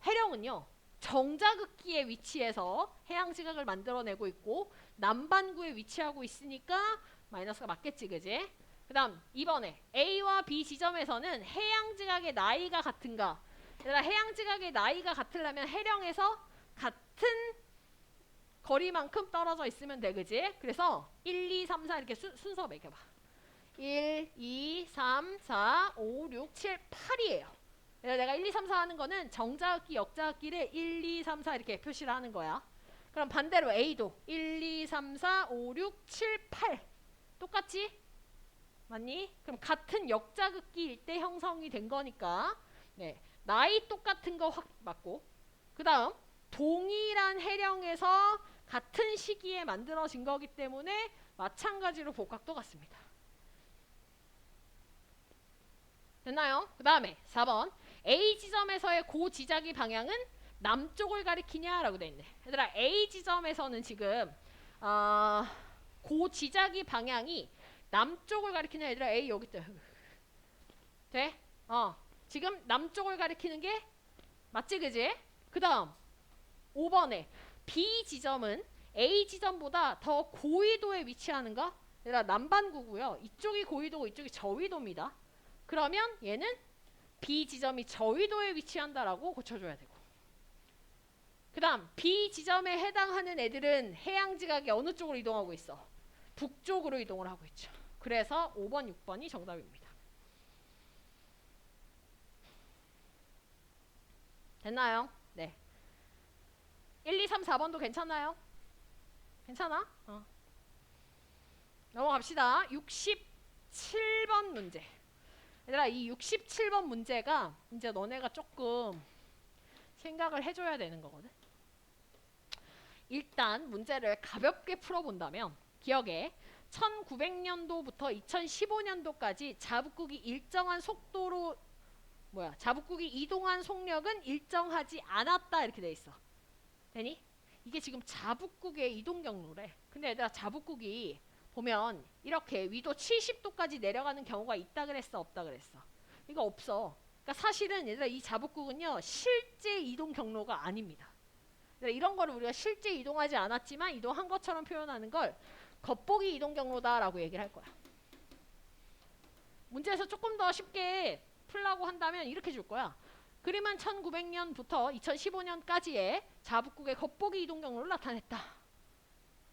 해령은요 정자극기의 위치에서 해양지각을 만들어내고 있고 남반구에 위치하고 있으니까 마이너스가 맞겠지, 그지? 그 다음 2번에 A와 B 지점에서는 해양지각의 나이가 같은가? 얘들아, 해양지각의 나이가 같으려면 해령에서 같은 거리만큼 떨어져 있으면 돼, 그지? 그래서 1, 2, 3, 4 이렇게 순서 매겨봐. 1, 2, 3, 4, 5, 6, 7, 8이에요. 내가 1, 2, 3, 4 하는 거는 정자극기, 역자극기를 1, 2, 3, 4 이렇게 표시를 하는 거야. 그럼 반대로 A도 1, 2, 3, 4, 5, 6, 7, 8 똑같지? 맞니? 그럼 같은 역자극기일 때 형성이 된 거니까 나이 똑같은 거 확 맞고, 그 다음 동일한 해령에서 같은 시기에 만들어진 거기 때문에 마찬가지로 복각도 같습니다. 됐나요? 그 다음에 4번 A 지점에서의 고지자기 방향은 남쪽을 가리키냐? 라고 돼 있네. 얘들아, A 지점에서는 지금 고지자기 방향이 남쪽을 가리키냐? 얘들아, A 여기 있다. 돼? 지금 남쪽을 가리키는 게 맞지, 그지? 그 다음 5번에 B 지점은 A 지점보다 더 고위도에 위치하는가? 얘들아, 남반구고요. 이쪽이 고위도고 이쪽이 저위도입니다. 그러면 얘는 B 지점이 저위도에 위치한다라고 고쳐줘야 되고, 그 다음 B 지점에 해당하는 애들은 해양지각이 어느 쪽으로 이동하고 있어? 북쪽으로 이동을 하고 있죠. 그래서 5번, 6번이 정답입니다. 됐나요? 네. 1, 2, 3, 4번도 괜찮나요? 괜찮아? 넘어갑시다. 67번 문제. 얘들아, 이 67번 문제가 이제 너네가 조금 생각을 해줘야 되는 거거든. 일단 문제를 가볍게 풀어본다면 기억에 1900년도부터 2015년도까지 자북국이 일정한 속도로 자북국이 이동한 속력은 일정하지 않았다 이렇게 돼 있어. 되니? 이게 지금 자북국의 이동 경로래. 근데 얘들아, 자북국이 보면 이렇게 위도 70도까지 내려가는 경우가 있다 그랬어, 없다 그랬어? 이거 없어. 그러니까 사실은 얘들아, 이 자북국은요 실제 이동 경로가 아닙니다. 이런 거를 우리가 실제 이동하지 않았지만 이동한 것처럼 표현하는 걸 겉보기 이동 경로다라고 얘기를 할 거야. 문제에서 조금 더 쉽게 풀라고 한다면 이렇게 줄 거야. 그림은 1900년부터 2015년까지의 자북국의 겉보기 이동 경로를 나타냈다.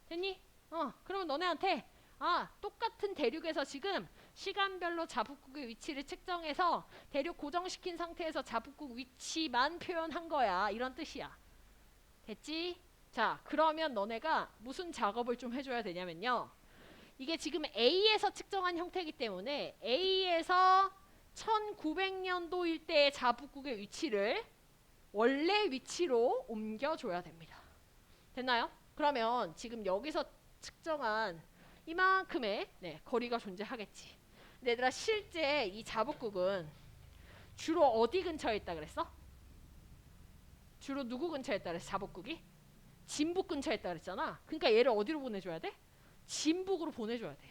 됐니? 그러면 너네한테 똑같은 대륙에서 지금 시간별로 자북국의 위치를 측정해서 대륙 고정시킨 상태에서 자북국 위치만 표현한 거야. 이런 뜻이야. 됐지? 자, 그러면 너네가 무슨 작업을 좀 해줘야 되냐면요. 이게 지금 A에서 측정한 형태이기 때문에 A에서 1900년도일 때의 자북국의 위치를 원래 위치로 옮겨줘야 됩니다. 됐나요? 그러면 지금 여기서 측정한 이만큼의 거리가 존재하겠지. 근데 얘들아, 실제 이 자북국은 주로 어디 근처에 있다 그랬어? 주로 누구 근처에 있다 그랬어? 자북국이? 진북 근처에 있다 그랬잖아. 그러니까 얘를 어디로 보내줘야 돼? 진북으로 보내줘야 돼.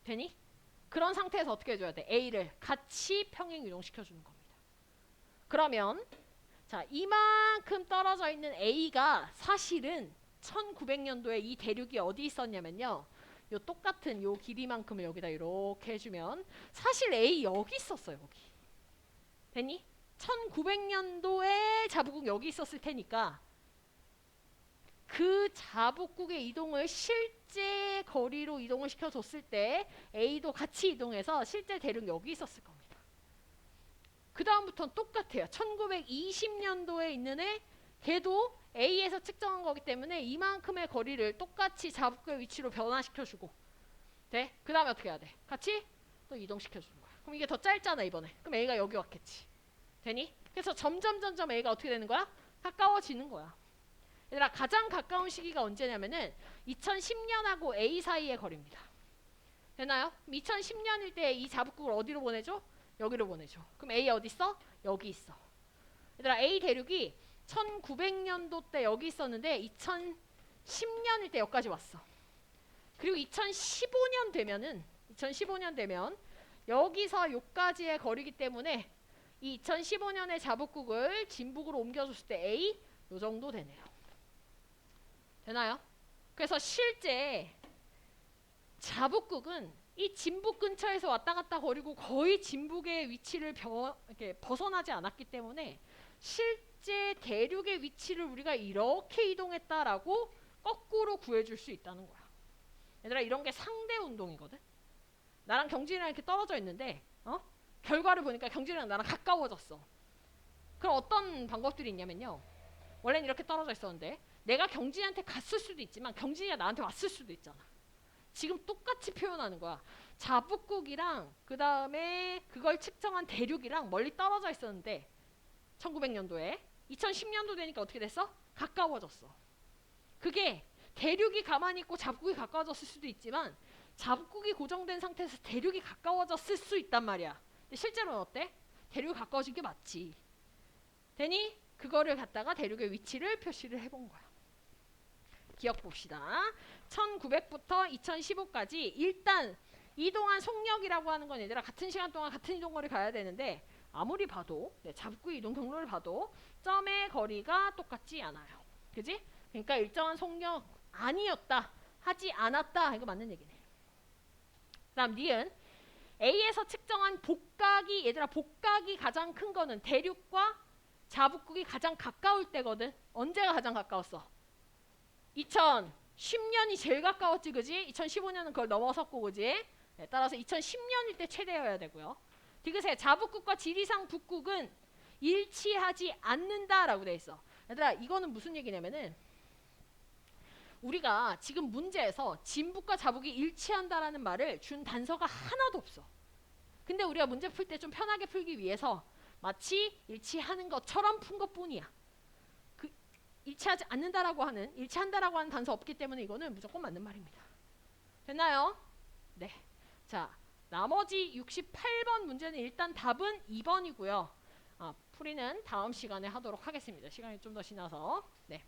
되니? 그런 상태에서 어떻게 해줘야 돼? A를 같이 평행 이동시켜주는 겁니다. 그러면 자, 이만큼 떨어져 있는 A가 사실은 1900년도에 이 대륙이 어디 있었냐면요. 요 똑같은 요 길이만큼을 여기다 이렇게 해주면 사실 A 여기 있었어요. 여기. 됐니? 1900년도에 자북국 여기 있었을 테니까 그 자북국의 이동을 실제 거리로 이동을 시켜줬을 때 A도 같이 이동해서 실제 대륙 여기 있었을 겁니다. 그 다음부터는 똑같아요. 1920년도에 있는 애 걔도 A에서 측정한 거기 때문에 이만큼의 거리를 똑같이 자북구의 위치로 변화시켜주고 돼? 그 다음에 어떻게 해야 돼? 같이 또 이동시켜주는 거야. 그럼 이게 더 짧잖아 이번에. 그럼 A가 여기 왔겠지. 되니? 그래서 점점 A가 어떻게 되는 거야? 가까워지는 거야. 얘들아 가장 가까운 시기가 언제냐면은 2010년하고 A 사이의 거리입니다. 되나요? 2010년일 때 이 자북국을 어디로 보내줘? 여기로 보내줘. 그럼 A 어디 있어? 여기 있어. 얘들아 A 대륙이 1900년도 때 여기 있었는데 2010년일 때 여기까지 왔어. 그리고 2015년 되면 여기서 여기까지의 거리기 때문에 이 2015년의 자북국을 진북으로 옮겨줬을 때 A 요 정도 되네요. 되나요? 그래서 실제 자북국은 이 진북 근처에서 왔다 갔다 거리고 거의 진북의 위치를 이렇게 벗어나지 않았기 때문에 실제 대륙의 위치를 우리가 이렇게 이동했다라고 거꾸로 구해줄 수 있다는 거야. 얘들아 이런 게 상대 운동이거든. 나랑 경진이랑 이렇게 떨어져 있는데 결과를 보니까 경진이랑 나랑 가까워졌어. 그럼 어떤 방법들이 있냐면요. 원래는 이렇게 떨어져 있었는데 내가 경진이한테 갔을 수도 있지만 경진이가 나한테 왔을 수도 있잖아. 지금 똑같이 표현하는 거야. 자북국이랑 그 다음에 그걸 측정한 대륙이랑 멀리 떨어져 있었는데 1900년도에 2010년도 되니까 어떻게 됐어? 가까워졌어. 그게 대륙이 가만히 있고 자북국이 가까워졌을 수도 있지만 자북국이 고정된 상태에서 대륙이 가까워졌을 수 있단 말이야. 근데 실제로는 어때? 대륙이 가까워진 게 맞지. 되니 그거를 갖다가 대륙의 위치를 표시를 해본 거야. 기억 봅시다. 1900부터 2015까지 일단 이동한 속력이라고 하는 건 얘들아 같은 시간 동안 같은 이동거리 가야 되는데 아무리 봐도 자북구의 이동 경로를 봐도 점의 거리가 똑같지 않아요. 그지? 그러니까 일정한 속력 아니었다. 하지 않았다. 이거 맞는 얘기네. 그 다음 니은 A에서 측정한 복각이 얘들아 복각이 가장 큰 거는 대륙과 자북국이 가장 가까울 때거든. 언제가 가장 가까웠어? 2010년이 제일 가까웠지 그지? 2015년은 그걸 넘어섰고 그지? 네, 따라서 2010년일 때 최대여야 되고요. 디귿의 자북국과 지리상 북국은 일치하지 않는다라고 돼 있어. 얘들아 이거는 무슨 얘기냐면은 우리가 지금 문제에서 진북과 자북이 일치한다라는 말을 준 단서가 하나도 없어. 근데 우리가 문제 풀 때 좀 편하게 풀기 위해서 마치 일치하는 것처럼 푼 것뿐이야. 일치하지 않는다라고 하는 일치한다라고 하는 단서 없기 때문에 이거는 무조건 맞는 말입니다. 됐나요? 네. 자, 나머지 68번 문제는 일단 답은 2번이고요. 풀이는 다음 시간에 하도록 하겠습니다. 시간이 좀 더 지나서. 네.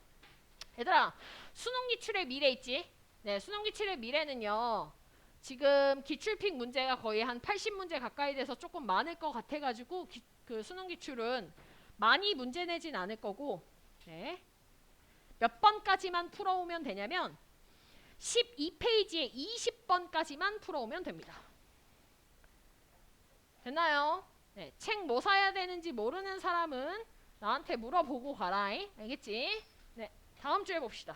얘들아, 수능 기출의 미래 있지? 네, 수능 기출의 미래는요. 지금 기출픽 문제가 거의 한 80문제 가까이 돼서 조금 많을 것 같아가지고 그 수능 기출은 많이 문제 내진 않을 거고 네. 몇 번까지만 풀어오면 되냐면 12페이지에 20번까지만 풀어오면 됩니다. 됐나요? 네, 책 뭐 사야 되는지 모르는 사람은 나한테 물어보고 가라. 알겠지? 네, 다음 주에 봅시다.